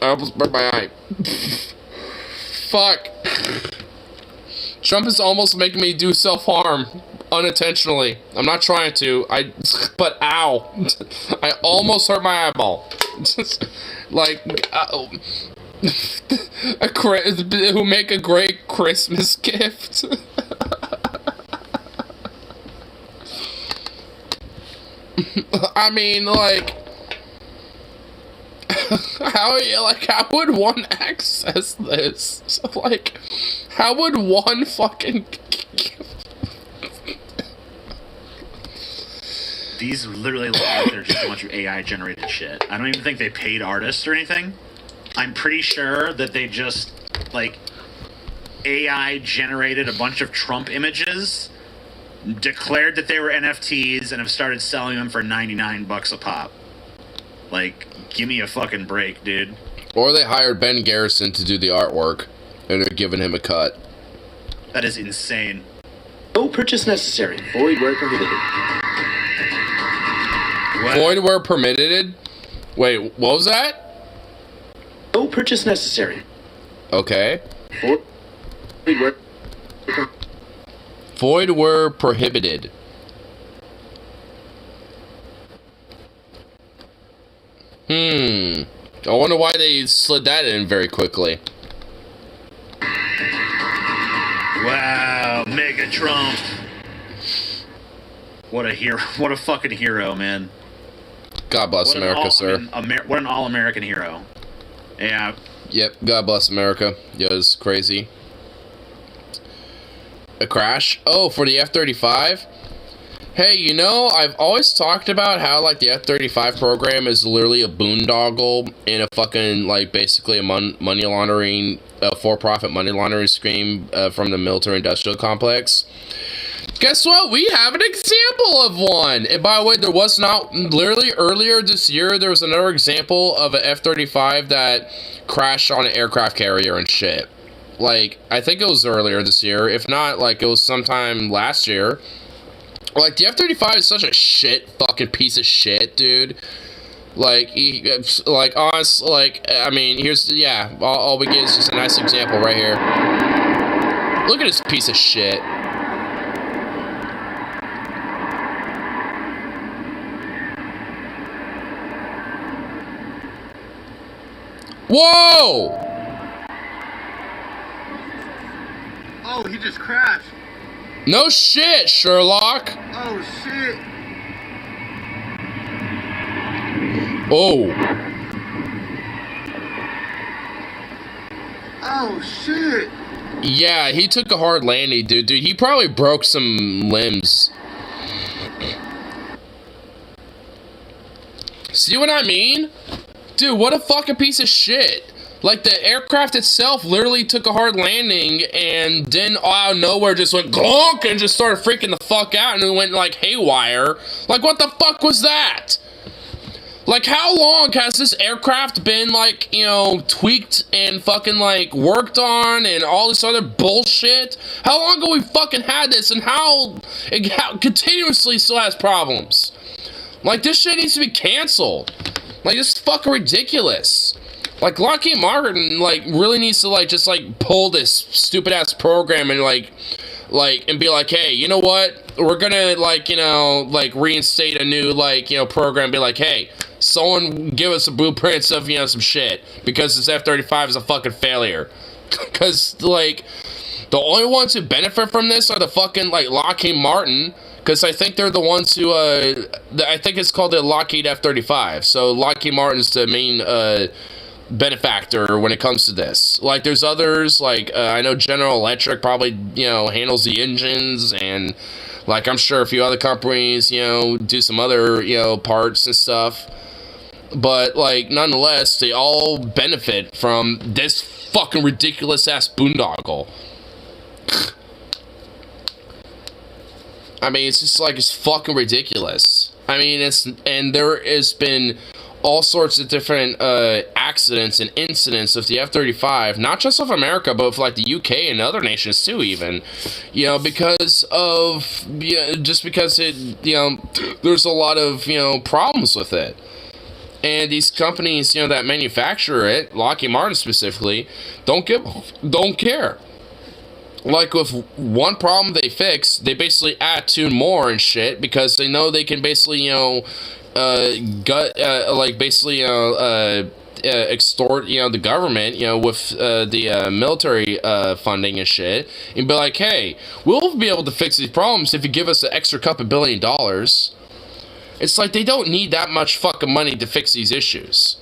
almost burnt my eye. Fuck. Trump is almost making me do self-harm unintentionally. I'm not trying to. But ow. I almost hurt my eyeball. Like, who make a great Christmas gift. I mean, like, how would one access this? So, like, how would one fucking... These literally look like they're just a bunch of AI-generated shit. I don't even think they paid artists or anything. I'm pretty sure that they just, like, AI-generated a bunch of Trump images, declared that they were NFTs, and have started selling them for $99 a pop. Like, give me a fucking break, dude. Or they hired Ben Garrison to do the artwork, and they're giving him a cut. That is insane. No purchase necessary. Void where prohibited. What? Void where permitted? Wait, what was that? No purchase necessary. Okay. Void where prohibited. I wonder why they slid that in very quickly. Wow, Mega Trump. What a hero. What a fucking hero, man. God bless America, sir. What an all-American hero. Yeah. Yep, God bless America. Yeah, it's crazy. A crash? Oh, for the F-35? Hey, I've always talked about how, like, the F-35 program is literally a boondoggle in a fucking, like, basically a money laundering, for-profit money laundering scheme from the military-industrial complex. Guess what? We have an example of one. And by the way, there was not, literally earlier this year, there was another example of an F-35 that crashed on an aircraft carrier and shit. Like, I think it was earlier this year. If not, like, it was sometime last year. Like, the F-35 is such a fucking piece of shit, dude. Like, honestly, like, I mean, here's, all we get is just a nice example right here. Look at this piece of shit. Whoa! Oh, he just crashed. No shit, Sherlock. Oh, shit. Oh. Oh, shit. Yeah, he took a hard landing, dude. Dude, he probably broke some limbs. See what I mean? Dude, what a fucking piece of shit. Like, the aircraft itself literally took a hard landing and then out of nowhere just went glonk and just started freaking the fuck out and it went, like, haywire. Like, what the fuck was that? Like, how long has this aircraft been, like, you know, tweaked and fucking, like, worked on and all this other bullshit? How long have we fucking had this and how it continuously still has problems? Like, this shit needs to be canceled. Like, this is fucking ridiculous. Like, Lockheed Martin, like, really needs to, like, just, like, pull this stupid-ass program and, like, and be like, hey, you know what? We're gonna, like, you know, like, reinstate a new, like, you know, program. Be like, hey, someone give us a blueprints of, you know, some shit. Because this F-35 is a fucking failure. Because, like, the only ones who benefit from this are the fucking, like, Lockheed Martin. Because I think they're the ones who, I think it's called the Lockheed F-35. So Lockheed Martin's the main, benefactor when it comes to this. Like, there's others, like, I know General Electric probably, you know, handles the engines, and, like, I'm sure a few other companies, you know, do some other, you know, parts and stuff. But, like, nonetheless, they all benefit from this fucking ridiculous-ass boondoggle. I mean, it's just like, it's fucking ridiculous. I mean, and there has been all sorts of different accidents and incidents of the F-35, not just of America, but of, like, the UK and other nations too, even, you know, because of, just because it, you know, there's a lot of, you know, problems with it. And these companies, you know, that manufacture it, Lockheed Martin specifically, don't care. Like, with one problem they fix, they basically add two more and shit, because they know they can basically, you know, extort, you know, the government, you know, with the military funding and shit, and be like, hey, we'll be able to fix these problems if you give us an extra couple $1 billion. It's like, they don't need that much fucking money to fix these issues.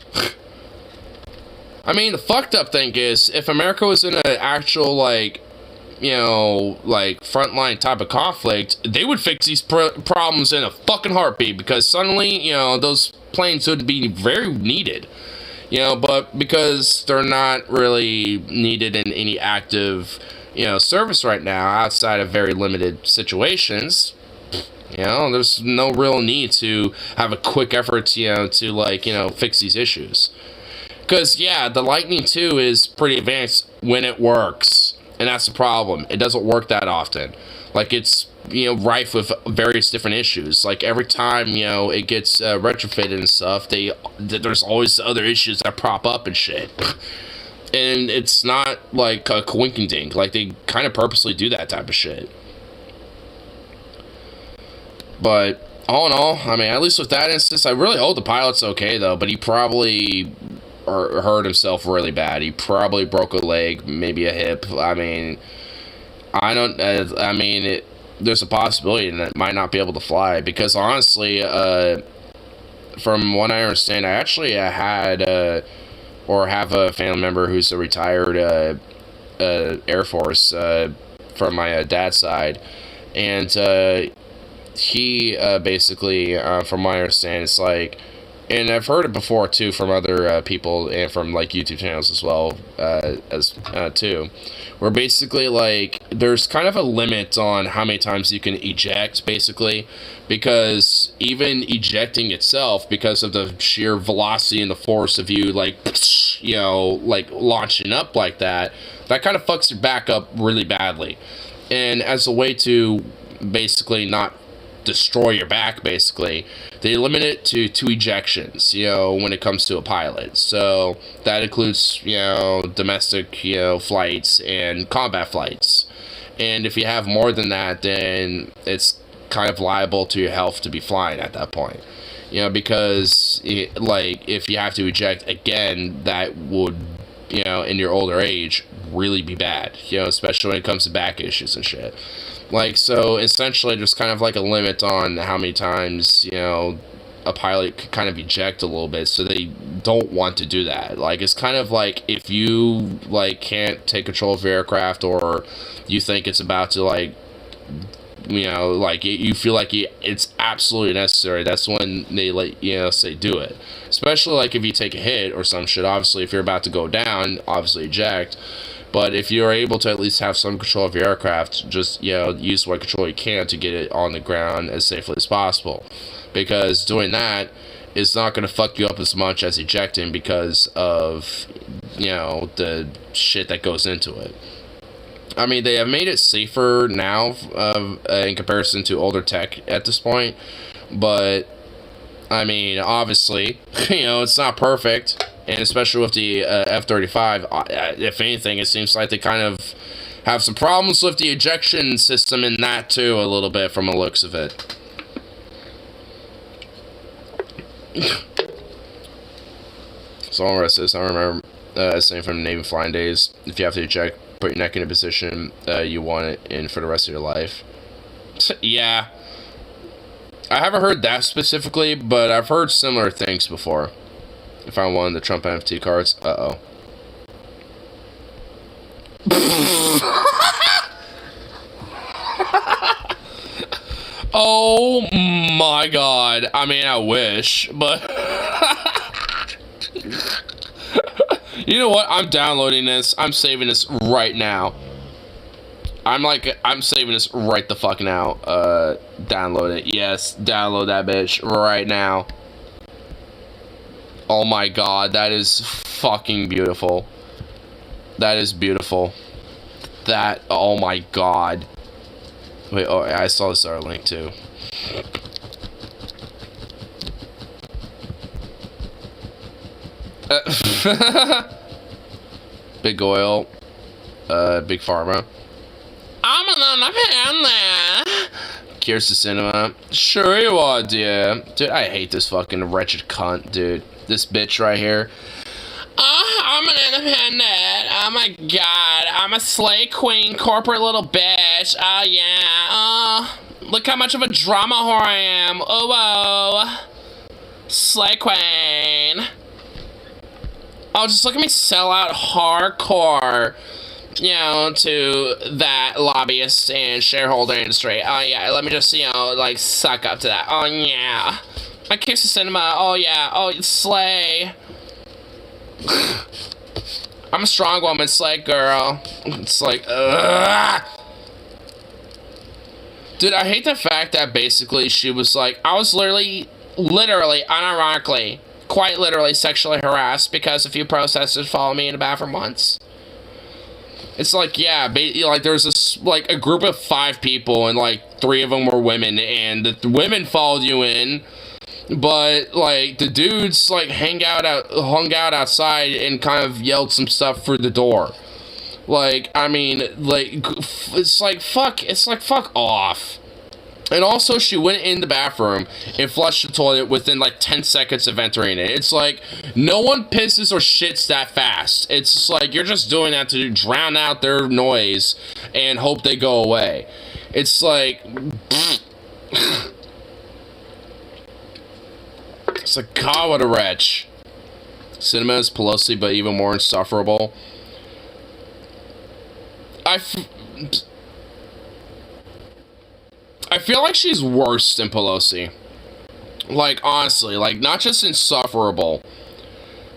I mean, the fucked up thing is, if America was in an actual, like, you know, like, frontline type of conflict, they would fix these problems in a fucking heartbeat, because suddenly, you know, those planes would be very needed, you know, but because they're not really needed in any active, you know, service right now, outside of very limited situations, you know, there's no real need to have a quick effort, you know, to, like, you know, fix these issues. Because, yeah, the Lightning II is pretty advanced when it works. And that's the problem. It doesn't work that often. Like, it's, you know, rife with various different issues. Like, every time, you know, it gets retrofitted and stuff, there's always other issues that prop up and shit. And it's not, like, a coinkydink. Like, they kind of purposely do that type of shit. But, all in all, I mean, at least with that instance, I really hope the pilot's okay, though. But he probably hurt himself really bad. He probably broke a leg, maybe a hip. I mean, there's a possibility that it might not be able to fly, because honestly, from what I understand, I actually had or have a family member who's a retired Air Force from my dad's side, and he basically, from what I understand, it's like, and I've heard it before too from other people and from, like, YouTube channels as well, too, where basically, like, there's kind of a limit on how many times you can eject, basically, because even ejecting itself, because of the sheer velocity and the force of you, like, you know, like, launching up like that kind of fucks your back up really badly. And as a way to basically not destroy your back, basically, they limit it to 2 ejections, you know, when it comes to a pilot. So that includes, you know, domestic, you know, flights and combat flights. And if you have more than that, then it's kind of liable to your health to be flying at that point. You know, because if you have to eject again, that would, you know, in your older age, really be bad. You know, especially when it comes to back issues and shit. Like, so essentially there's kind of like a limit on how many times, you know, a pilot could kind of eject a little bit, so they don't want to do that. Like, it's kind of like if you, like, can't take control of your aircraft, or you think it's about to, like, you know, like, you feel like it's absolutely necessary, that's when they, like, you know, say do it. Especially, like, if you take a hit or some shit. Obviously, if you're about to go down, obviously eject. But if you're able to at least have some control of your aircraft, just, you know, use what control you can to get it on the ground as safely as possible. Because doing that is not going to fuck you up as much as ejecting, because of, you know, the shit that goes into it. I mean, they have made it safer now in comparison to older tech at this point. But, I mean, obviously, you know, it's not perfect. And especially with the F-35, if anything, it seems like they kind of have some problems with the ejection system in that too, a little bit, from the looks of it. So all the rest of this, I remember saying from the Navy flying days, if you have to eject, put your neck in a position you want it in for the rest of your life. Yeah. I haven't heard that specifically, but I've heard similar things before. If I won the Trump NFT cards, uh-oh. Oh my god. I mean, I wish, but... You know what? I'm downloading this. I'm saving this right now. I'm saving this right the fuck now. Download it. Yes, download that bitch right now. Oh my god, that is fucking beautiful. That is beautiful. That, oh my god. Wait, oh, I saw this other link too. Big oil. Big pharma. I'm on there. Here's cinema. Sure you are, dear. Dude, I hate this fucking wretched cunt, dude. This bitch right here. I'm an independent. Oh my god. I'm a slay queen, corporate little bitch. Oh yeah. Look how much of a drama whore I am. Oh, slay queen. Oh, just look at me sell out hardcore, you know, to that lobbyist and shareholder industry. Oh yeah, let me just, you know, like, suck up to that. Oh yeah. I kiss the cinema. Oh yeah. Oh, slay. I'm a strong woman, slay girl. It's like, ugh. Dude, I hate the fact that basically she was like, I was literally, unironically, quite literally sexually harassed because a few protesters followed me in the bathroom once. It's like, yeah, like, there's this, like, a group of 5 people, and, like, 3 of them were women, and the women followed you in, but, like, the dudes, like, hung out outside and kind of yelled some stuff through the door. Like, I mean, like, it's like, fuck off. And also, she went in the bathroom and flushed the toilet within, like, 10 seconds of entering it. It's like, no one pisses or shits that fast. It's just like, you're just doing that to drown out their noise and hope they go away. It's like... It's like, God, what a wretch. Cinema is Pelosi, but even more insufferable. I feel like she's worse than Pelosi. Like, honestly, like, not just insufferable.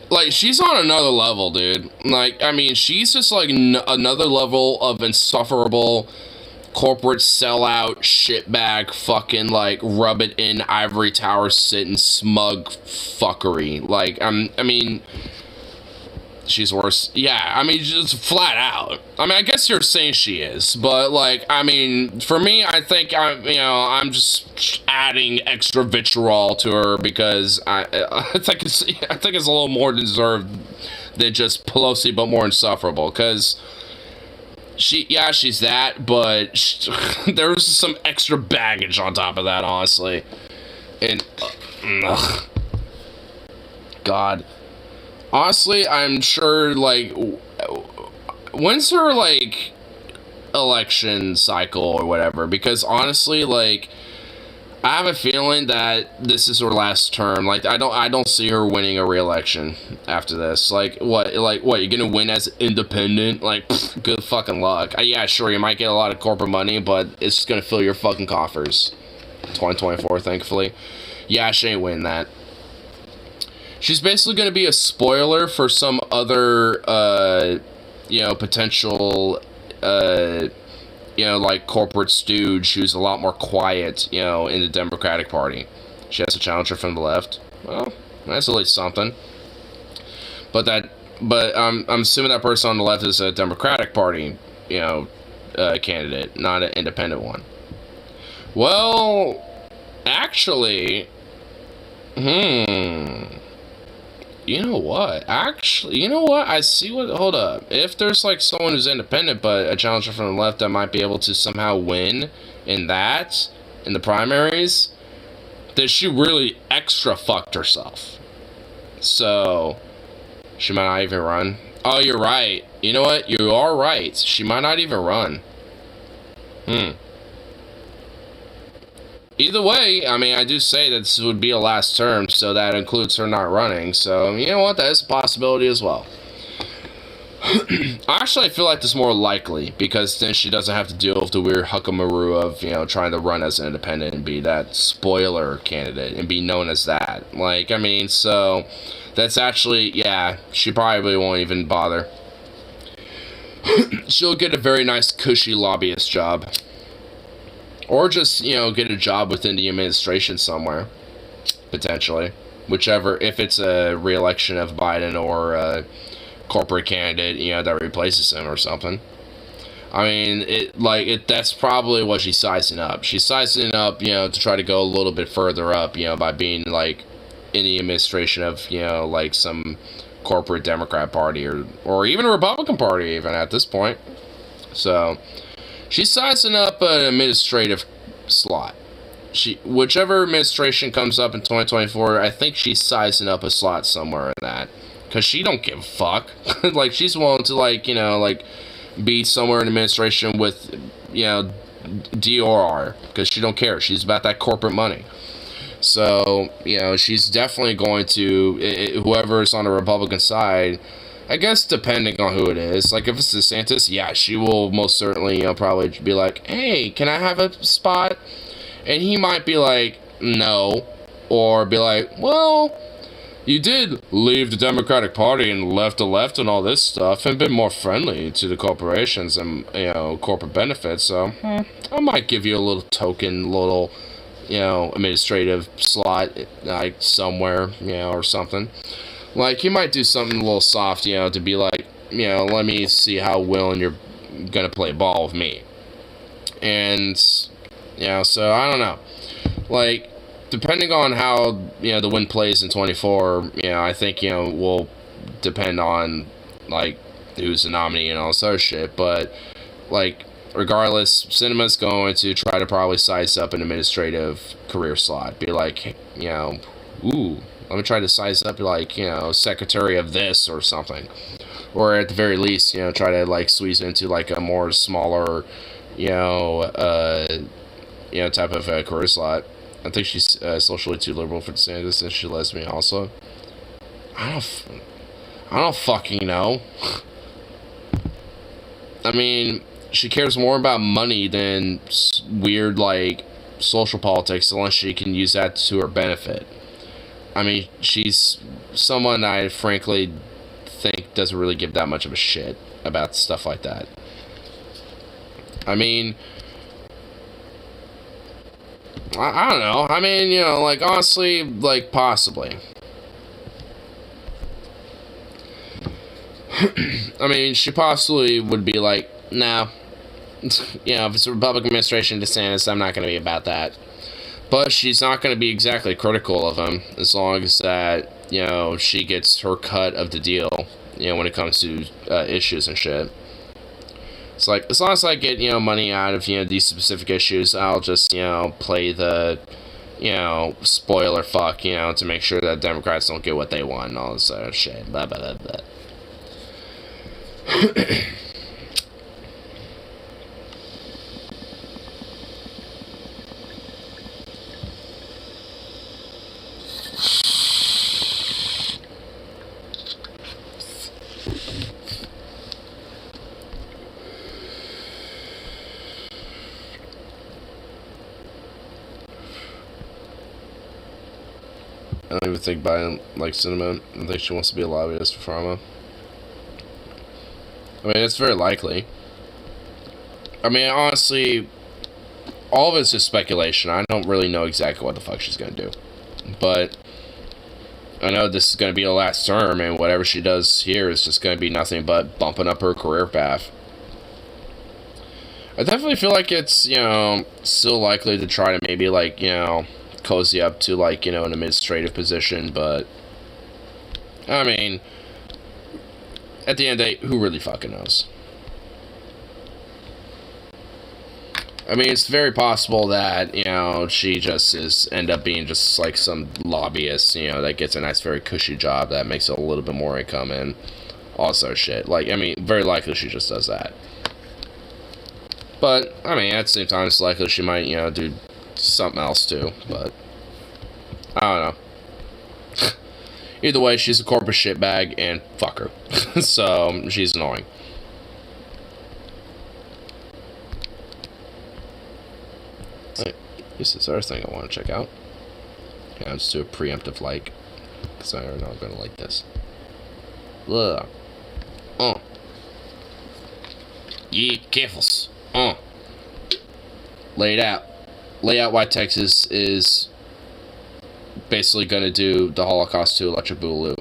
Like, she's on another level, dude. Like, I mean, she's just, like, another level of insufferable corporate sellout, shitbag, fucking, like, rub it in ivory tower sitting smug fuckery. Like, I mean... She's worse. Yeah, I mean, just flat out. I mean, I guess you're saying she is, but, like, I mean, for me, I think I'm just adding extra vitriol to her because I think it's a little more deserved than just Pelosi, but more insufferable. Because she's that, but there's some extra baggage on top of that, honestly. And God, honestly, I'm sure, like, when's her, like, election cycle or whatever? Because honestly, like, I have a feeling that this is her last term. Like, I don't see her winning a re-election after this. Like, what? You're gonna win as independent? Like, pfft, good fucking luck. Yeah, sure, you might get a lot of corporate money, but it's just gonna fill your fucking coffers. 2024, thankfully. Yeah, she ain't winning that. She's basically gonna be a spoiler for some other, potential, like corporate stooge who's a lot more quiet, in the Democratic Party. She has a challenger from the left. Well, that's at least something. But I'm assuming that person on the left is a Democratic Party, candidate, not an independent one. Well, actually, you know what? I see what. Hold up. If there's like someone who's independent but a challenger from the left that might be able to somehow win in the primaries, then she really extra fucked herself. So, she might not even run. Oh, you're right. You know what? You are right. She might not even run. Either way, I mean, I do say that this would be a last term, so that includes her not running. So, you know what? That is a possibility as well. Actually, I feel like this is more likely, because then she doesn't have to deal with the weird huckamaroo of, trying to run as an independent and be that spoiler candidate and be known as that. Like, I mean, so that's actually, yeah, she probably won't even bother. She'll get a very nice, cushy lobbyist job. Or just, get a job within the administration somewhere. Potentially. Whichever, if it's a re-election of Biden or a corporate candidate, that replaces him or something. I mean, that's probably what she's sizing up. She's sizing up, to try to go a little bit further up, by being, like, in the administration of, like, some corporate Democrat Party or even a Republican Party, even at this point. So, she's sizing up an administrative slot. Whichever administration comes up in 2024, I think she's sizing up a slot somewhere in that. Because she don't give a fuck. Like, she's willing to, like, be somewhere in administration with, DOR. Because she don't care. She's about that corporate money. So, she's definitely going to, whoever's on the Republican side, I guess depending on who it is. Like, if it's DeSantis, yeah, she will most certainly, probably be like, hey, can I have a spot? And he might be like, no. Or be like, well, you did leave the Democratic Party and left the left and all this stuff and been more friendly to the corporations and, corporate benefits. So, I might give you a little token, administrative slot, like, somewhere, or something. Like, he might do something a little soft, to be like, let me see how willing you're gonna play ball with me. And, so, I don't know. Like, depending on how, the wind plays in 24, I think, will depend on, like, who's the nominee and all this other shit. But, like, regardless, Cinema's going to try to probably size up an administrative career slot. Be like, ooh, let me try to size up, like, secretary of this or something. Or at the very least, try to, like, squeeze into, like, a more smaller, type of career slot. I think she's socially too liberal for DeSantis, and she's lesbian also. I don't fucking know. I mean, she cares more about money than weird, like, social politics, unless she can use that to her benefit. I mean, she's someone I frankly think doesn't really give that much of a shit about stuff like that. I mean, I don't know. I mean, like, honestly, like, possibly. I mean, she possibly would be like, nah. If it's a Republican administration, DeSantis, I'm not going to be about that. But she's not going to be exactly critical of him, as long as that, she gets her cut of the deal, when it comes to issues and shit. It's like, as long as I get, money out of, these specific issues, I'll just, play the, spoiler fuck, to make sure that Democrats don't get what they want and all this other shit. Blah, blah, blah, blah. I don't even think buying, like, Cinnamon. I think she wants to be a lobbyist for pharma. I mean, it's very likely. I mean, honestly, all of it's just speculation. I don't really know exactly what the fuck she's gonna do. But I know this is gonna be her last term, and whatever she does here is just gonna be nothing but bumping up her career path. I definitely feel like it's, still likely to try to maybe, like, cozy up to, like, an administrative position, but I mean, at the end of the day, who really fucking knows? I mean, it's very possible that, she just end up being just like some lobbyist, that gets a nice, very cushy job that makes a little bit more income and all sorts of shit. Like, I mean, very likely she just does that. But, I mean, at the same time, it's likely she might, do something else too, but I don't know. Either way, she's a corporate shitbag, and fuck her. So, she's annoying. Wait, here's this other thing I want to check out. Yeah, let's do a preemptive like, because I already know I'm gonna like this. Ugh. Yeah, careful. Lay out why Texas is basically gonna do the Holocaust to Electric Boogaloo.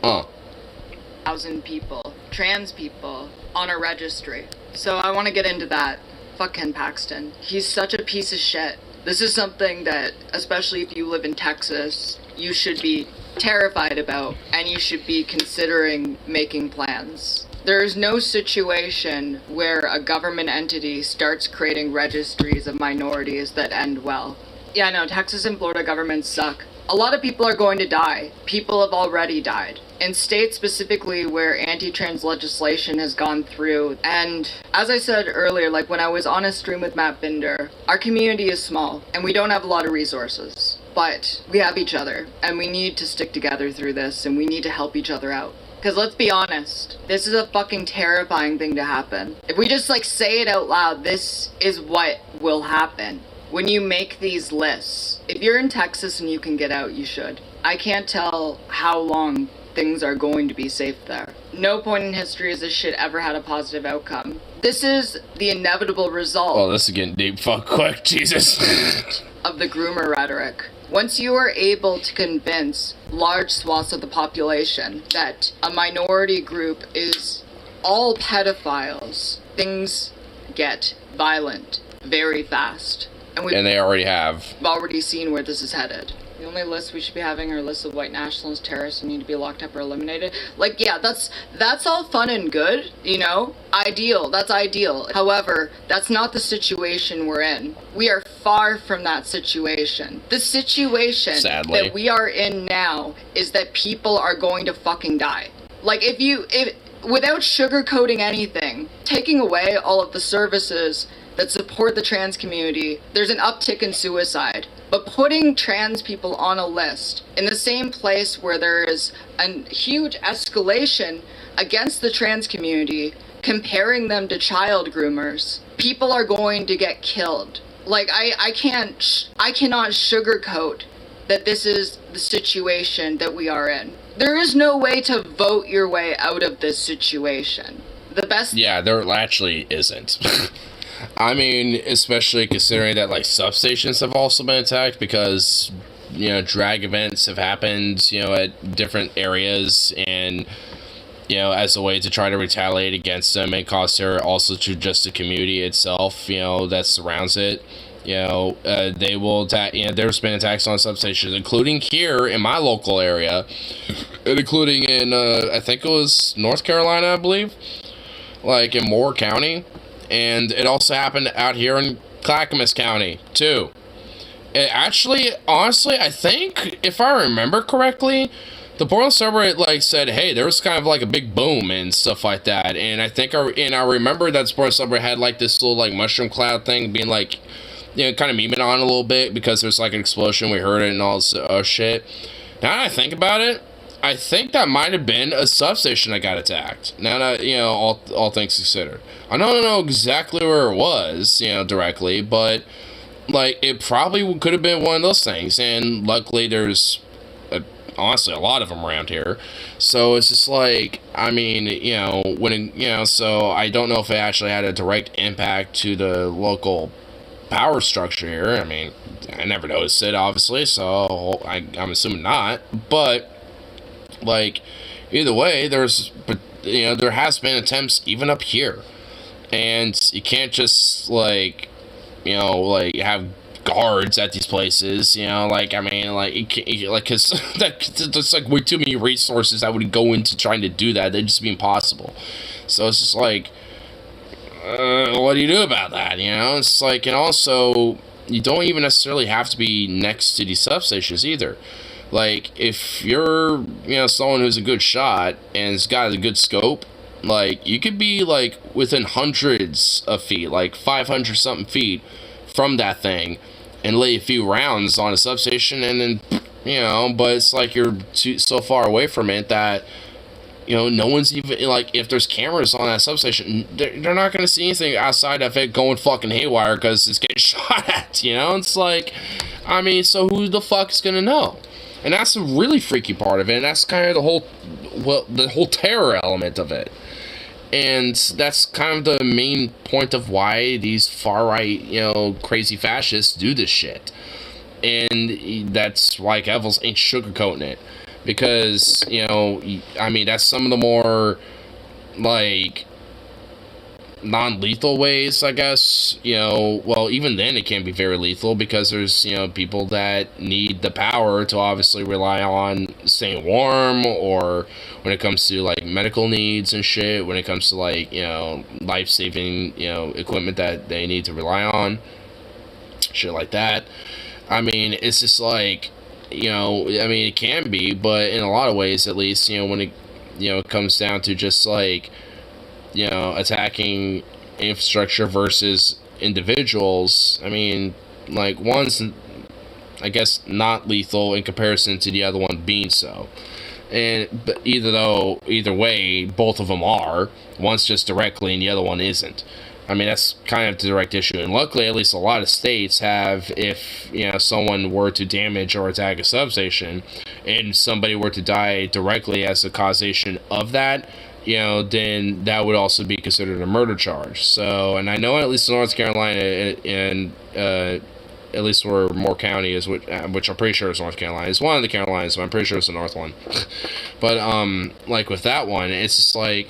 1,000 people, trans people, on a registry. So I want to get into that. Fuck Ken Paxton. He's such a piece of shit. This is something that, especially if you live in Texas, you should be terrified about, and you should be considering making plans. There is no situation where a government entity starts creating registries of minorities that end well. Yeah, no, Texas and Florida governments suck. A lot of people are going to die. People have already died. In states specifically where anti-trans legislation has gone through, and as I said earlier, like when I was on a stream with Matt Binder, our community is small, and we don't have a lot of resources. But we have each other, and we need to stick together through this, and we need to help each other out. Because let's be honest, this is a fucking terrifying thing to happen. If we just like say it out loud, this is what will happen. When you make these lists, if you're in Texas and you can get out, you should. I can't tell how long things are going to be safe there. No point in history has this shit ever had a positive outcome. This is the inevitable result. Oh, this is getting deep. Fuck quick, Jesus. Of the groomer rhetoric. Once you are able to convince large swaths of the population that a minority group is all pedophiles, things get violent very fast. And they already have. We've already seen where this is headed. The only list we should be having are lists of white nationalist terrorists who need to be locked up or eliminated. Like, yeah, that's all fun and good, Ideal, that's ideal. However, that's not the situation we're in. We are far from that situation. The situation Sadly. that we are in now is that people are going to fucking die. Like, if without sugarcoating anything, taking away all of the services that support the trans community, there's an uptick in suicide. But putting trans people on a list in the same place where there is a huge escalation against the trans community, comparing them to child groomers, people are going to get killed. Like, I cannot sugarcoat that this is the situation that we are in. There is no way to vote your way out of this situation. Yeah, there actually isn't. I mean, especially considering that, like, substations have also been attacked because, drag events have happened, at different areas, and, as a way to try to retaliate against them and cause terror also to just the community itself, that surrounds it. They will attack, there's been attacks on substations, including here in my local area, and including in, I think it was North Carolina, I believe. like in Moore County, and it also happened out here in Clackamas County too. It actually, honestly, I think if I remember correctly, the Portland subreddit like said, hey, there was kind of like a big boom and stuff like that, and I think I remember that the Portland subreddit had like this little like mushroom cloud thing being like, you know, kind of memeing on a little bit because there's like an explosion, we heard it and all this shit. Now that I think about it, I think that might have been a substation that got attacked. Now that, you know, all things considered, I don't know exactly where it was, you know, directly, but like it probably could have been one of those things, and luckily there's honestly a lot of them around here, so it's just like, I mean, you know, so I don't know if it actually had a direct impact to the local power structure here. I mean, I never noticed it, obviously, so I'm assuming not, but like either way, there has been attempts even up here, and you can't just like, you know, like have guards at these places, you know, like, I mean, like, because that's like way too many resources that would go into trying to do that. They'd just be impossible. So it's just like, what do you do about that, you know? It's like, and also, you don't even necessarily have to be next to these substations either. Like, if you're, you know, someone who's a good shot and has got a good scope, like, you could be, like, within hundreds of feet, like 500 something feet from that thing, and lay a few rounds on a substation, and then, you know, but it's like you're so far away from it that, you know, no one's even, like, if there's cameras on that substation, they're not going to see anything outside of it going fucking haywire because it's getting shot at, you know? It's like, I mean, so who the fuck's going to know? And that's the really freaky part of it, and that's kind of the whole terror element of it. And that's kind of the main point of why these far-right, you know, crazy fascists do this shit. And that's why Evils ain't sugarcoating it. Because, you know, I mean, that's some of the more, like, non-lethal ways, I guess. You know, well, even then it can be very lethal because there's, you know, people that need the power to obviously rely on staying warm, or when it comes to, like, medical needs and shit, when it comes to, like, you know, life-saving, you know, equipment that they need to rely on, shit like that. I mean, it's just like, you know, I mean, it can be, but in a lot of ways, at least, you know, when it, you know, comes down to just, like, you know, attacking infrastructure versus individuals, I mean, like, one's, I guess, not lethal in comparison to the other one being so. But either way, both of them are. One's just directly and the other one isn't. I mean, that's kind of the direct issue. And luckily, at least a lot of states have, if, you know, someone were to damage or attack a substation and somebody were to die directly as the causation of that, you know, then that would also be considered a murder charge. So, and I know at least in North Carolina, and at least where Moore County is, which I'm pretty sure is North Carolina. It's one of the Carolinas, but I'm pretty sure it's the North one. But, like with that one, it's just like,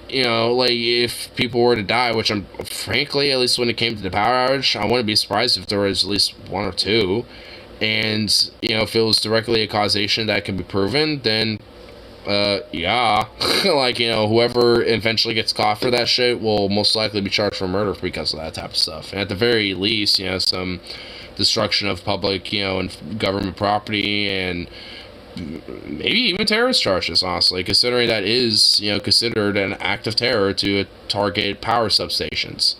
you know, like, if people were to die, which I'm, frankly, at least when it came to the power outage, I wouldn't be surprised if there was at least one or two. And, you know, if it was directly a causation that can be proven, then, yeah. Like, you know, whoever eventually gets caught for that shit will most likely be charged for murder because of that type of stuff. And at the very least, you know, some destruction of public, you know, and government property, and maybe even terrorist charges, honestly, considering that is, you know, considered an act of terror to target power substations.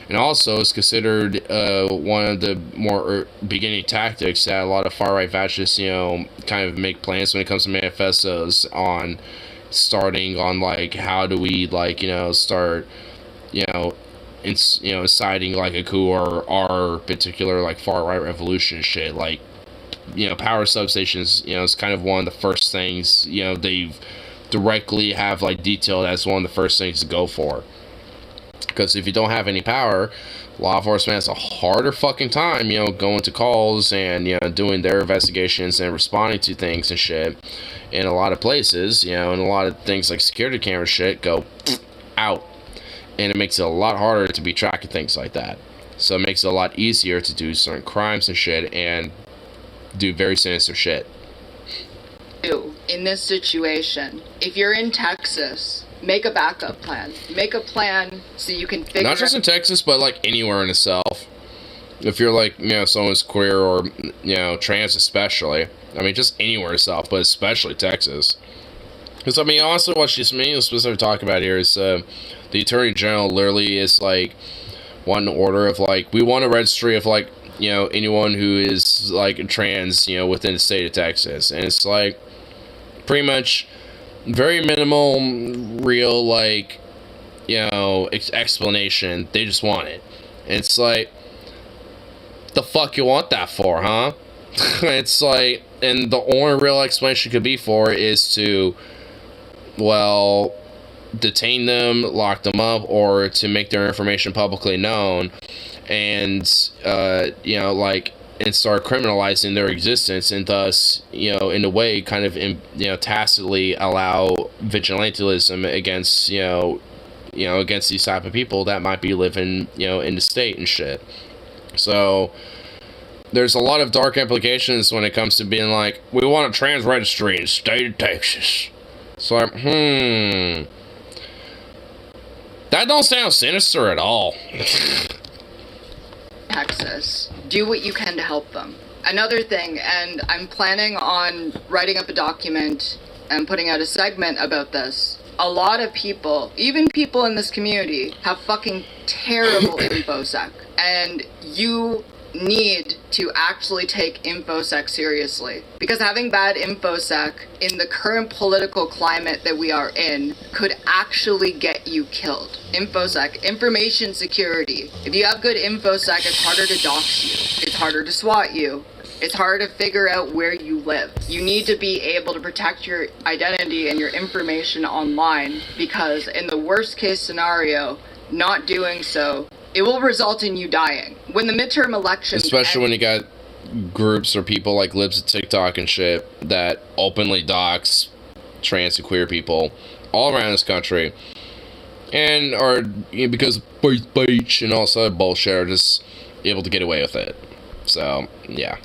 And also is considered one of the more beginning tactics that a lot of far-right fascists, you know, kind of make plans when it comes to manifestos on starting on, like, how do we, like, you know, start, you know, inciting, like, a coup or our particular, like, far-right revolution shit. Like, you know, power substations, you know, is kind of one of the first things, you know, they directly have, like, detailed as one of the first things to go for. Because if you don't have any power, law enforcement has a harder fucking time, you know, going to calls and, you know, doing their investigations and responding to things and shit. In a lot of places, you know, and a lot of things like security camera shit go out. And it makes it a lot harder to be tracking things like that. So it makes it a lot easier to do certain crimes and shit and do very sinister shit. In this situation, if you're in Texas, make a backup plan. Make a plan so you can figure Not just in Texas, but like anywhere in the South. If you're like, someone's queer or, trans especially. I mean, just anywhere in the South, but especially Texas. Because, I mean, honestly, what she's specifically talking about here is the Attorney General literally is like one order of like, we want a registry of like, anyone who is like trans, within the state of Texas. And it's like pretty much very minimal, real, like, explanation. They just want it. And it's like, the fuck you want that for, huh? It's like, and the only real explanation could be for is to, well, detain them, lock them up, or to make their information publicly known, and and start criminalizing their existence, and thus, in a way, kind of, tacitly allow vigilantism against, against these type of people that might be living, in the state and shit. So there's a lot of dark implications when it comes to being like, we want a trans registry in the state of Texas. So like, that don't sound sinister at all. Texas. Do what you can to help them. Another thing, and I'm planning on writing up a document and putting out a segment about this. A lot of people, even people in this community, have fucking terrible infosec. And you need to actually take infosec seriously. Because having bad infosec in the current political climate that we are in could actually get you killed. Infosec, information security. If you have good infosec, it's harder to dox you. It's harder to SWAT you. It's hard to figure out where you live. You need to be able to protect your identity and your information online, because in the worst case scenario, not doing so, it will result in you dying. When the midterm elections... Especially when you got groups or people like Libs of TikTok and shit that openly dox trans and queer people all around this country. And are, because speech and all this other bullshit, are just able to get away with it. So, yeah.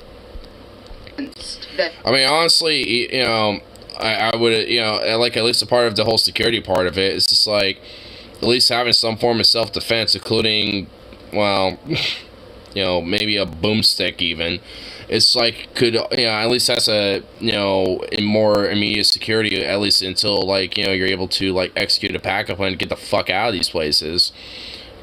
I mean, honestly, I would, like, at least a part of the whole security part of it is just like, at least having some form of self-defense, including, well, maybe a boomstick even. It's like, could, at least that's a, in more immediate security, at least until, like, you're able to, like, execute a pack-up and get the fuck out of these places.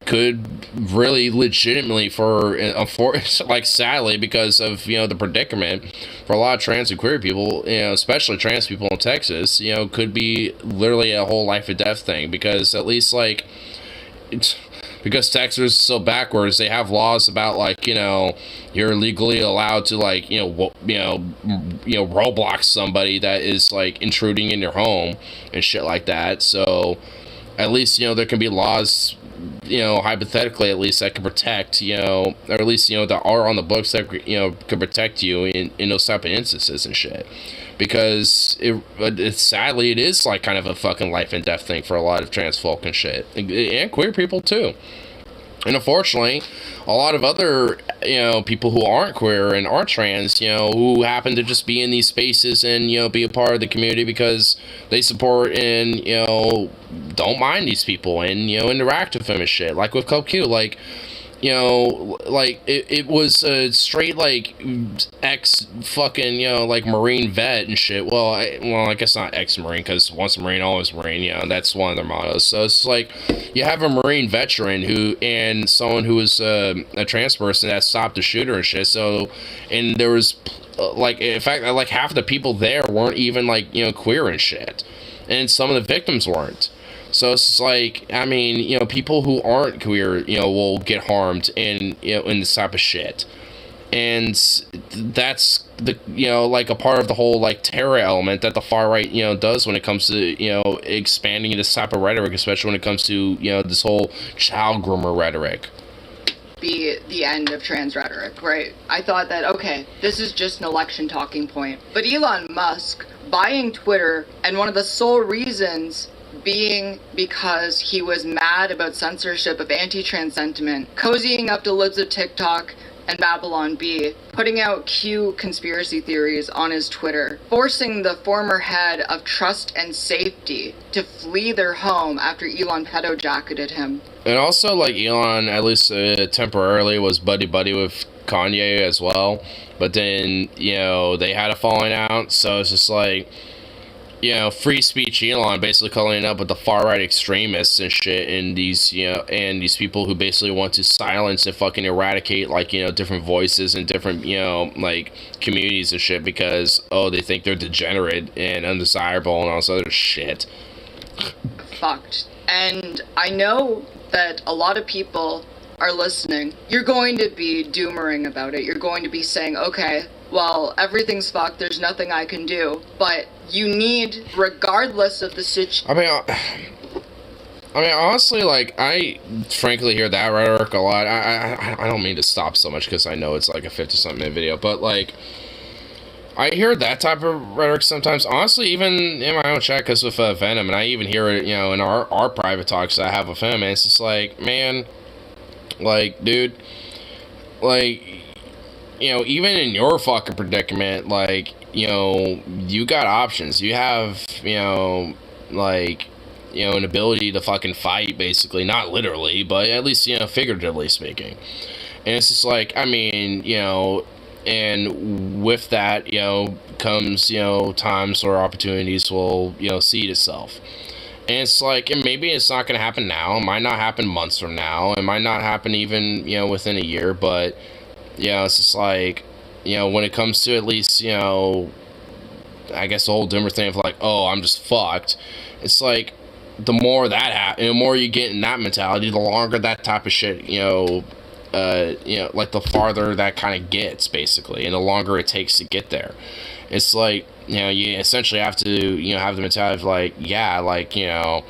Could really legitimately like, sadly, because of, the predicament for a lot of trans and queer people, especially trans people in Texas, could be literally a whole life or death thing, because at least, like, because Texas is so backwards, they have laws about, like, you're legally allowed to, like, roadblock somebody that is, like, intruding in your home and shit like that. So at least, there can be laws, hypothetically at least, that can protect, or at least, that are on the books that, can protect you in those type of instances and shit. Because it's sadly, it is like kind of a fucking life and death thing for a lot of trans folk and shit. And queer people too. And unfortunately, a lot of other, people who aren't queer and aren't trans, who happen to just be in these spaces and, be a part of the community because they support and, don't mind these people and, interact with them and shit. Like with Club Q, like, like, it was a straight, like, ex-fucking, like, Marine vet and shit. Well, I guess not ex-Marine, because once a Marine, always Marine, that's one of their mottos. So it's like, you have a Marine veteran and someone who was a trans person that stopped the shooter and shit, so, and there was, like, in fact, like, half the people there weren't even, like, queer and shit. And some of the victims weren't. So it's like, I mean, people who aren't queer, will get harmed in this type of shit. And that's the, like a part of the whole, like, terror element that the far right, does when it comes to, expanding this type of rhetoric, especially when it comes to, this whole child groomer rhetoric. Be the end of trans rhetoric, right? I thought that, okay, this is just an election talking point. But Elon Musk buying Twitter, and one of the sole reasons being because he was mad about censorship of anti-trans sentiment, cozying up to libs of TikTok, and Babylon Bee, putting out Q conspiracy theories on his Twitter, forcing the former head of Trust and Safety to flee their home after Elon pedo-jacketed him. And also, like, Elon, at least temporarily, was buddy-buddy with Kanye as well. But then, you know, they had a falling out, so it's just like, you know, free speech Elon basically calling up with the far-right extremists and shit, and these, you know, and these people who basically want to silence and fucking eradicate, like, you know, different voices and different, you know, like, communities and shit because, oh, they think they're degenerate and undesirable and all this other shit. Fucked. And I know that a lot of people are listening. You're going to be doomering about it. You're going to be saying, okay, well, everything's fucked, there's nothing I can do. But you need, regardless of the situation... I mean, honestly, like, I frankly hear that rhetoric a lot. I don't mean to stop so much because I know it's like a 50-something minute video, but, like, I hear that type of rhetoric sometimes. Honestly, even in my own chat, because with Venom, and I even hear it, you know, in our private talks I have with him, and it's just like, man, like, dude, like, you know, even in your fucking predicament, like, you know, you got options. You have, you know, like, you know, an ability to fucking fight, basically. Not literally, but at least, you know, figuratively speaking. And it's just like, I mean, you know, and with that, you know, comes, you know, times where opportunities will, you know, seed itself. And it's like, and maybe it's not going to happen now. It might not happen months from now. It might not happen even, you know, within a year. But, you know, it's just like, you know, when it comes to at least, you know, I guess the whole dimmer thing of like, oh, I'm just fucked. It's like, the more that happens, the more you get in that mentality, the longer that type of shit, you know, like the farther that kind of gets, basically, and the longer it takes to get there. It's like, you know, you essentially have to, you know, have the mentality of like, yeah, like, you know,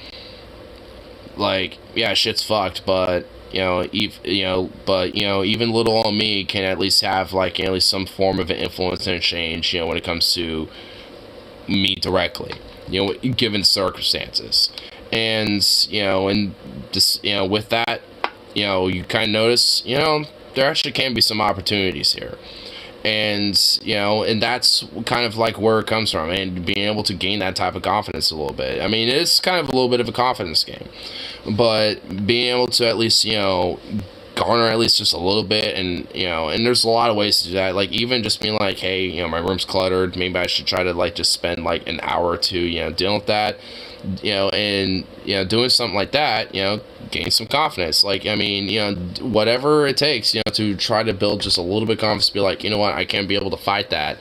like, yeah, shit's fucked, but, you know, even little old me can at least have, like, at least some form of an influence and change, you know, when it comes to me directly, you know, given circumstances. And, you know, and just, you know, with that, you know, you kind of notice, you know, there actually can be some opportunities here. And, you know, and that's kind of like where it comes from, and being able to gain that type of confidence a little bit. I mean, it's kind of a little bit of a confidence game, but being able to at least, you know, garner at least just a little bit, and, you know, and there's a lot of ways to do that. Like, even just being like, hey, you know, my room's cluttered, maybe I should try to, like, just spend, like, an hour or two, you know, dealing with that, you know, and, you know, doing something like that, you know, gain some confidence. Like, I mean, you know, whatever it takes, you know, to try to build just a little bit of confidence, be like, you know what, I can be able to fight that,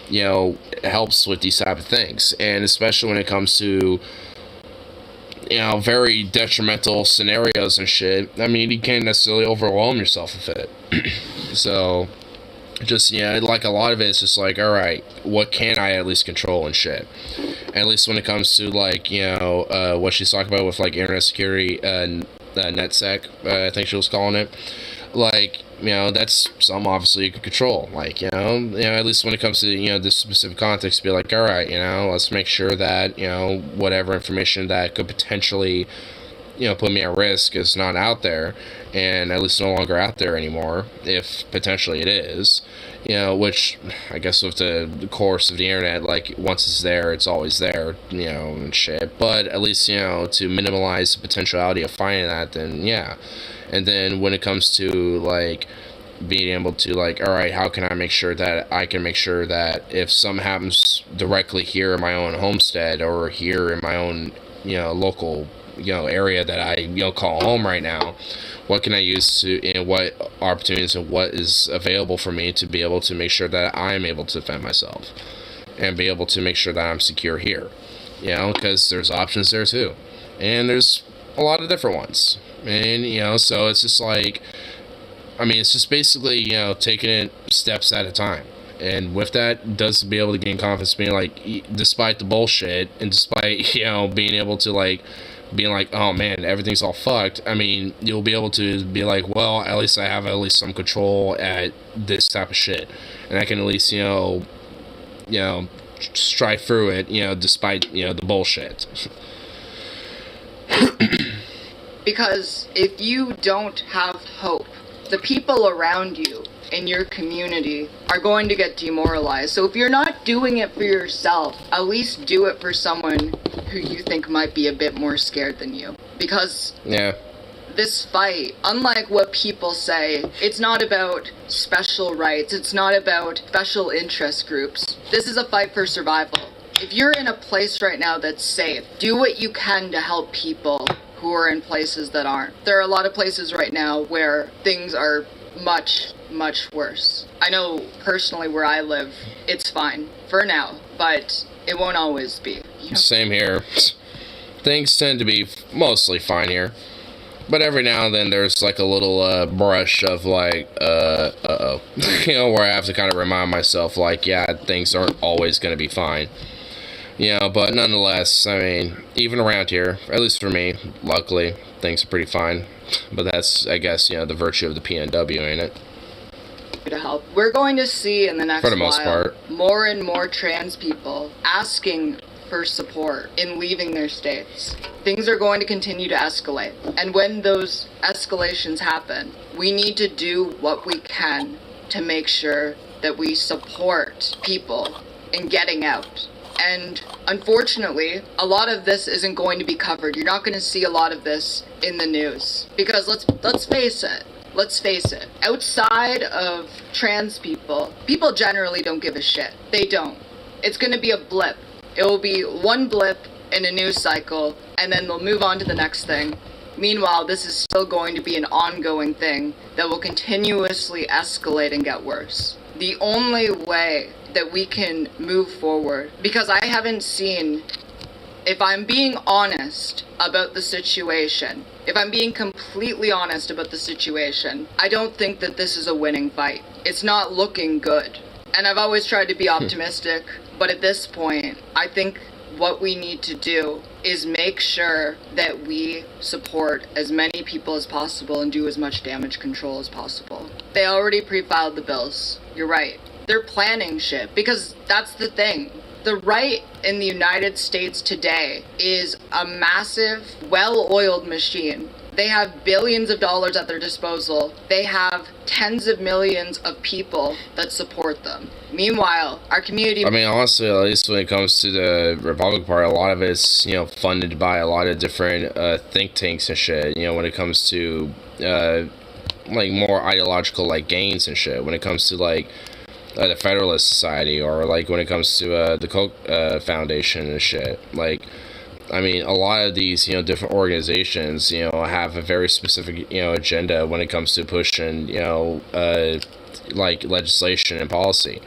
you know, it helps with these type of things. And especially when it comes to, you know, very detrimental scenarios and shit, I mean, you can't necessarily overwhelm yourself with it. So, just, you know, like, a lot of it is just like, alright, what can I at least control and shit? At least when it comes to, like, you know, what she's talking about with, like, internet security, NetSec, I think she was calling it. Like, you know, that's something obviously you can control. Like, you know, at least when it comes to, you know, this specific context, be like, alright, you know, let's make sure that, you know, whatever information that could potentially, you know, put me at risk is not out there, and at least no longer out there anymore, if potentially it is, you know, which I guess with the course of the internet, like, once it's there, it's always there, you know, and shit. But at least, you know, to minimize the potentiality of finding that, then yeah. And then when it comes to, like, being able to, like, alright, how can I make sure that I can make sure that if something happens directly here in my own homestead, or here in my own, you know, local, you know, area that I, you know, call home right now, what can I use to, and what opportunities and what is available for me to be able to make sure that I'm able to defend myself and be able to make sure that I'm secure here, you know, because there's options there too, and there's a lot of different ones. And, you know, so it's just like, I mean, it's just basically, you know, taking it steps at a time. And with that, does be able to gain confidence, being like, despite the bullshit, and despite, you know, being able to, like, being like, oh man, everything's all fucked. I mean, you'll be able to be like, well, at least I have at least some control at this type of shit, and I can at least, you know, stride through it, you know, despite, you know, the bullshit. Because if you don't have hope the people around you in your community are going to get demoralized. So if you're not doing it for yourself, at least do it for someone who you think might be a bit more scared than you. Because this fight, unlike what people say, it's not about special rights, it's not about special interest groups. This is a fight for survival. If you're in a place right now that's safe, do what you can to help people who are in places that aren't. There are a lot of places right now where things are much, much worse. I know personally where I live, it's fine for now, but it won't always be. Same here. Things tend to be mostly fine here. But every now and then there's like a little brush of like, uh-oh. You know, where I have to kind of remind myself like, yeah, things aren't always going to be fine. You know, but nonetheless, I mean, even around here, at least for me, luckily, things are pretty fine. But that's, I guess, you know, the virtue of the PNW, ain't it? To help. We're going to see in the next for the most while part, more and more trans people asking for support in leaving their states. Things are going to continue to escalate. And when those escalations happen, we need to do what we can to make sure that we support people in getting out. And unfortunately, a lot of this isn't going to be covered. You're not going to see a lot of this in the news. Because let's face it. Let's face it. Outside of trans people, people generally don't give a shit. They don't. It's going to be a blip. It will be one blip in a news cycle, and then they'll move on to the next thing. Meanwhile, this is still going to be an ongoing thing that will continuously escalate and get worse. The only way that we can move forward, because I haven't seen, if I'm being honest about the situation, if I'm being completely honest about the situation, I don't think that this is a winning fight. It's not looking good. And I've always tried to be optimistic, but at this point, I think what we need to do is make sure that we support as many people as possible and do as much damage control as possible. They already pre-filed the bills. You're right. They're planning shit, because that's the thing. The right in the United States today is a massive, well-oiled machine. They have billions of dollars at their disposal. They have tens of millions of people that support them. Meanwhile, our community... I mean, honestly, at least when it comes to the Republican Party, a lot of it's, you know, funded by a lot of different think tanks and shit, you know, when it comes to, like, more ideological, like, gains and shit. When it comes to, like, the Federalist Society, or, like, when it comes to the Koch Foundation and shit. Like, I mean, a lot of these, you know, different organizations, you know, have a very specific, you know, agenda when it comes to pushing, you know, like, legislation and policy.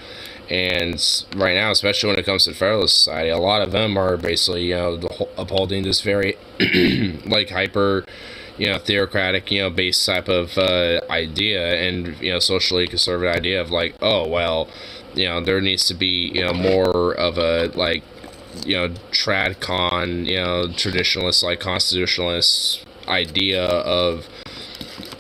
And right now, especially when it comes to the Federalist Society, a lot of them are basically, you know, upholding this very, like, hyper, you know, theocratic, you know, based type of idea, and, you know, socially conservative idea of, like, oh, well, you know, there needs to be, you know, more of a, like, you know, tradcon, you know, traditionalist, like, constitutionalist idea of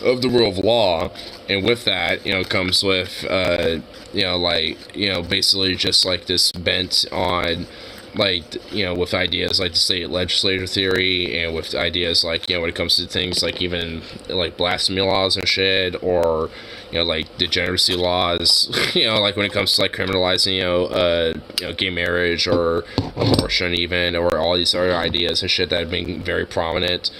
the rule of law. And with that, you know, comes with, you know, like, you know, basically just, like, this bent on, like, you know, with ideas like the state legislature theory, and with ideas like, you know, when it comes to things like even, like, blasphemy laws and shit, or, you know, like, degeneracy laws, you know, like, when it comes to, like, criminalizing, you know, gay marriage, or abortion even, or all these other ideas and shit that have been very prominent.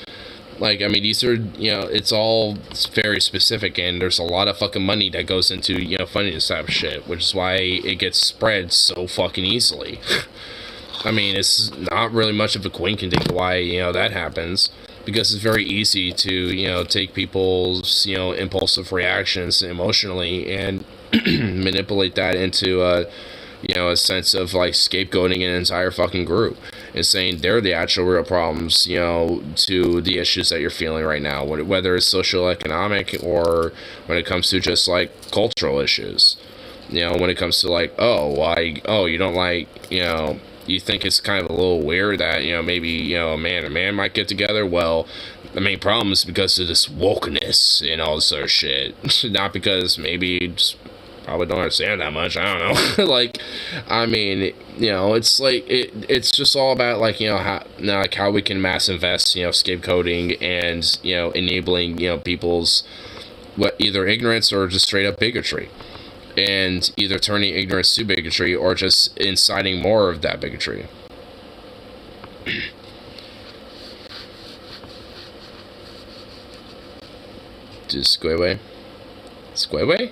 Like, I mean, these are, you know, it's all very specific, and there's a lot of fucking money that goes into, you know, funding this type of shit, which is why it gets spread so fucking easily. I mean, it's not really much of a coincidence why, you know, that happens, because it's very easy to, you know, take people's, you know, impulsive reactions emotionally and manipulate that into, you know, a sense of, like, scapegoating an entire fucking group and saying they're the actual real problems, you know, to the issues that you're feeling right now, whether it's social, economic, or when it comes to just, like, cultural issues. You know, when it comes to, like, oh, you don't like, you know, you think it's kind of a little weird that, you know, maybe, you know, a man and a man might get together. Well, the main problem is because of this wokeness and all this sort of shit. Not because maybe you just probably don't understand that much. I don't know. Like, I mean, you know, it's like, it's just all about, like, you know, how we can mass invest, you know, scapegoating and, you know, enabling, you know, people's either ignorance or just straight up bigotry, and either turning ignorance to bigotry or just inciting more of that bigotry. Just square squeewee,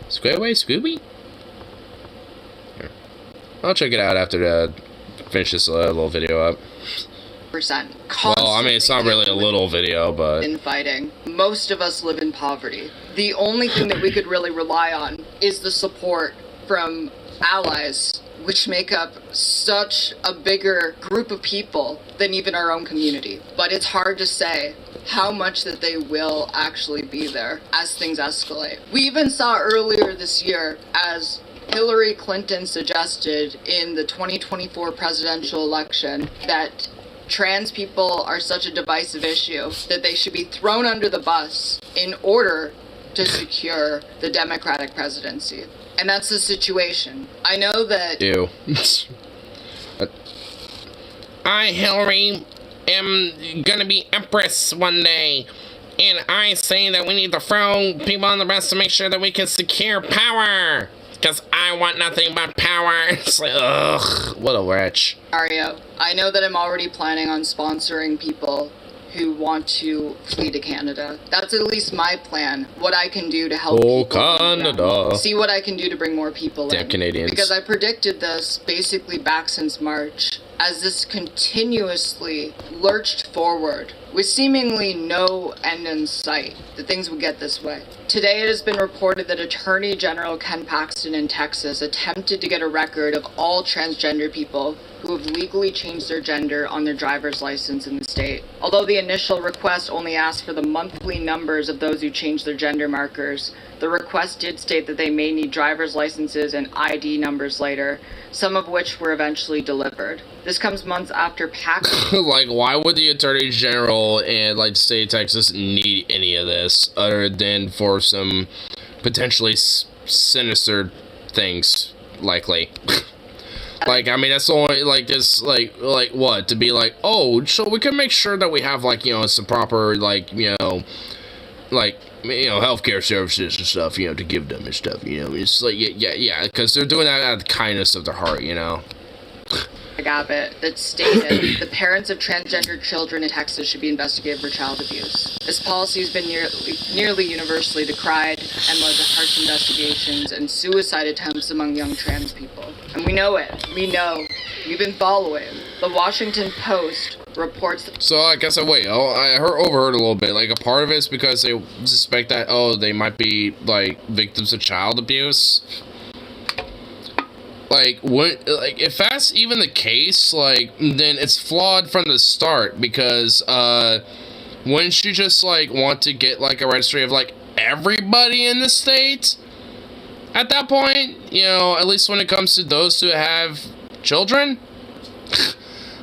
squeewee. I'll check it out after finish this little video up. Well, I mean, it's not really a little video, but infighting. Most of us live in poverty. The only thing that we could really rely on is the support from allies, which make up such a bigger group of people than even our own community. But it's hard to say how much that they will actually be there as things escalate. We even saw earlier this year, as Hillary Clinton suggested in the 2024 presidential election, that trans people are such a divisive issue that they should be thrown under the bus in order to secure the Democratic presidency. And that's the situation. I know that... Ew. I, Hillary, am gonna be empress one day, and I say that we need to throw people on the bus to make sure that we can secure power, because I want nothing but power. It's like, ugh, what a wretch. Mario, I know that I'm already planning on sponsoring people who want to flee to Canada. That's at least my plan. What I can do to help people Canada. see what I can do to bring more people Damn in. Canadians. Because I predicted this basically back since March, as this continuously lurched forward with seemingly no end in sight, that things would get this way. Today it has been reported that Attorney General Ken Paxton in Texas attempted to get a record of all transgender people who have legally changed their gender on their driver's license in the state. Although the initial request only asked for the monthly numbers of those who changed their gender markers, the request did state that they may need driver's licenses and ID numbers later, some of which were eventually delivered. This comes months after Paxton... Like, why would the Attorney General and, like, the state of Texas need any of this other than for some potentially sinister things, likely? Like, I mean, that's the only, like, this, like, what? To be like, oh, so we can make sure that we have, like, you know, some proper, like, you know, healthcare services and stuff, you know, to give them and stuff, you know. It's like, yeah, because they're doing that out of the kindness of their heart, you know. Agabit that stated the parents of transgender children in Texas should be investigated for child abuse. This policy has been nearly universally decried and led to harsh investigations and suicide attempts among young trans people. And we know it. We know. We've been following. The Washington Post reports that... So I guess I overheard a little bit. Like, a part of it is because they suspect that, oh, they might be, like, victims of child abuse. Like, if that's even the case, like, then it's flawed from the start, because, wouldn't you just, like, want to get, like, a registry of, like, everybody in the state? At that point, you know, at least when it comes to those who have children?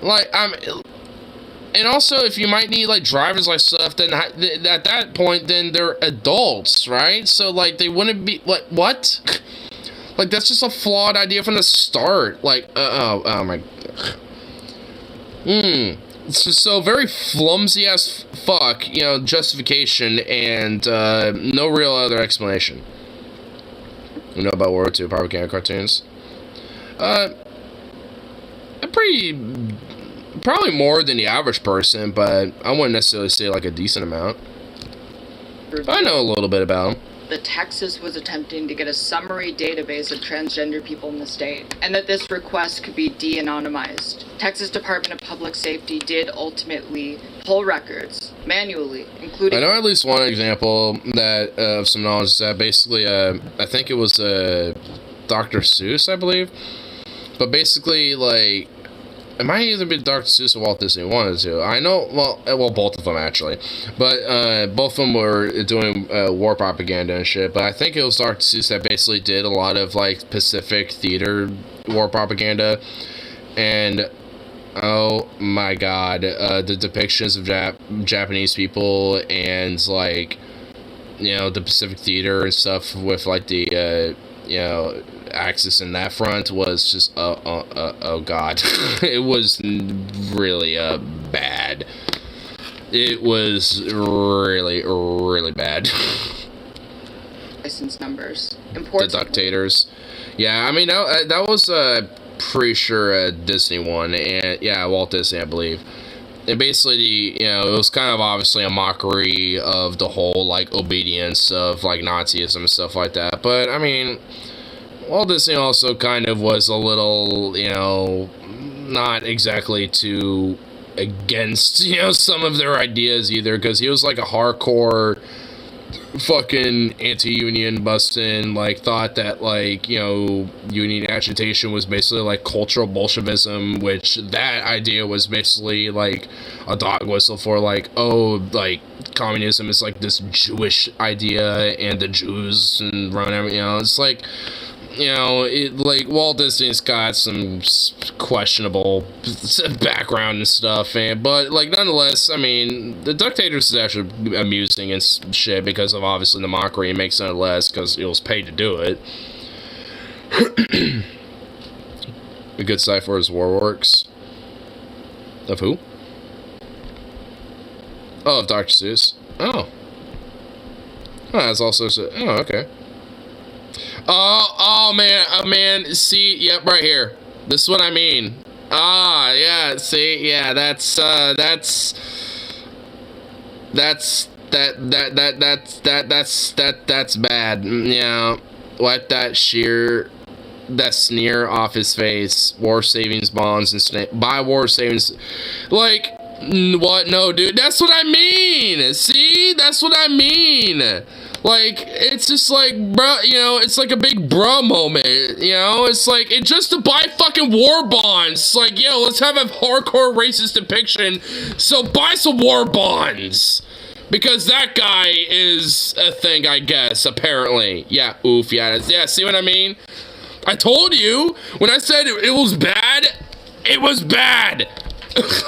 Like, and also, if you might need, like, driver's license stuff, then at that point, then they're adults, right? So, like, they wouldn't be, like, what? Like, that's just a flawed idea from the start. Like, oh my... So very flimsy as fuck, you know, justification and, no real other explanation. You know about World War II propaganda cartoons? Probably more than the average person, but I wouldn't necessarily say, like, a decent amount. But I know a little bit about them. That Texas was attempting to get a summary database of transgender people in the state, and that this request could be de-anonymized. Texas Department of Public Safety did ultimately pull records manually, including... I know at least one example that of some knowledge that basically, I think it was Dr. Seuss, I believe. But basically, like, it might either be Dr. Seuss or Walt Disney, one of the two. I know, well, both of them, actually. But, both of them were doing war propaganda and shit. But I think it was Dr. Seuss that basically did a lot of, like, Pacific theater war propaganda. And, oh my god, the depictions of Japanese people and, like, you know, the Pacific theater and stuff with, like, the, you know, Axis in that front was just oh god. It was really bad. it was really, really bad. License numbers. The Important. Ductators. Yeah, I mean, that was, pretty sure a Disney one, and yeah, Walt Disney, I believe. And basically, you know, it was kind of obviously a mockery of the whole, like, obedience of, like, Nazism and stuff like that. But, I mean, Walt Disney also kind of was a little, you know, not exactly too against, you know, some of their ideas either, because he was, like, a hardcore fucking anti-union bustin', like, thought that, like, you know, union agitation was basically like cultural Bolshevism, which that idea was basically like a dog whistle for, like, oh, like, communism is like this Jewish idea and the Jews and run everything, you know. It's like, you know, it, like, Walt Disney's got some questionable background and stuff, but, like, nonetheless, I mean, the Ductators is actually amusing and shit because of, obviously, the mockery. It makes sense less because it was paid to do it. A good site for his Warworks. Of who? Oh, of Dr. Seuss. Oh. Oh, that's also... Oh, okay. Oh man, see, yep, right here. This is what I mean. Ah, yeah, see, yeah, that's bad. Yeah, wipe that sneer off his face. War savings bonds and buy war savings. Like, what? No, dude, that's what I mean. See, that's what I mean. Like, it's just like, bruh, you know, it's like a big bruh moment, you know? It's like, it's just to buy fucking war bonds. It's like, yo, let's have a hardcore racist depiction, so buy some war bonds. Because that guy is a thing, I guess, apparently. Yeah, oof, yeah, see what I mean? I told you, when I said it was bad, it was bad.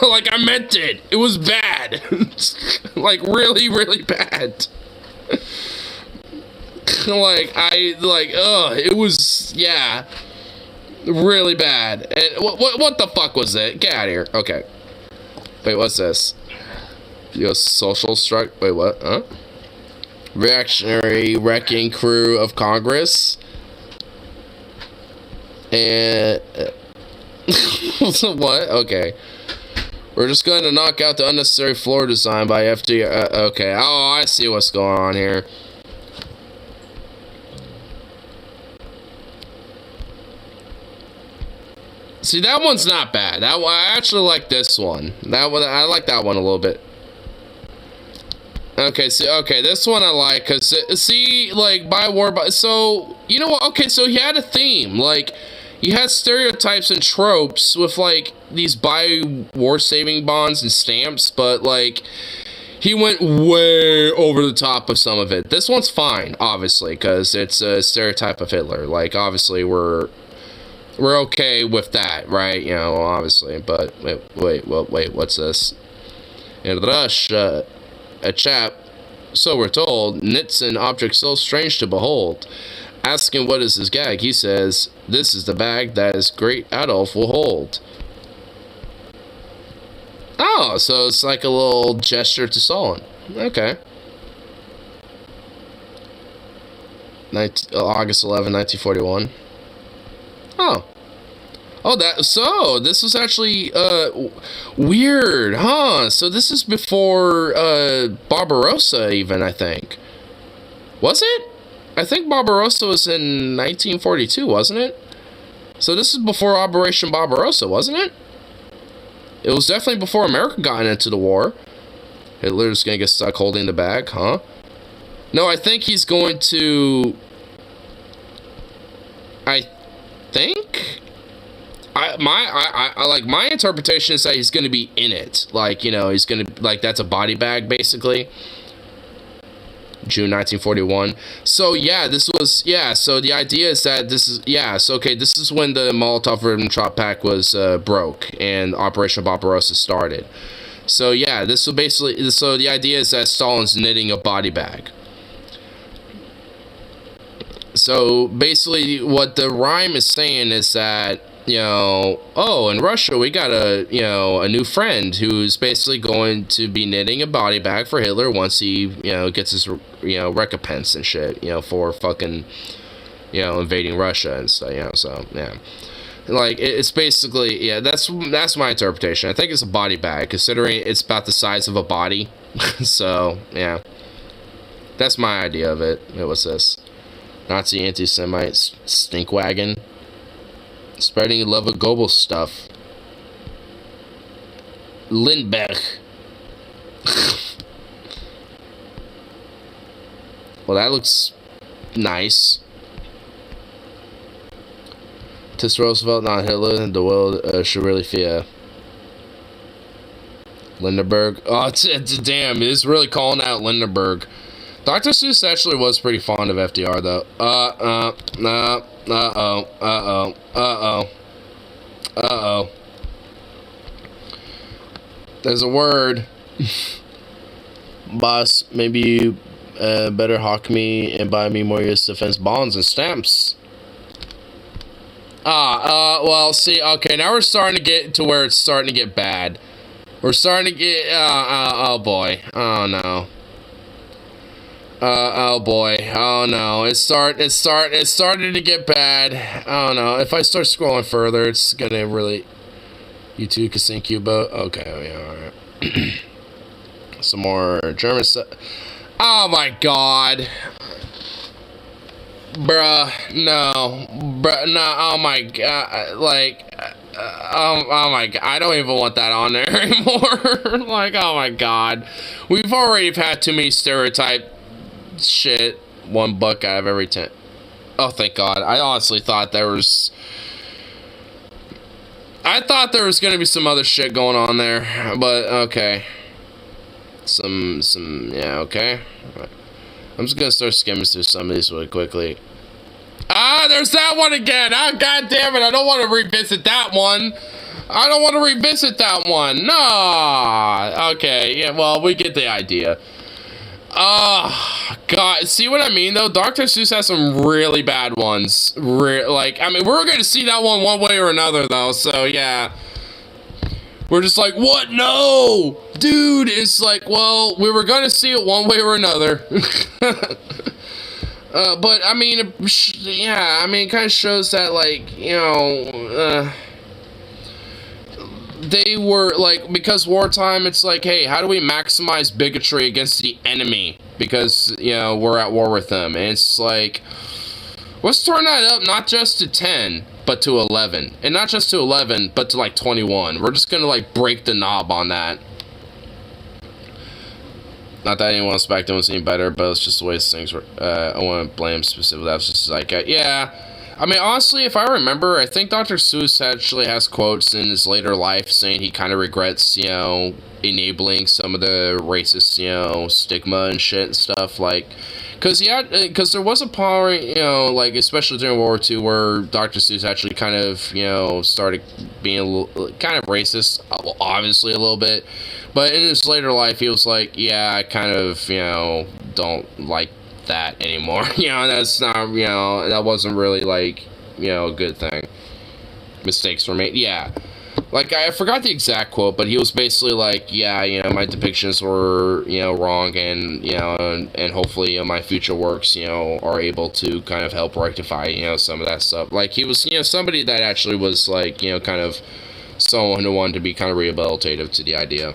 Like, I meant it. It was bad. Like, really, really bad. It was, yeah, really bad. And what the fuck was it? Get out of here. Okay. Wait, what's this? Yo, social strike. Wait, what? Huh? Reactionary wrecking crew of Congress. And what? Okay. We're just going to knock out the unnecessary floor design by FD. Okay. Oh, I see what's going on here. See, that one's not bad. That one, I actually like this one. That one, I like that one a little bit. Okay, this one I like, because, see, like, so, you know what, okay, so he had a theme, like, he had stereotypes and tropes with, like, these buy war saving bonds and stamps, but, like, he went way over the top of some of it. This one's fine, obviously, because it's a stereotype of Hitler. Like, obviously, we're okay with that, right? You know, obviously, but wait, what's this? In Russia, a chap, so we're told, knits an object so strange to behold. Asking what is his gag, he says, "This is the bag that his great Adolf will hold." Oh, so it's like a little gesture to Stalin. Okay. August 11, 1941. Oh. Oh, so this was actually, weird, huh? So this is before, Barbarossa even, I think. Was it? I think Barbarossa was in 1942, wasn't it? So this is before Operation Barbarossa, wasn't it? It was definitely before America got into the war. Hitler's gonna get stuck holding the bag, huh? No, I think he's going to... I think... my interpretation is that he's going to be in it. Like, you know, he's going to... Like, that's a body bag, basically. June 1941. So, yeah, this was... Yeah, so the idea is that this is... Yeah, so, okay, this is when the Molotov-Ribbentrop Pact was broke and Operation Barbarossa started. So, yeah, this was basically... So, the idea is that Stalin's knitting a body bag. So, basically, what the rhyme is saying is that oh, in Russia we got a new friend who's basically going to be knitting a body bag for Hitler once he, gets his, recompense and shit, for fucking, invading Russia and stuff, so, yeah. Like, it's basically, yeah, that's my interpretation. I think it's a body bag, considering it's about the size of a body. So, yeah. That's my idea of it. What's this? Nazi anti-Semites stink wagon. Spreading love of global stuff. Lindbergh. Well, that looks nice. Tis Roosevelt, not Hitler, the world should really fear. Lindenberg. Oh, damn, it's really calling out Lindenberg. Dr. Seuss actually was pretty fond of FDR, though. There's a word. Boss, maybe you better hawk me and buy me more U.S. defense bonds and stamps. Well, see, okay, now we're starting to get to where it's starting to get bad. We're starting to get, oh boy, oh no. Oh boy, oh no, it started to get bad. Oh no, if I start scrolling further, it's gonna really, you too can sink U-boat. Okay, oh yeah, alright. Some more German stuff. Oh my god. Bruh, no, oh my god, like, oh my god, I don't even want that on there anymore. Like, oh my god, we've already had too many stereotype shit. $1 out of every 10. Oh, thank god. I honestly thought there was gonna be some other shit going on there, but okay. Yeah, okay. I'm just gonna start skimming through some of these really quickly. Ah, there's that one again. Ah, god damn it, I don't want to revisit that one. No. Okay, yeah, well, we get the idea. Oh, god, see what I mean, though? Dr. Seuss has some really bad ones. Like, I mean, we're gonna see that one way or another, though, so, yeah. We're just like, what? No! Dude, it's like, well, we were gonna see it one way or another. But, I mean, yeah, I mean, it kind of shows that, like, they were, like, because wartime, it's like, hey, how do we maximize bigotry against the enemy? Because, we're at war with them. And it's like, let's turn that up not just to 10, but to 11. And not just to 11, but to, like, 21. We're just gonna, like, break the knob on that. Not that anyone's back then was any better, but it's just the way things were. I want to blame specifically. That was just like, yeah. I mean, honestly, if I remember, I think Dr. Seuss actually has quotes in his later life saying he kind of regrets, enabling some of the racist, stigma and shit and stuff. Like, because there was a point, like, especially during World War II, where Dr. Seuss actually kind of, started being kind of racist, obviously a little bit. But in his later life, he was like, yeah, I kind of, don't like that anymore. That's not, that wasn't really, like, a good thing. Mistakes were made. Yeah. Like, I forgot the exact quote, but he was basically like, yeah, my depictions were, wrong, and, and hopefully my future works, are able to kind of help rectify, some of that stuff. Like, he was, somebody that actually was, like, kind of someone who wanted to be kind of rehabilitative to the idea.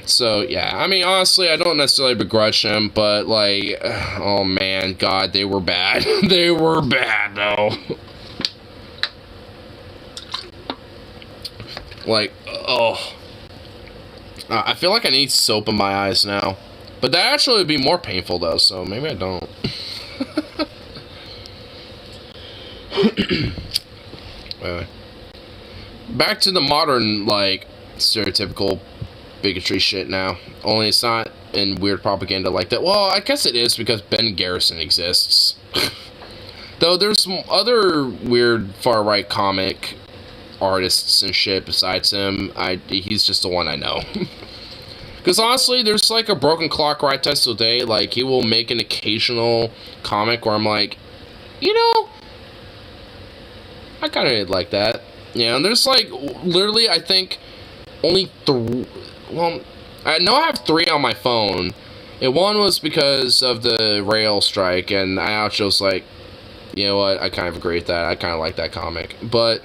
So, yeah, I mean, honestly, I don't necessarily begrudge him, but, like, oh man, god, they were bad. They were bad, though. Like, oh. I feel like I need soap in my eyes now. But that actually would be more painful, though, so maybe I don't. Back to the modern, like, stereotypical bigotry shit now. Only it's not in weird propaganda like that. Well, I guess it is because Ben Garrison exists. Though there's some other weird far-right comic artists and shit besides him. He's just the one I know. Because honestly, there's like a Broken Clock right test today. Like, he will make an occasional comic where I'm like, I I kind of like that. Yeah, and there's like literally, I think only well, I know I have 3 on my phone. And one was because of the rail strike, and I actually was like, you know what, I kind of agree with that. I kind of like that comic. But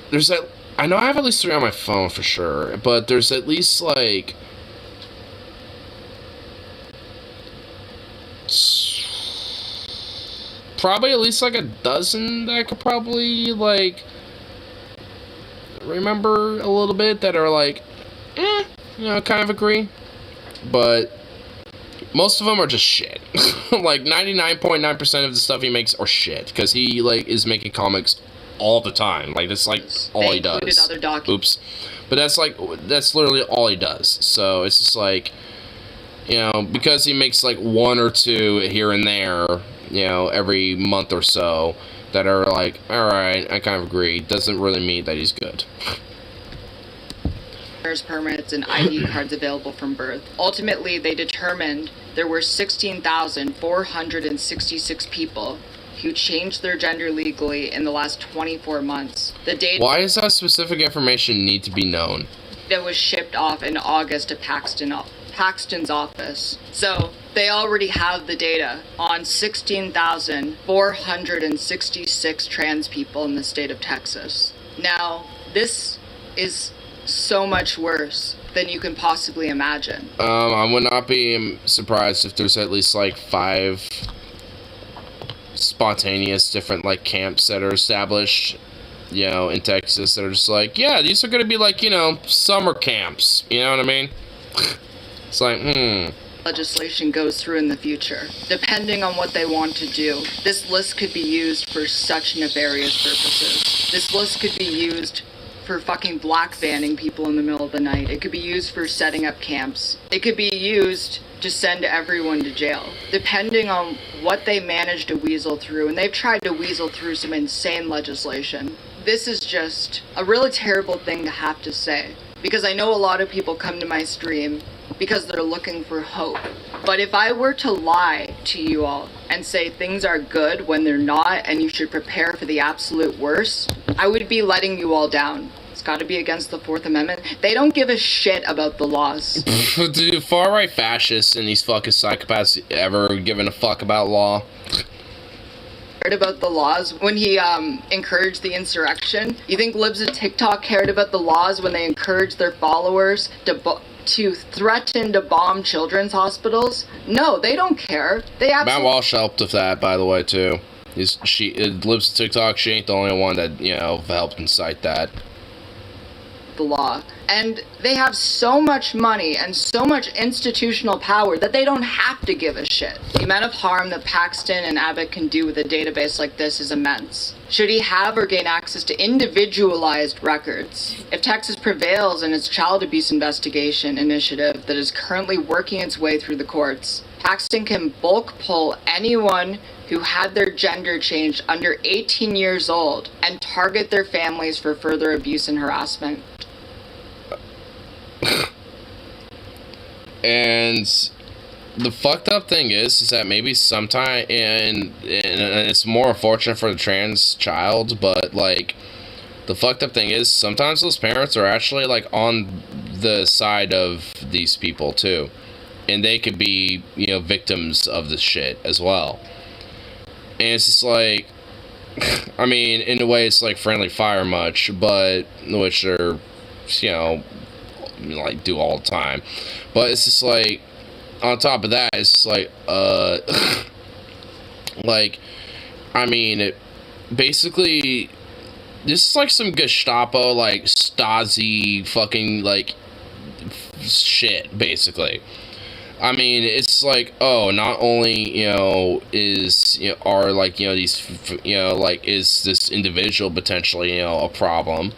there's that, I know I have at least 3 on my phone for sure, but there's at least like probably at least like a dozen that I could probably like remember a little bit that are like, you know, kind of agree. But most of them are just shit. Like 99.9% of the stuff he makes are shit, because he like is making comics all the time. Like that's like all he does. Other Oops. But that's literally all he does. So it's just like, you know, because he makes like 1 or 2 here and there, you know, every month or so, that are like, alright, I kind of agree, doesn't really mean that he's good. Permits and ID cards available from birth. Ultimately, they determined there were 16,466 people who changed their gender legally in the last 24 months. The data. Why does that specific information need to be known? That was shipped off in August to Paxton's office. So they already have the data on 16,466 trans people in the state of Texas. Now, this is so much worse than you can possibly imagine. I would not be surprised if there's at least like 5 spontaneous different like camps that are established, you know, in Texas that are just like, yeah, these are gonna be like, you know, summer camps, you know what I mean? It's like, legislation goes through in the future, depending on what they want to do. This list could be used for such nefarious purposes. This list could be used for fucking black banning people in the middle of the night. It could be used for setting up camps. It could be used to send everyone to jail, depending on what they manage to weasel through. And they've tried to weasel through some insane legislation. This is just a really terrible thing to have to say, because I know a lot of people come to my stream because they're looking for hope. But if I were to lie to you all and say things are good when they're not and you should prepare for the absolute worst, I would be letting you all down. It's got to be against the 4th Amendment. They don't give a shit about the laws. Do far-right fascists and these fucking psychopaths ever given a fuck about law? Cared about the laws when he encouraged the insurrection? You think libs of TikTok cared about the laws when they encouraged their followers to threaten to bomb children's hospitals? No, they don't care. They absolutely. Matt Walsh helped with that, by the way, too. She lives to TikTok. She ain't the only one that, you know, helped incite that. The law. And they have so much money and so much institutional power that they don't have to give a shit. The amount of harm that Paxton and Abbott can do with a database like this is immense. Should he have or gain access to individualized records? If Texas prevails in its child abuse investigation initiative that is currently working its way through the courts, Paxton can bulk pull anyone who had their gender changed under 18 years old and target their families for further abuse and harassment. And the fucked up thing is that maybe sometime, and it's more unfortunate for the trans child, but like the fucked up thing is sometimes those parents are actually like on the side of these people too, and they could be, you know, victims of this shit as well. And it's just like, I mean, in a way it's like friendly fire much, but which are, you know, like do all the time. But it's just like, on top of that, it's just like, like, I mean, basically, this is like some Gestapo, like, Stasi fucking, like, shit, basically. I mean, it's like, oh, not only, you know, is, you know, are, like, you know, these, you know, like, is this individual potentially, you know, a problem,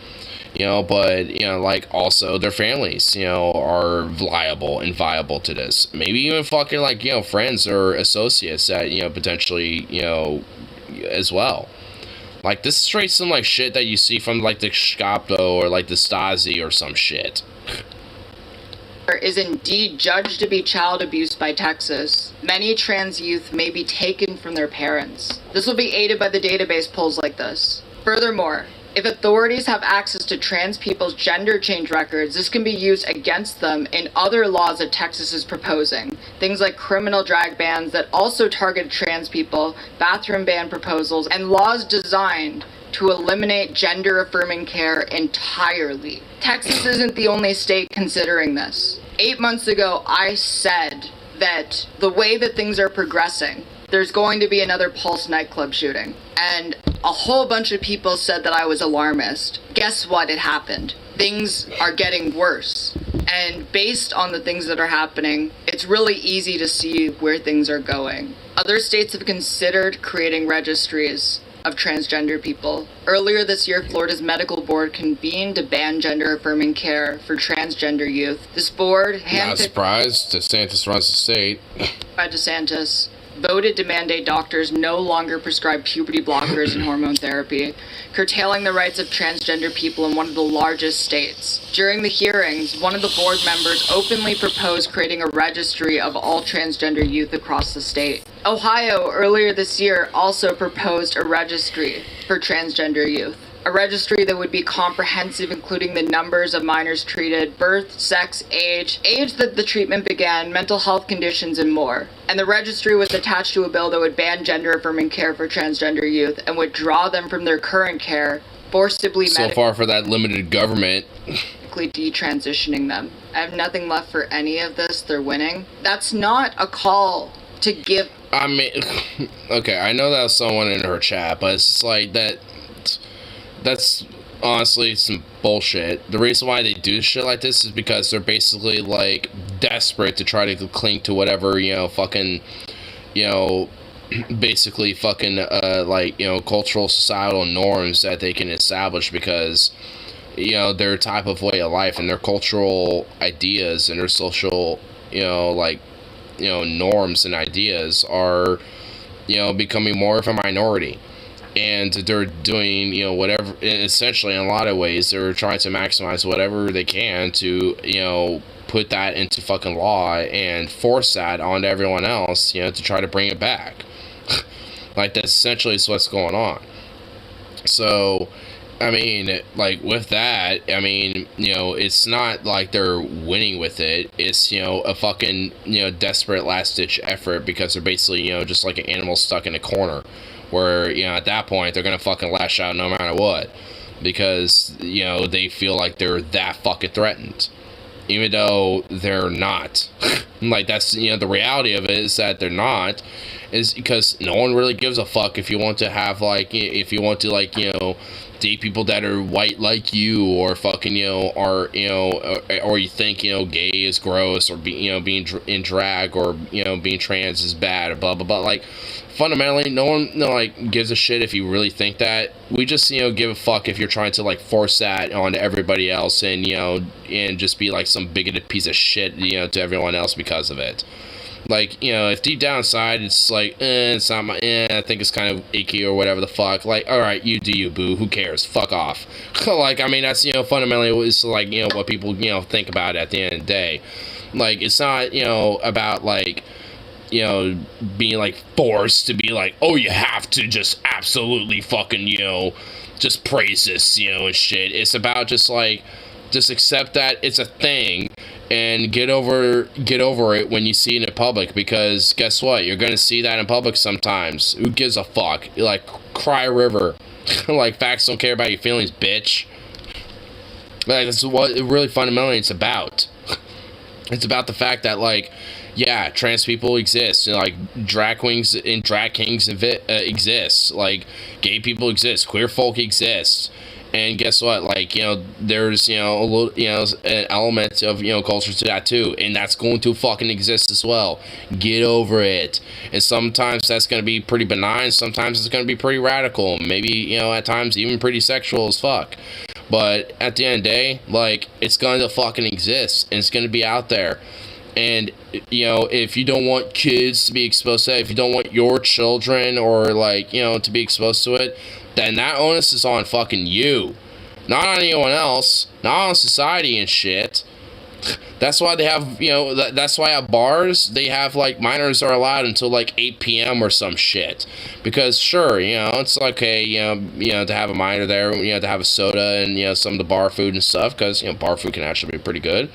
you know, but, you know, like, also their families, you know, are liable and viable to this. Maybe even fucking, like, you know, friends or associates that, you know, potentially, you know, as well. Like, this is straight some, like, shit that you see from, like, the Gestapo or, like, the Stasi or some shit. is indeed judged to be child abuse by Texas, many trans youth may be taken from their parents. This will be aided by the database polls like this. Furthermore, if authorities have access to trans people's gender change records, this can be used against them in other laws that Texas is proposing. Things like criminal drag bans that also target trans people, bathroom ban proposals, and laws designed to eliminate gender-affirming care entirely. Texas isn't the only state considering this. 8 months ago, I said that the way that things are progressing, there's going to be another Pulse nightclub shooting. And a whole bunch of people said that I was alarmist. Guess what? It happened. Things are getting worse. And based on the things that are happening, it's really easy to see where things are going. Other states have considered creating registries of transgender people. Earlier this year, Florida's medical board convened to ban gender-affirming care for transgender youth. This board, not surprised, DeSantis runs the state. By DeSantis, voted to mandate doctors no longer prescribe puberty blockers and hormone therapy, curtailing the rights of transgender people in one of the largest states. During the hearings, one of the board members openly proposed creating a registry of all transgender youth across the state. Ohio, earlier this year, also proposed a registry for transgender youth. A registry that would be comprehensive, including the numbers of minors treated, birth, sex, age that the treatment began, mental health conditions, and more. And the registry was attached to a bill that would ban gender-affirming care for transgender youth and would draw them from their current care, forcibly so far for that limited government. Detransitioning them. I have nothing left for any of this. They're winning. That's not a call to give... I mean, okay, I know that was someone in her chat, but it's just like that... That's honestly some bullshit. The reason why they do shit like this is because they're basically like desperate to try to cling to whatever, fucking, basically fucking like, cultural societal norms that they can establish because, their type of way of life and their cultural ideas and their social, norms and ideas are, becoming more of a minority. And they're doing, whatever, essentially in a lot of ways, they're trying to maximize whatever they can to, put that into fucking law and force that onto everyone else, to try to bring it back. Like, that's essentially what's going on. So, I mean, like, with that, I mean, it's not like they're winning with it. It's, a fucking, desperate last-ditch effort because they're basically, just like an animal stuck in a corner. Where, at that point, they're going to fucking lash out no matter what. Because, they feel like they're that fucking threatened. Even though they're not. Like, that's, the reality of it is that they're not. Is because no one really gives a fuck if you want to have, like, if you want to, like, date people that are white like you, or fucking, are, or you think, gay is gross, or, being in drag, or, being trans is bad, or blah, blah, blah. Like, fundamentally, no one, gives a shit if you really think that. We just, give a fuck if you're trying to, like, force that onto everybody else and, and just be, like, some bigoted piece of shit, to everyone else because of it. Like, if deep down inside it's like, it's not my, I think it's kind of icky or whatever the fuck. Like, alright, you do you, boo. Who cares? Fuck off. Like, I mean, that's, fundamentally it's like, what people, think about at the end of the day. Like, it's not, about, like, being, like, forced to be like, oh, you have to just absolutely fucking, just praise this, and shit. It's about just, like, just accept that it's a thing and get over it when you see it in public, because guess what? You're gonna see that in public sometimes. Who gives a fuck? You're like, cry a river. Like, facts don't care about your feelings, bitch. Like, that's what it really fundamentally it's about. It's about the fact that, like, yeah, trans people exist. Like, drag queens and drag kings exist. Like, gay people exist. Queer folk exist. And guess what? Like, there's, a little, an element of, culture to that too. And that's going to fucking exist as well. Get over it. And sometimes that's going to be pretty benign. Sometimes it's going to be pretty radical. Maybe, at times even pretty sexual as fuck. But at the end of the day, like, it's going to fucking exist. And it's going to be out there. And, if you don't want kids to be exposed to it, if you don't want your children or, like, to be exposed to it, then that onus is on fucking you. Not on anyone else. Not on society and shit. That's why they have, that's why at bars, they have, like, minors are allowed until, like, 8 p.m. or some shit. Because, sure, it's okay, to have a minor there, to have a soda and, some of the bar food and stuff, because, bar food can actually be pretty good,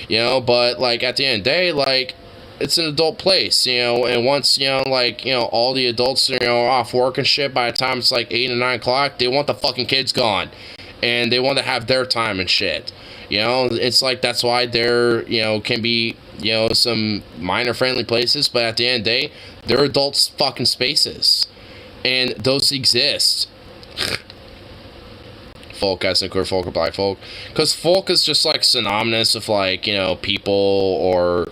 but, like, at the end of the day, like, it's an adult place, and once, all the adults, are off work and shit, by the time it's, like, 8 and 9 o'clock, they want the fucking kids gone, and they want to have their time and shit. It's like, that's why there, can be, some minor-friendly places, but at the end of the day, they're adults' fucking spaces. And those exist. Folk, as in queer folk or black folk. Because folk is just, like, synonymous with, like, people or,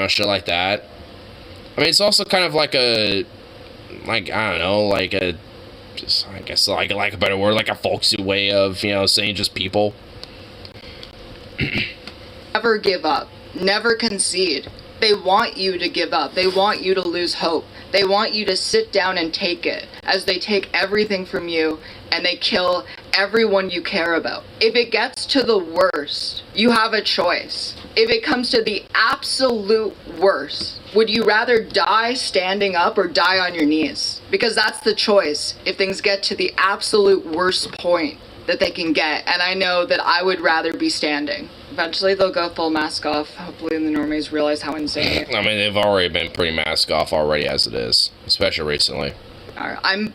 shit like that. I mean, it's also kind of like a, like, I don't know, like a, just, I guess, like a better word, like a folksy way of, saying just people. Never give up. Never concede. They want you to give up. They want you to lose hope. They want you to sit down and take it, as they take everything from you and they kill everyone you care about. If it gets to the worst, you have a choice. If it comes to the absolute worst, would you rather die standing up or die on your knees? Because that's the choice if things get to the absolute worst point that they can get, and I know that I would rather be standing. Eventually they'll go full mask off. Hopefully the normies realize how insane. I mean, they've already been pretty mask off already as it is, especially recently. I'm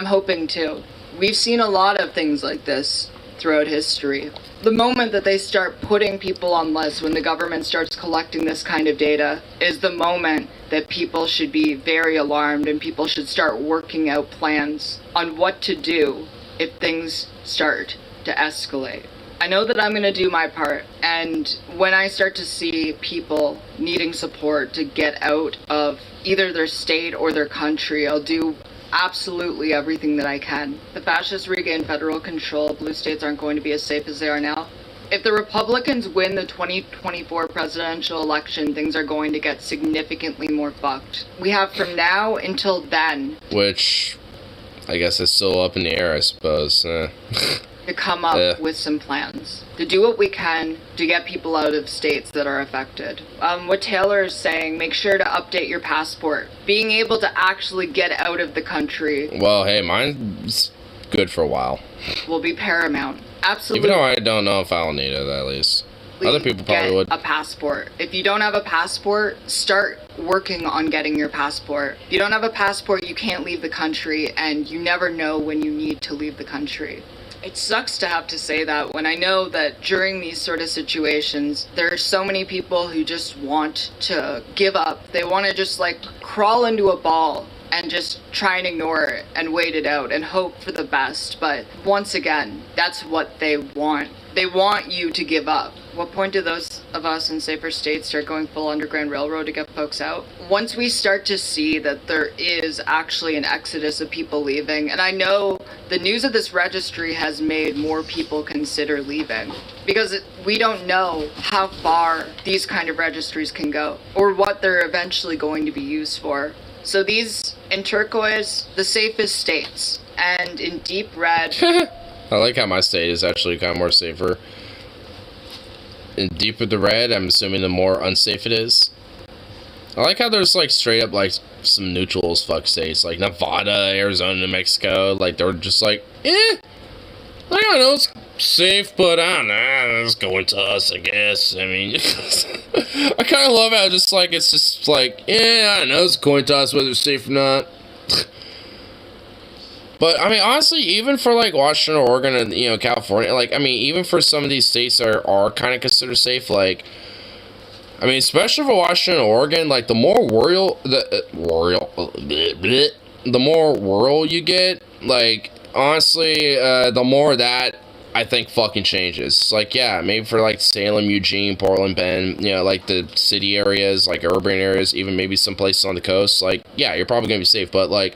hoping too. We've seen a lot of things like this throughout history. The moment that they start putting people on lists, when the government starts collecting this kind of data, is the moment that people should be very alarmed, and people should start working out plans on what to do if things start to escalate. I know that I'm going to do my part, and when I start to see people needing support to get out of either their state or their country, I'll do absolutely everything that I can. The fascists regain federal control, blue states aren't going to be as safe as they are now. If the Republicans win the 2024 presidential election, things are going to get significantly more fucked. We have from now until then, which I guess is still up in the air, I suppose. to come up with some plans, to do what we can to get people out of states that are affected. What Taylor is saying, make sure to update your passport. Being able to actually get out of the country. Well, hey, mine's good for a while. Will be paramount. Absolutely. Even though I don't know if I'll need it, at least. Other people probably would. A passport. If you don't have a passport, start working on getting your passport. If you don't have a passport, you can't leave the country, and you never know when you need to leave the country. It sucks to have to say that when I know that during these sort of situations, there are so many people who just want to give up. They want to just like crawl into a ball and just try and ignore it and wait it out and hope for the best. But once again, that's what they want. They want you to give up. What point do those of us in safer states start going full Underground Railroad to get folks out? Once we start to see that there is actually an exodus of people leaving, and I know the news of this registry has made more people consider leaving, because we don't know how far these kind of registries can go, or what they're eventually going to be used for. So these, in turquoise, the safest states, and in deep red... I like how my state is actually kind of more safer. In deep with the red, I'm assuming the more unsafe it is. I like how there's like straight up like some neutral as fuck states, like Nevada, Arizona, New Mexico. Like they're just like, I don't know, it's safe, but I don't know, it's going to us, I guess. I mean, I kind of love how just like it's just like, I don't know, it's going to us whether it's safe or not. But, I mean, honestly, even for, like, Washington, Oregon, and, California, like, I mean, even for some of these states that are kind of considered safe, like, I mean, especially for Washington and Oregon, like, the more the more rural you get, like, honestly, the more that, I think, fucking changes. Like, yeah, maybe for, like, Salem, Eugene, Portland, Bend, like, the city areas, like, urban areas, even maybe some places on the coast, like, yeah, you're probably gonna be safe, but, like,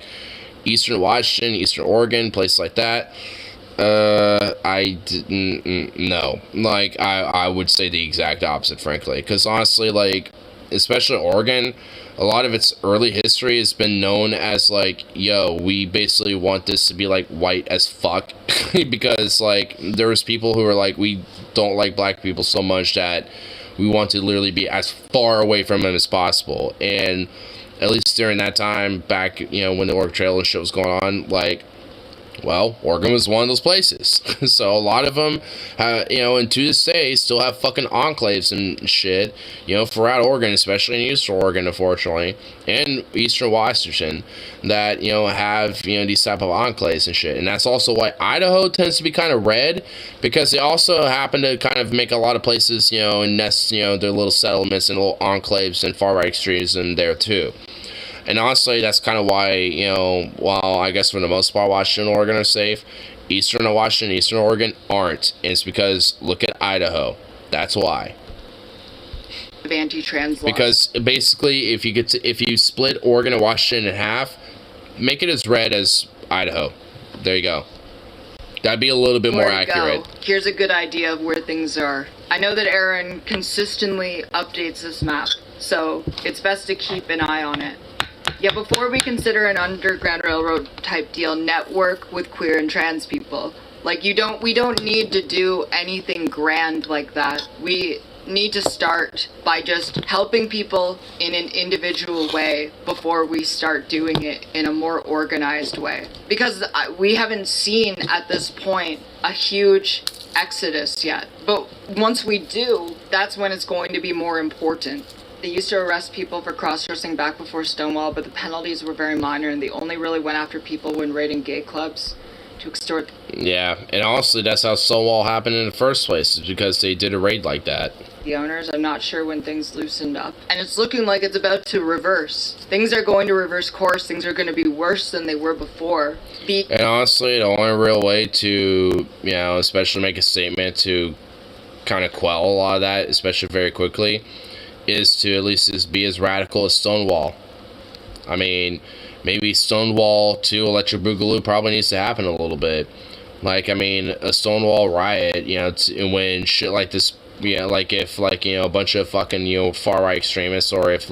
Eastern Washington, Eastern Oregon, places like that, I didn't know. Like, I would say the exact opposite, frankly. Because, honestly, like, especially Oregon, a lot of its early history has been known as, like, yo, we basically want this to be, like, white as fuck. Because, like, there was people who were like, we don't like black people so much that we want to literally be as far away from him as possible. And at least during that time, back, when the Oregon Trail and shit was going on, like, well, Oregon was one of those places. So a lot of them, and to this day, still have fucking enclaves and shit, throughout Oregon, especially in Eastern Oregon, unfortunately, and Eastern Washington, that, have, these type of enclaves and shit. And that's also why Idaho tends to be kind of red, because they also happen to kind of make a lot of places, and nest, their little settlements and little enclaves and far-right extremism there, too. And honestly, that's kind of why, while I guess for the most part Washington and Oregon are safe, Eastern Washington, Eastern Oregon aren't. And it's because, look at Idaho. That's why. Of anti-trans laws. Because basically, if you split Oregon and Washington in half, make it as red as Idaho. There you go. That'd be a little bit more accurate. Here's a good idea of where things are. I know that Aaron consistently updates this map, so it's best to keep an eye on it. Yeah, before we consider an Underground Railroad type deal, network with queer and trans people. Like, we don't need to do anything grand like that. We need to start by just helping people in an individual way before we start doing it in a more organized way. Because we haven't seen at this point a huge exodus yet. But once we do, that's when it's going to be more important. They used to arrest people for cross-dressing back before Stonewall, but the penalties were very minor, and they only really went after people when raiding gay clubs to extort. Yeah, and honestly, that's how Stonewall happened in the first place, is because they did a raid like that. The owners, I'm not sure when things loosened up. And it's looking like it's about to reverse. Things are going to reverse course. Things are going to be worse than they were before. And honestly, the only real way to, especially make a statement to kind of quell a lot of that, especially very quickly, is to at least just be as radical as Stonewall. I mean, maybe Stonewall to Electric Boogaloo probably needs to happen a little bit. Like, I mean, a Stonewall riot, when shit like this, like if, a bunch of fucking, far-right extremists, or if,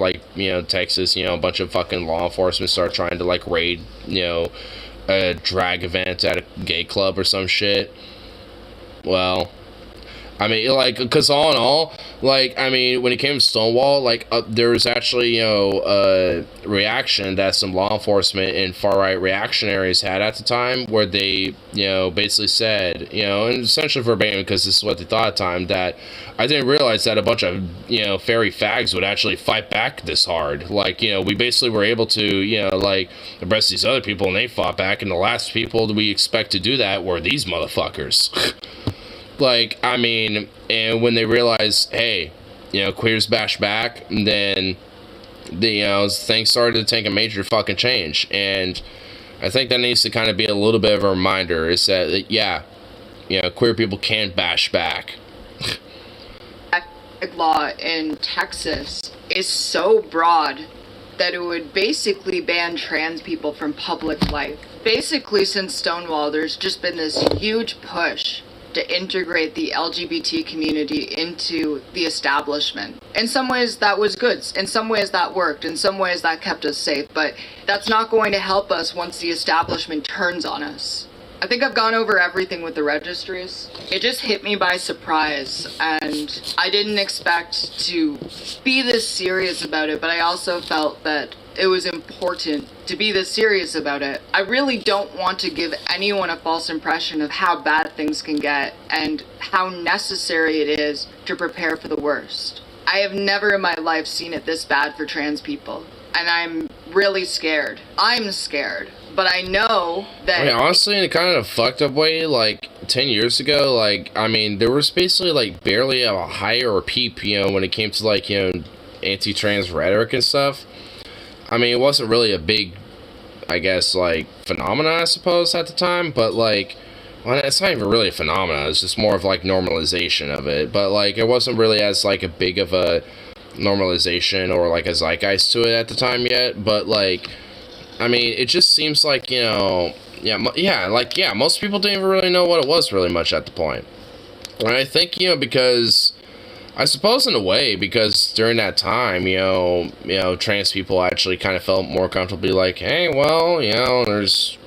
Texas, a bunch of fucking law enforcement start trying to, raid, a drag event at a gay club or some shit. Well, I mean, because all in all, I mean, when it came to Stonewall, there was actually, a reaction that some law enforcement and far-right reactionaries had at the time, where they, basically said, and essentially verbatim, because this is what they thought at the time, that I didn't realize that a bunch of, fairy fags would actually fight back this hard. We basically were able to, arrest these other people, and they fought back, and the last people that we expect to do that were these motherfuckers. I mean, and when they realized, hey, queers bash back, then, things started to take a major fucking change. And I think that needs to kind of be a little bit of a reminder, is that, yeah, queer people can bash back. Law in Texas is so broad that it would basically ban trans people from public life. Basically, since Stonewall, there's just been this huge push to integrate the LGBT community into the establishment. In some ways that was good, in some ways that worked, in some ways that kept us safe, but that's not going to help us once the establishment turns on us. I think I've gone over everything with the registries. It just hit me by surprise, and I didn't expect to be this serious about it, but I also felt that it was important to be this serious about it. I really don't want to give anyone a false impression of how bad things can get and how necessary it is to prepare for the worst. I have never in my life seen it this bad for trans people, and I'm really scared. I'm scared, but I know that... I mean, honestly, in a kind of fucked up way, 10 years ago, I mean, there was basically, barely a hi or a peep, when it came to, anti-trans rhetoric and stuff. I mean, it wasn't really a big, I guess, phenomenon, I suppose, at the time, but, well, it's not even really a phenomenon, it's just more of, normalization of it, but, it wasn't really as, a big of a normalization or, a zeitgeist to it at the time yet, but, I mean, it just seems most people didn't even really know what it was really much at the point, and I think, because... I suppose in a way, because during that time, trans people actually kind of felt more comfortably hey, well, there's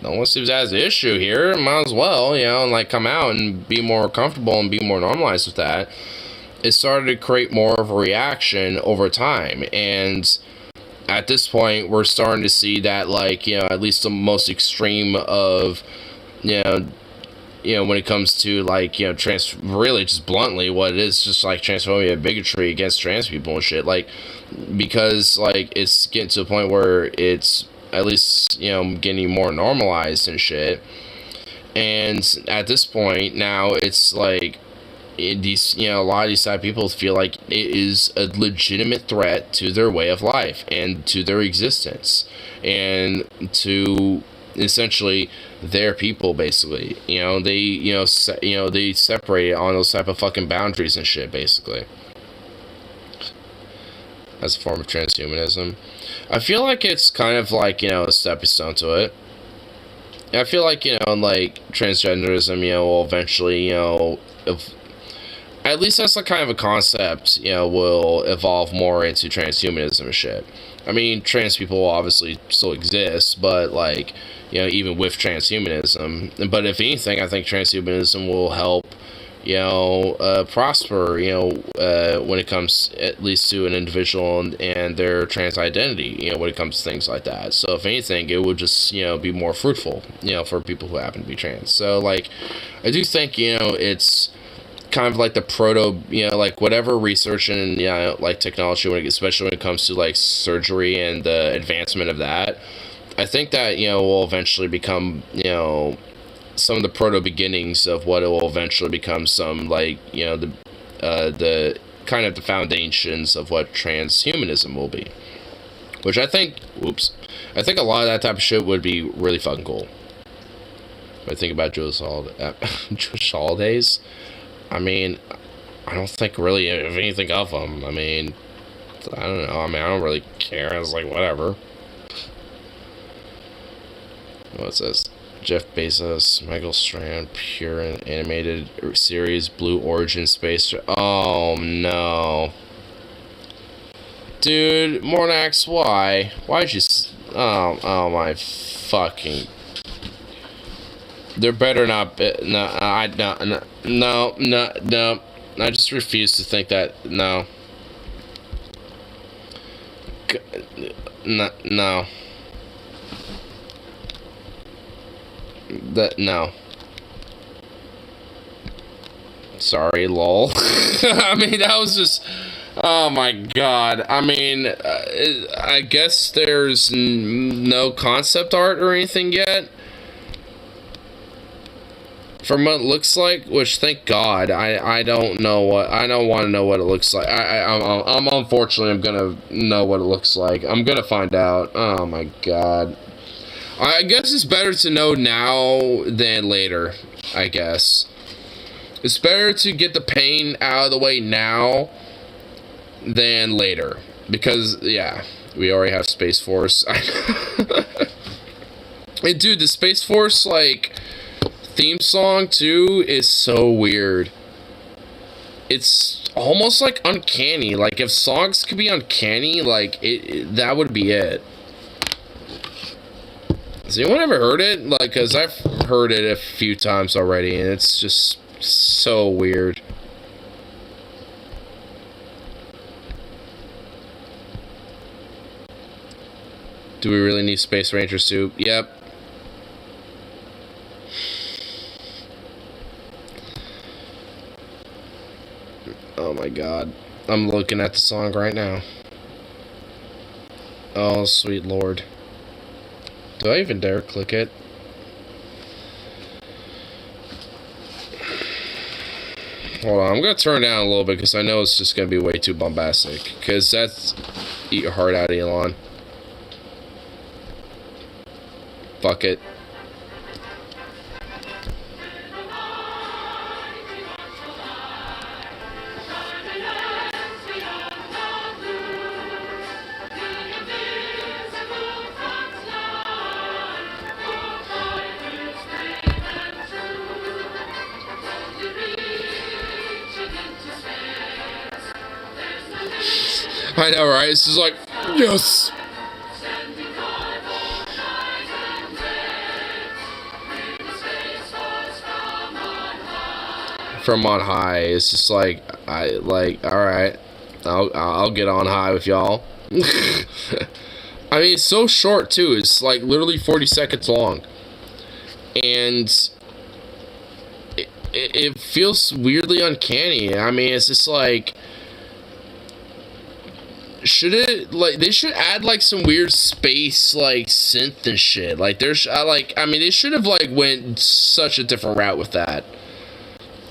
no one seems to have an issue here, might as well, and come out and be more comfortable and be more normalized with that. it started to create more of a reaction over time. And at this point, we're starting to see that, like, you know, at least the most extreme of, you know, when it comes to, like, you know, really just bluntly what it is, just like transphobia and bigotry against trans people and shit, like, because, like, it's getting to a point where it's at least, you know, getting more normalized and shit. And at this point now, it's like, these, you know, a lot of these side people feel like it is a legitimate threat to their way of life and to their existence and to essentially their people, basically. You know, they they separate on those type of fucking boundaries and shit, basically, as a form of transhumanism. I feel like it's kind of like, you know, a stepping stone to it. I feel like, you know, like, transgenderism, you know, will eventually, you know, at least that's like kind of a concept, you know, will evolve more into transhumanism and shit. I mean, trans people will obviously still exist, but, like, you know, even with transhumanism. But if anything, I think transhumanism will help, you know, prosper, you know, when it comes at least to an individual and their trans identity, you know, when it comes to things like that. So if anything, it would just, you know, be more fruitful, you know, for people who happen to be trans. So, like, I do think, you know, it's kind of like the proto, you know, like, whatever research and, you know, like, technology, especially when it comes to, like, surgery and the advancement of that, I think that, you know, will eventually become, you know, some of the proto beginnings of what it will eventually become, some, like, you know, the kind of the foundations of what transhumanism will be, which I think, I think a lot of that type of shit would be really fucking cool. When I think about Jewish holidays, I mean, I don't think really of anything of them. I mean, I don't know. I mean, I don't really care. I was like, whatever. What's this? Jeff Bezos, Michael Strand, pure animated series, Blue Origin Space. Oh no, dude, Mornax, why? Why'd you? Oh my fucking. There better not be. No, no. I just refuse to think that. No. No. No. Sorry, lol. I mean, that was just. Oh my god. I mean, I guess there's no concept art or anything yet. From what it looks like, which, thank God, I don't know what, I don't want to know what it looks like. I'm unfortunately, I'm gonna know what it looks like. I'm gonna find out. Oh my god. I guess it's better to know now than later, I guess. It's better to get the pain out of the way now than later. Because, yeah, we already have Space Force. Hey, dude, the Space Force, like, theme song, too, is so weird. It's almost, like, uncanny. Like, if songs could be uncanny, like, that would be it. Has anyone ever heard it? Like, because I've heard it a few times already, and it's just so weird. Do we really need Space Ranger soup? Yep. Oh my god. I'm looking at the song right now. Oh, sweet lord. Do I even dare click it? Hold on, I'm gonna turn it down a little bit because I know it's just gonna be way too bombastic. Because that's... Eat your heart out, Elon. Fuck it. I know, right? This is like, yes! from on high. It's just like, all right, I'll get on high with y'all. I mean, it's so short too. It's like literally 40 seconds long, and it feels weirdly uncanny. I mean, it's just like, should it, like, they should add like some weird space like synth and shit. Like there's I mean, they should have like went such a different route with that.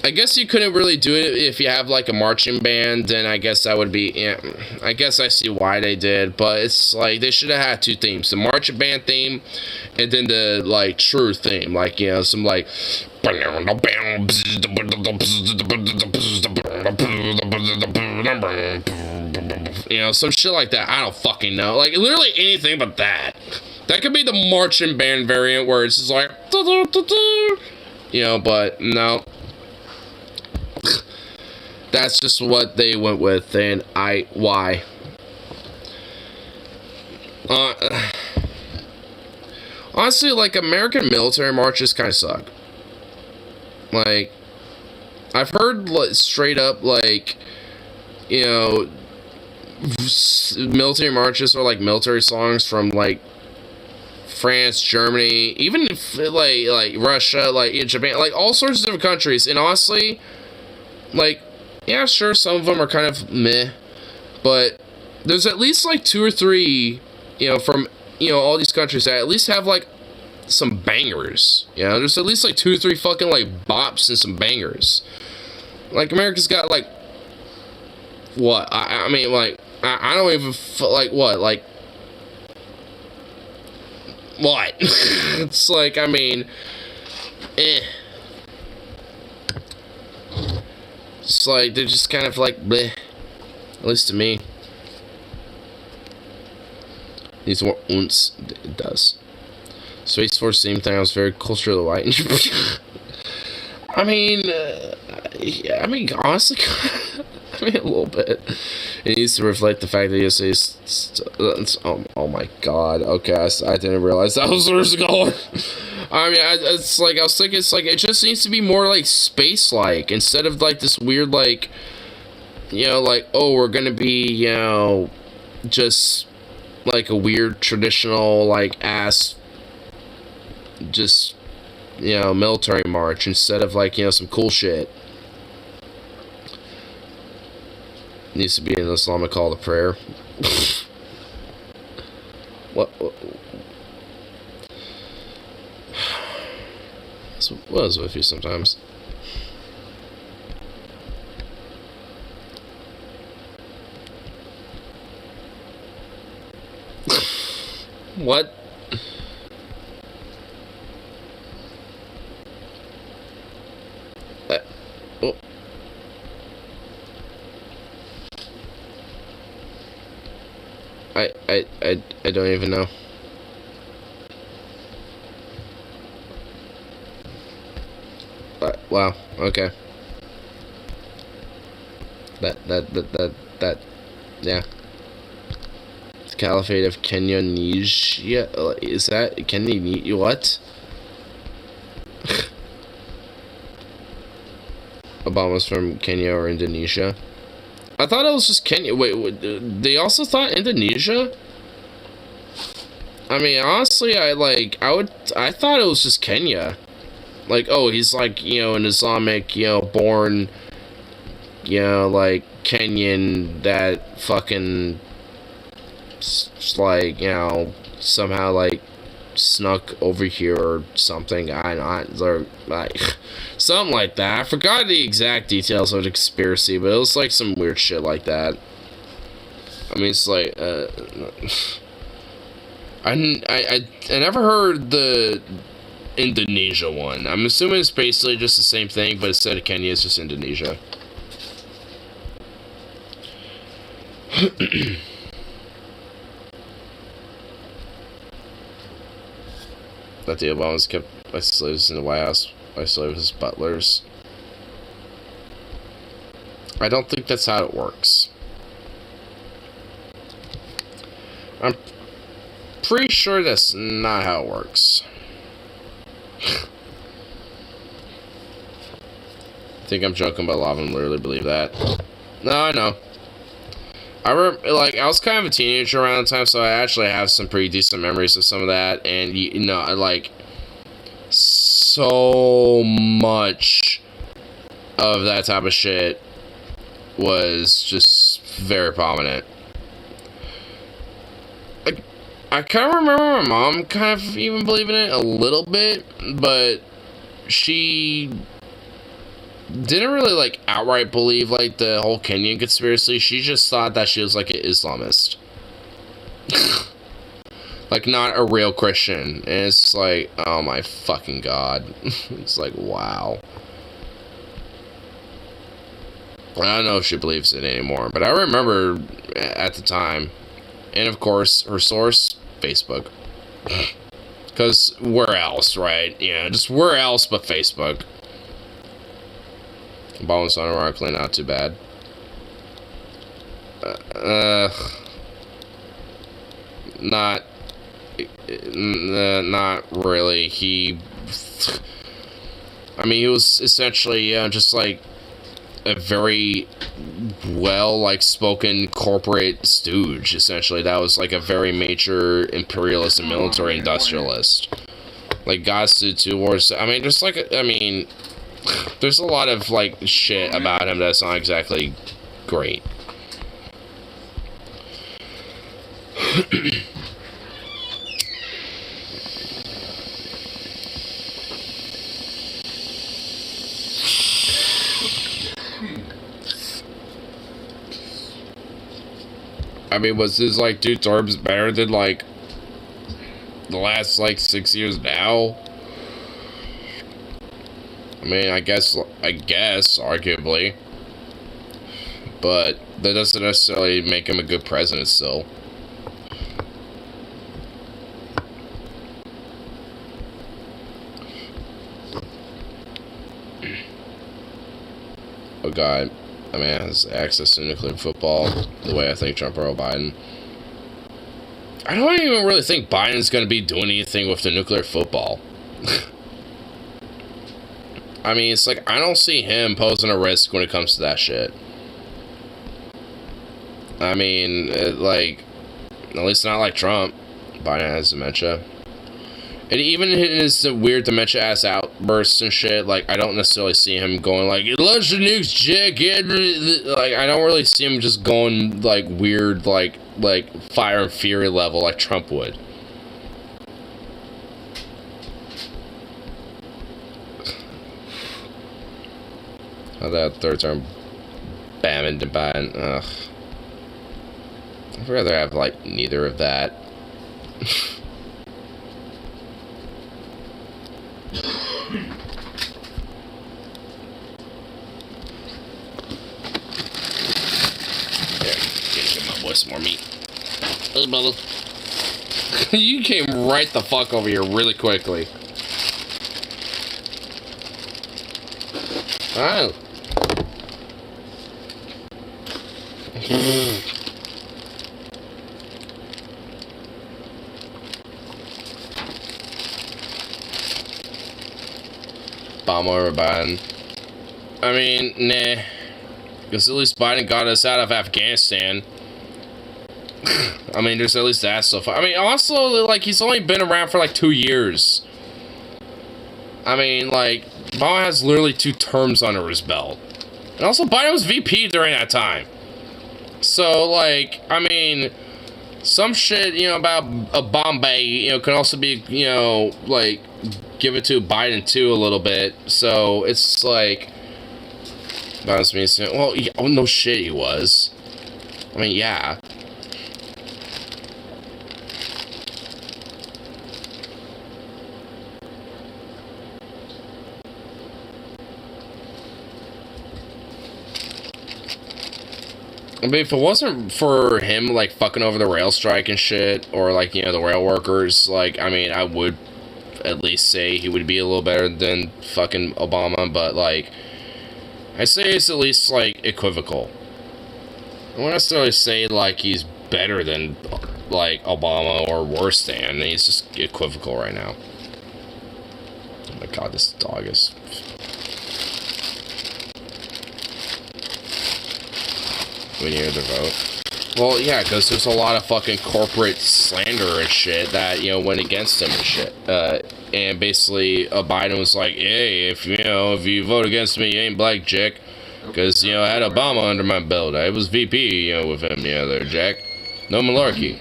I guess you couldn't really do it if you have like a marching band, then I guess that would be, yeah, I guess I see why they did, but it's like they should have had two themes, the marching band theme and then the like true theme, like, you know, some like, you know, some shit like that. I don't fucking know, like literally anything but that. That could be the marching band variant where it's just like, you know, but no. That's just what they went with, and why? Honestly, like, American military marches kind of suck. Like, I've heard, like, straight up, like, you know, military marches or, like, military songs from, like, France, Germany, even, like Russia, like, Japan, like, all sorts of different countries, and honestly, like, yeah, sure, some of them are kind of meh, but there's at least like 2 or 3, you know, from, you know, all these countries that at least have like some bangers. You know, there's at least like 2 or 3 fucking like bops and some bangers. Like, America's got like, what? I mean, like, I don't even like what? Like, what? It's like, I mean, eh. It's like, they're just kind of like, bleh. At least to me. Needs more ounce. It does. Space Force theme thing, I was very culturally white. I mean, yeah, I mean, honestly, I mean, a little bit. It needs to reflect the fact that USA is, oh my god, okay, I didn't realize that was where it was going. I mean, it's like, I was thinking, it's like, it just needs to be more, like, space-like, instead of, like, this weird, like, you know, like, oh, we're gonna be, you know, just, like, a weird, traditional, like, ass, just, you know, military march, instead of, like, you know, some cool shit. Needs to be an Islamic call to prayer. What is with you sometimes? What? Oh. I don't even know. Wow, okay. That, yeah. The Caliphate of Kenya-Nigeria, is that, Kenya, what? Obama's from Kenya or Indonesia? I thought it was just Kenya. Wait, they also thought Indonesia? I mean, honestly, I thought it was just Kenya. Like, oh, he's like, you know, an Islamic, you know, born, you know, like, Kenyan that fucking, like, you know, somehow, like, snuck over here or something. Or, like, something like that. I forgot the exact details of the conspiracy, but it was, like, some weird shit like that. I mean, it's like, I never heard the Indonesia one. I'm assuming it's basically just the same thing, but instead of Kenya, it's just Indonesia. That the Obamas kept by slaves in the White House by slaves as butlers. I don't think that's how it works. I'm pretty sure that's not how it works. think I'm joking, but a lot of them literally believe that. No, I know. I was kind of a teenager around the time, so I actually have some pretty decent memories of some of that, and so much of that type of shit was just very prominent. I kind of remember my mom kind of even believing it a little bit, but she didn't really outright believe the whole Kenyan conspiracy. She just thought that she was an Islamist. Not a real Christian. And it's oh my fucking god. It's wow. I don't know if she believes it anymore, but I remember at the time. And of course, her source, Facebook. Because where else, right? Yeah, just where else but Facebook. Obama's unironically not too bad. Not really. He was essentially just a very spoken corporate stooge. Essentially, that was a very major imperialist and military industrialist. Got to two wars. Just there's a lot of shit about him that's not exactly great. Was this two terms better than the last 6 years now? I guess arguably, but that doesn't necessarily make him a good president still. Oh god, has access to nuclear football the way I think Trump or Biden. I don't even really think Biden's going to be doing anything with the nuclear football. It's I don't see him posing a risk when it comes to that shit. At least not like Trump. Biden has dementia. And even in his weird dementia-ass outbursts and shit, I don't necessarily see him going launch the nukes, Jack. I don't really see him just going, weird, fire and fury level like Trump would. How that third term Biden and Biden. Ugh. I'd rather have neither of that. There, give my boy some more meat. Hey, brother. You came right the fuck over here really quickly. Oh. Bomb over Biden. Nah. Because at least Biden got us out of Afghanistan. There's at least that so far. Also, he's only been around for 2 years. Obama has literally 2 terms under his belt. And also, Biden was VP during that time. So, some shit, about Bombay, can also be, give it to Biden too a little bit. So, it's Biden's being, well, oh, no shit, he was. Yeah. If it wasn't for him, fucking over the rail strike and shit, or, the rail workers, I would at least say he would be a little better than fucking Obama, but, I say it's at least, equivocal. I wouldn't necessarily say, he's better than, Obama or worse than. He's just equivocal right now. Oh my god, this dog is... when you hear their vote. Well, yeah, because there's a lot of fucking corporate slander and shit that, you know, went against him and shit. And basically, Biden was like, hey, if you vote against me, you ain't black, Jack. Because, you know, I had Obama under my belt. I was VP, you know, with him, you know, there, Jack. No malarkey.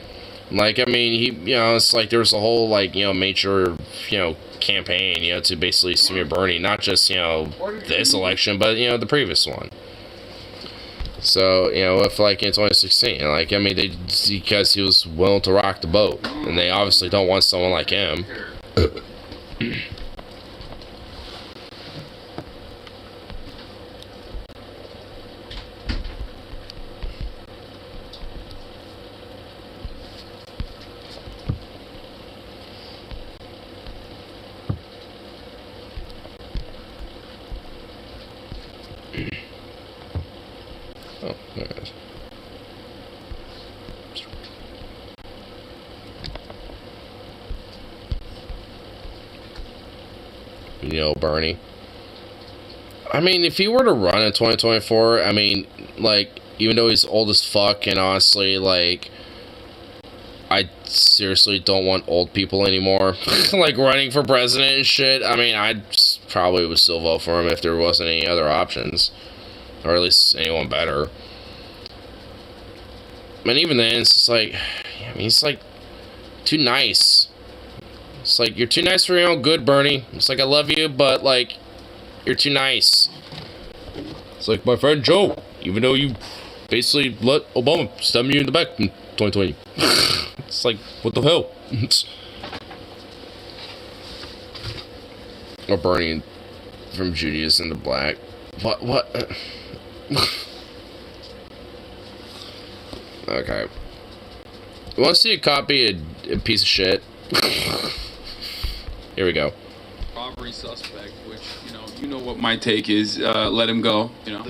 Like, I mean, he, you know, it's like there was a whole, like, you know, major, you know, campaign, you know, to basically smear Bernie. Not just, you know, this election, but, you know, the previous one. So, you know, if, like, in 2016, like, I mean, because he was willing to rock the boat. And they obviously don't want someone like him. Oh, there it is. You know, Bernie. I mean, if he were to run in 2024, I mean, like, even though he's old as fuck, and honestly, like, I seriously don't want old people anymore, like, running for president and shit. I mean, I probably would still vote for him if there wasn't any other options. Or at least anyone better. And even then, it's just like, I mean, he's like too nice. It's like, you're too nice for your own good, Bernie. It's like, I love you, but like, you're too nice. It's like my friend Joe, even though you basically let Obama stab you in the back in 2020. It's like, what the hell? Or Bernie from Judas into Black. What? Okay. You want to see a copy of a piece of shit? Here we go. Robbery suspect, which, you know what my take is, let him go, you know.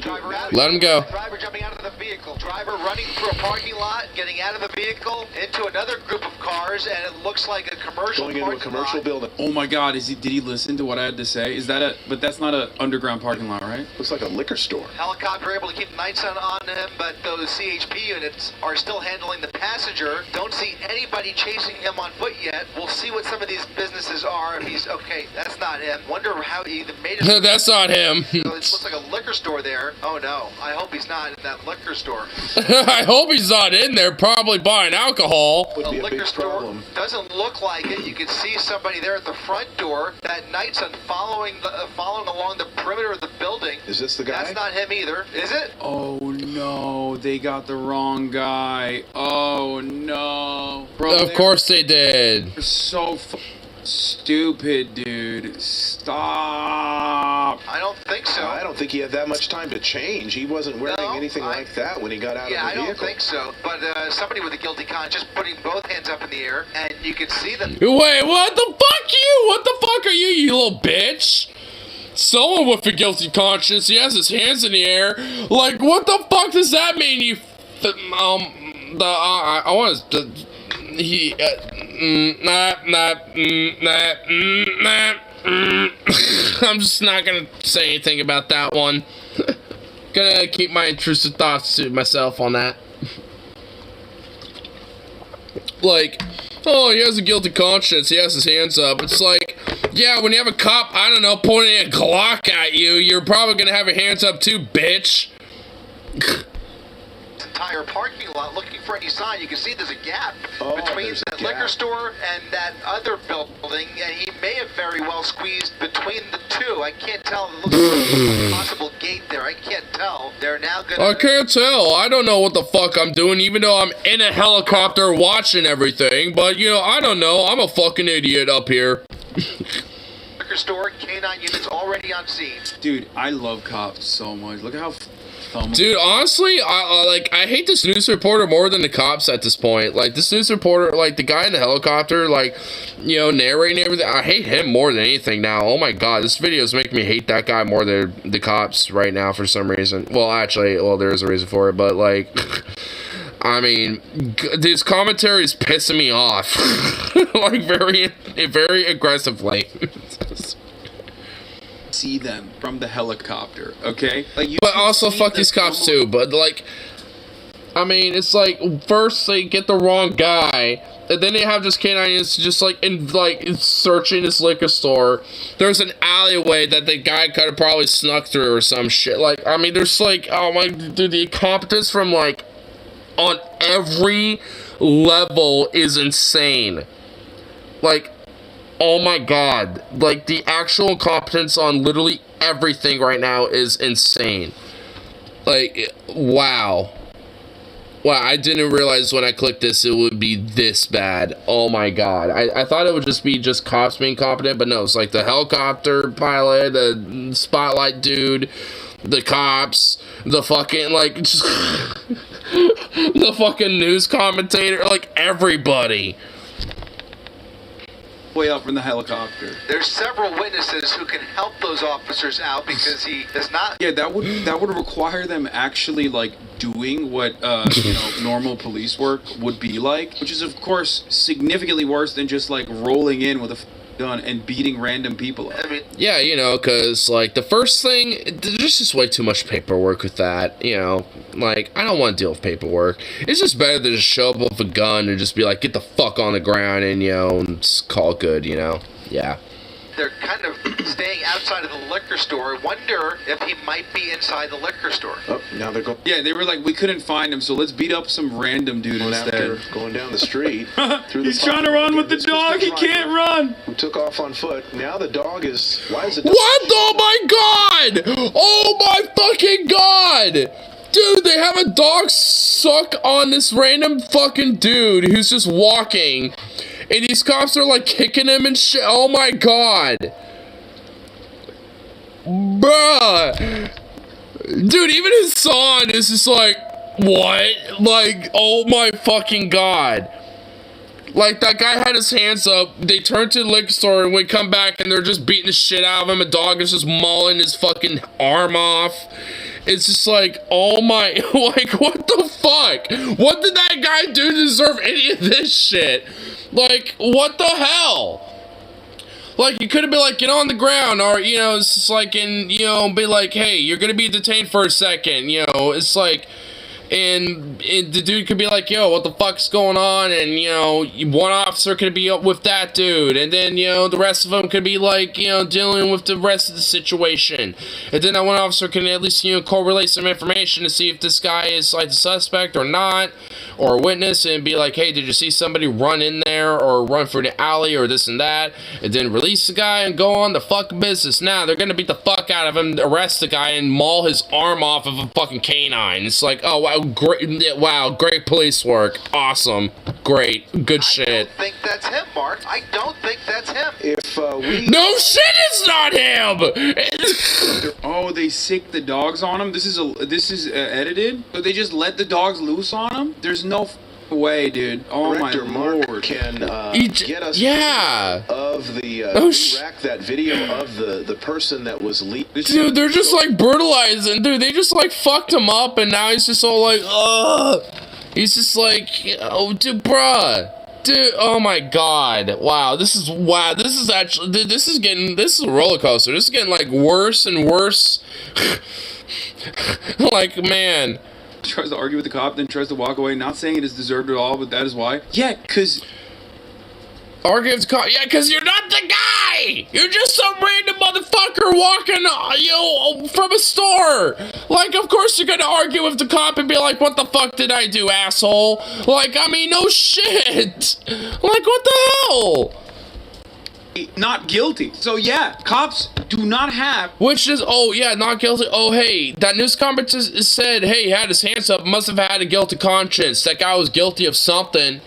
Let him go. Driver jumping out of the vehicle. Driver running through a parking lot, getting out of the vehicle, into another group of cars, and it looks like a commercial Going into a commercial building. Oh my god, did he listen to what I had to say? But that's not an underground parking lot, right? Looks like a liquor store. Helicopter able to keep the nights on him, but those CHP units are still handling the passenger. Don't see anybody chasing him on foot yet. We'll see what some of these businesses are. If he's okay, that's not him. Wonder how he made it. That's not him. So it looks like a liquor store there. Oh no, I hope he's not in that liquor store. I hope he's not in there, probably buying alcohol. The liquor store doesn't look like it. You can see somebody there at the front door. That Knightson following along the perimeter of the building. Is this the guy? That's not him either, is it? Oh no, they got the wrong guy. Oh no. Bro, of course they did. They're so stupid, dude. Stop. I don't think so. I don't think he had that much time to change. He wasn't wearing anything like that when he got out of the vehicle. Yeah, I don't think so. But somebody with a guilty conscience putting both hands up in the air, and you can see them. Wait, what the fuck you? What the fuck are you, you little bitch? Someone with a guilty conscience, he has his hands in the air. Like, what the fuck does that mean, you... I want to... I'm just not gonna say anything about that one. Gonna keep my intrusive thoughts to myself on that. Like, oh, he has a guilty conscience, he has his hands up. It's like, yeah, when you have a cop, I don't know, pointing a Glock at you, you're probably gonna have your hands up too, bitch. Entire parking lot looking for any sign. You can see there's a gap between that liquor store and that other building, and he may have very well squeezed between the two. I can't tell. It looks like a possible gate there. I can't tell. They're now gonna... I can't tell. I don't know what the fuck I'm doing, even though I'm in a helicopter watching everything. But, you know, I don't know. I'm a fucking idiot up here. Liquor store, K9 units already on scene. Dude, I love cops so much. Look at how... Dude, honestly, I hate this news reporter more than the cops at this point. Like, this news reporter, like, the guy in the helicopter, like, you know, narrating everything, I hate him more than anything now. Oh my god, this video is making me hate that guy more than the cops right now for some reason. Well, actually, there is a reason for it, but, like, I mean, this commentary is pissing me off. Like, very aggressively. See them from the helicopter, okay? Like, but also fuck these cops too, but like, I mean, it's like, first they get the wrong guy, and then they have this canine is just like searching this liquor store. There's an alleyway that the guy could have probably snuck through or some shit. Like, I mean, there's like, oh my, dude, the incompetence from like on every level is insane. Like, oh my god, like the actual incompetence on literally everything right now is insane. Like, wow. Wow, I didn't realize when I clicked this it would be this bad. Oh my god. I thought it would just be just cops being competent, but no, it's like the helicopter pilot, the spotlight dude, the cops, the fucking, like, just the fucking news commentator, like, everybody. Way up from the helicopter. There's several witnesses who can help those officers out because he does not. Yeah, that would require them actually like doing what normal police work would be like, which is of course significantly worse than just like rolling in with a gun and beating random people up. I mean, yeah, because like the first thing, there's just way too much paperwork with that. Like, I don't want to deal with paperwork. It's just better to just show up with a gun and just be like, get the fuck on the ground and and just call it good. Yeah. They're kind of staying outside of the liquor store. Wonder if he might be inside the liquor store. Oh, now they're going. Yeah, they were like, we couldn't find him, so let's beat up some random dude instead. Going down the street. Through He's trying to run with the dog. He can't run. Who took off on foot? Now the dog is. Why is the dog? What? Oh my god! Oh my fucking god! Dude, they have a dog suck on this random fucking dude who's just walking. And these cops are like kicking him and shit. Oh my god. Bruh. Dude, even his son is just like, what? Like, oh my fucking god. Like, that guy had his hands up. They turned to the liquor store and we come back and they're just beating the shit out of him. A dog is just mauling his fucking arm off. It's just like, oh my, like, what the fuck? What did that guy do to deserve any of this shit? Like, what the hell? Like, you could have been like, get on the ground, or, it's just like, and, be like, hey, you're gonna be detained for a second, it's like, and the dude could be like, yo, what the fuck's going on, and, one officer could be up with that dude, and then, the rest of them could be like, dealing with the rest of the situation, and then that one officer can at least, correlate some information to see if this guy is, like, the suspect or not, or a witness, and be like, hey, did you see somebody run in there, or run through the alley, or this and that, and then release the guy and go on the fucking business. Now, they're gonna beat the fuck out of him, arrest the guy, and maul his arm off of a fucking canine. It's like, oh, wow, great police work. Awesome. Great. Good shit. I don't think that's him, Mark. I don't think that's him. If we... No shit, it's not him! Oh, they sick the dogs on him? This is edited? So they just let the dogs loose on him? There's no way, dude. Oh Director my Mark lord. Can get us of the rack that video of the person that was leaked. Dude, they're just like brutalizing. Dude, they just like fucked him up, and now he's just all like, ugh. He's just like, oh, dude, bruh. Dude, oh my god. Wow, this is actually, dude, this is a roller coaster. This is getting like worse and worse. Like, man. Tries to argue with the cop, then tries to walk away, not saying it is deserved at all, but that is why. Yeah, because... Argue with the cop? Yeah, because you're not the guy! You're just some random motherfucker walking, from a store! Like, of course you're gonna argue with the cop and be like, what the fuck did I do, asshole? Like, I mean, no shit! Like, what the hell? Not guilty. So yeah, cops do not have... Which is, oh yeah, not guilty. Oh hey, that news conference said, hey, he had his hands up, must have had a guilty conscience. That guy was guilty of something.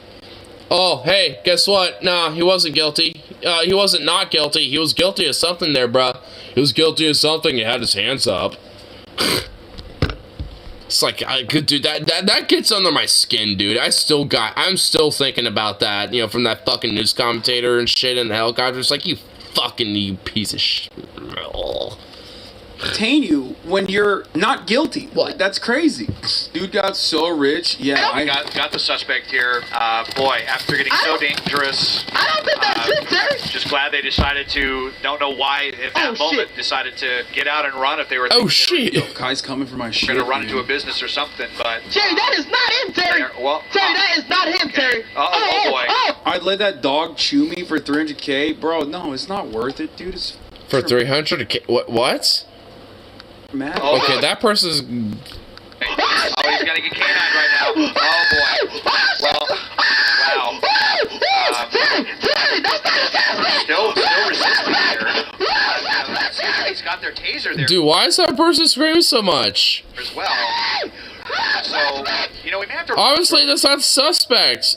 Oh, hey, guess what? Nah, he wasn't guilty. He wasn't not guilty. He was guilty of something there, bruh. He was guilty of something, he had his hands up. It's like, dude, that gets under my skin, dude. I'm still thinking about that, from that fucking news commentator and shit in the helicopter. It's like, you piece of shit. Detain you when you're not guilty. What? That's crazy. Dude got so rich. Yeah, I got the suspect here. Boy, after getting so dangerous. I don't think that's it, sir. Just glad they decided to. Don't know why at that moment decided to get out and run if they were. Oh shit! Yo, Kai's coming for my shit. Gonna run into a business or something, but Terry, that is not him, Terry. Well, Terry, that is not him, Terry. Oh boy. I'd let that dog chew me for 300K, bro. No, it's not worth it, dude. It's For 300K? What? mad. Okay, that person's. Oh, he's gonna get canine right now. Oh boy. Well, wow. Still resisting here. He's got their taser there Dude, why is that person screaming so much? as well. So, you know, we may have to. Obviously, that's not suspect.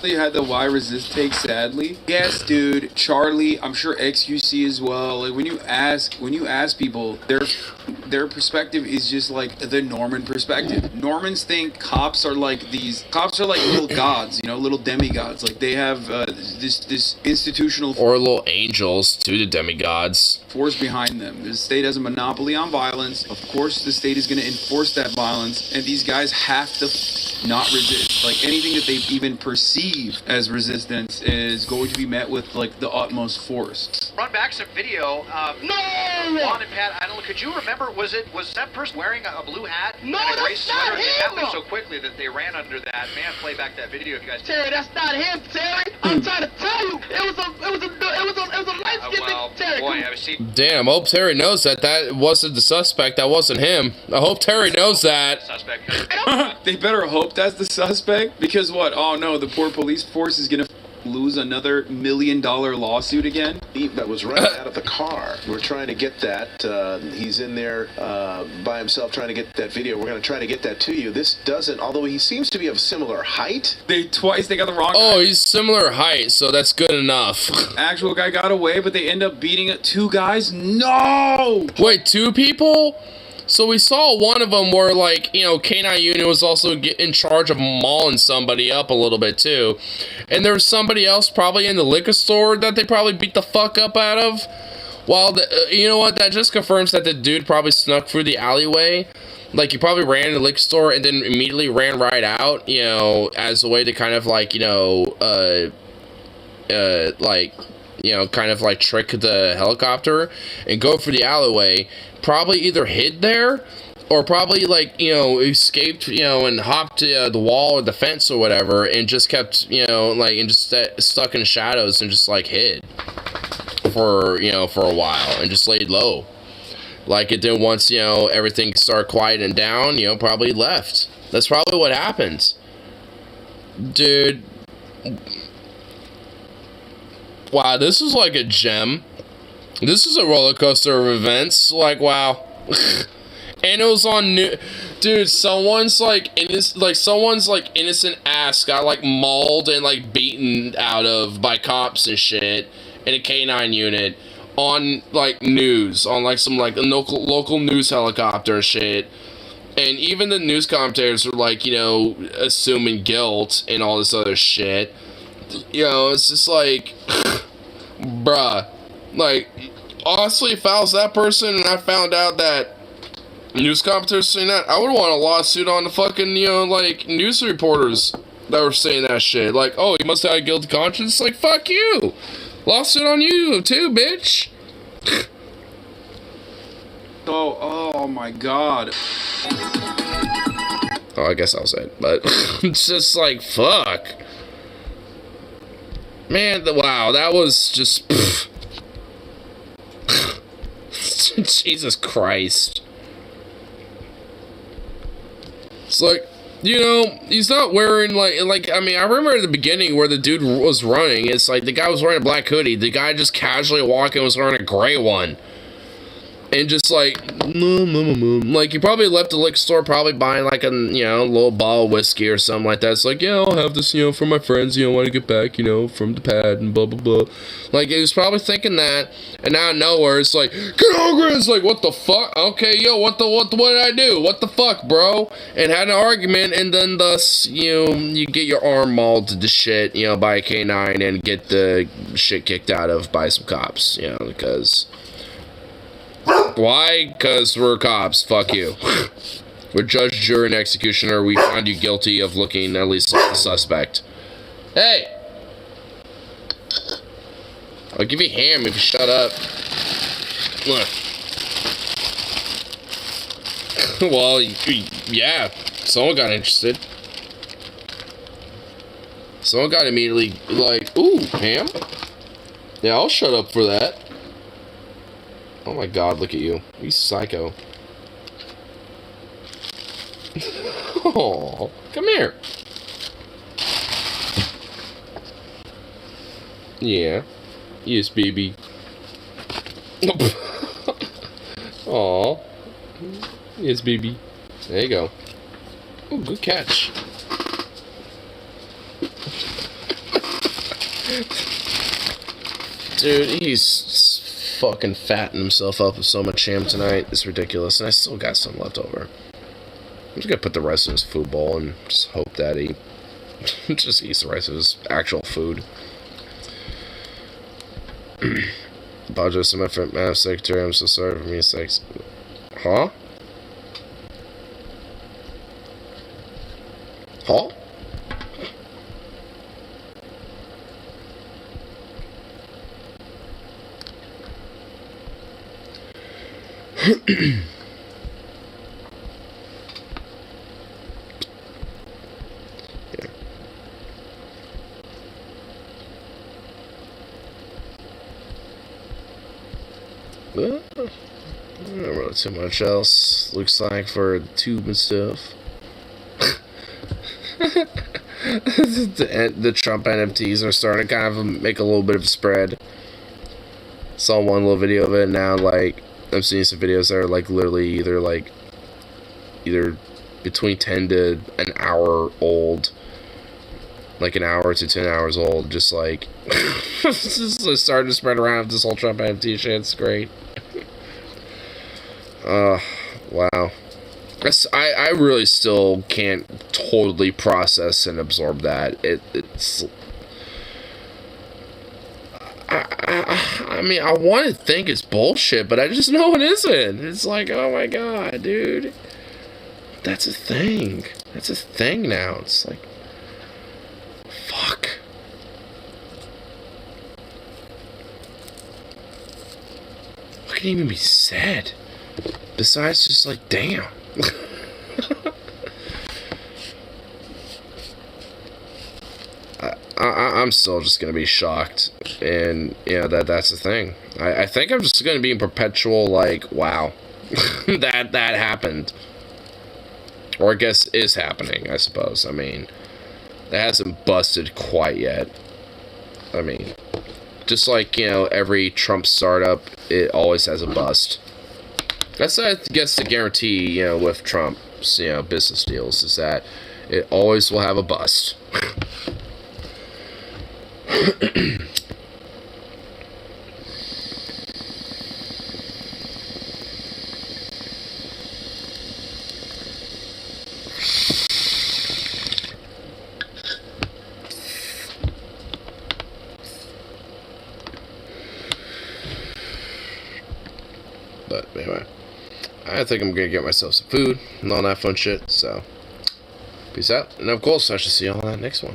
You had the why resist take, sadly. Yes, dude. Charlie, I'm sure XQC as well. Like when you ask people, their perspective is just like the Norman perspective. Normans think cops are like little gods, you know, little demigods. Like they have this institutional Or little angels to the demigods. force behind them. The state has a monopoly on violence. Of course, the state is going to enforce that violence, and these guys have to not resist. Like anything that they even perceive as resistance is going to be met with like the utmost force. Run back some video. No! Juan and Pat, I don't know. Could you remember? Was that person wearing a blue hat and a gray sweater? It happened so quickly that they ran under that. Man, play back that video if you guys. Terry, that's not him, Terry. I'm trying to tell you, it was a light skinned Terry. Boy, I was seeing. Damn, I hope Terry knows that wasn't the suspect. That wasn't him. I hope Terry knows that. Suspect. They better hope that's the suspect, because what? Oh no, the poor police force is gonna lose another $1 million lawsuit again. That was running out of the car. We're trying to get that. He's in there by himself trying to get that video. We're going to try to get that to you. This doesn't, although he seems to be of similar height. They got the wrong Oh, guy. he's similar height, so that's good enough. Actual guy got away, but they end up beating two guys. No! Wait, two people? So we saw one of them where, like, you know, K9 Unit was also in charge of mauling somebody up a little bit, too. And there was somebody else probably in the liquor store that they probably beat the fuck up out of. While, you know what, that just confirms that the dude probably snuck through the alleyway. Like, he probably ran in the liquor store and then immediately ran right out, you know, as a way to kind of, like, you know, like, you know, kind of, like, trick the helicopter and go for the alleyway. Probably either hid there or probably, like, you know, escaped, you know, and hopped the wall or the fence or whatever and just kept, you know, like, and just stuck in the shadows and just, like, hid for, you know, for a while and just laid low. Like, it did once, you know, everything started quieting down, you know, probably left. That's probably what happens. Dude. Wow, this is like a gem. This is a roller coaster of events. Like, wow. And it was on new. Dude, someone's innocent ass got like mauled and like beaten out of by cops and shit in a K9 unit on like news, on like some like local news helicopter and shit. And even the news commentators are like, you know, assuming guilt and all this other shit. You know, it's just like, bruh. Like, honestly, if I was that person and I found out that news commentators saying that, I would want a lawsuit on the fucking, you know, like, news reporters that were saying that shit. Like, oh, you must have a guilty conscience? Like, fuck you. Lawsuit on you, too, bitch. Oh my god. Oh, I guess I'll say it, but it's just like, fuck. Man, wow, that was just... Jesus Christ. It's like, you know, he's not wearing, like, I mean, I remember at the beginning where the dude was running, it's like, the guy was wearing a black hoodie, the guy just casually walking was wearing a gray one. And just like, like, you probably left the liquor store probably buying like a, you know, little bottle of whiskey or something like that. It's like, yeah, I'll have this, you know, for my friends, you know, want to get back, you know, from the pad and blah, blah, blah. Like, he was probably thinking that, and out of nowhere, it's like, get over it! It's like, what the fuck? Okay, yo, what did I do? What the fuck, bro? And had an argument, and then thus, you know, you get your arm mauled to the shit, you know, by a K9 and get the shit kicked out of by some cops, you know, because... Why? Because we're cops. Fuck you. We're judge, jury, and executioner. We find you guilty of looking at least like the suspect. Hey! I'll give you ham if you shut up. Look. Well, yeah. Someone got interested. Someone got immediately like, ooh, ham? Yeah, I'll shut up for that. Oh my god, look at you. You psycho. Oh, come here. Yeah. Yes, baby. Aw. Yes, baby. There you go. Oh, good catch. Dude, he's fucking fattening himself up with so much ham tonight. It's ridiculous, and I still got some left over. I'm just gonna put the rest in his food bowl and just hope that he just eats the rest of his actual food. Apologize to my Madam Secretary. I'm so sorry for being sex. Huh? Huh? Not really too much else, looks like, for the tube and stuff. the Trump NFTs are starting to kind of make a little bit of a spread. Saw one little video of it, now like I'm seeing some videos that are like literally either between 10 to an hour old, like an hour to 10 hours old, just like just starting to spread around this whole Trump NFT shit. It's great. Wow. I really still can't totally process and absorb that. It's I mean, I want to think it's bullshit, but I just know it isn't. It's like, oh my god, dude. That's a thing. That's a thing now. It's like, fuck. What can even be said? Besides just like, damn. I'm still just gonna be shocked, and yeah, that's the thing. I think I'm just gonna be in perpetual like, wow, that happened, or I guess is happening. I suppose. I mean, it hasn't busted quite yet. I mean, just like, you know, every Trump startup, it always has a bust. That's, I guess, the guarantee, you know, with Trump's, you know, business deals, is that it always will have a bust. But anyway, I think I'm gonna get myself some food and all that fun shit. So, peace out, and of course, I shall see y'all on that next one.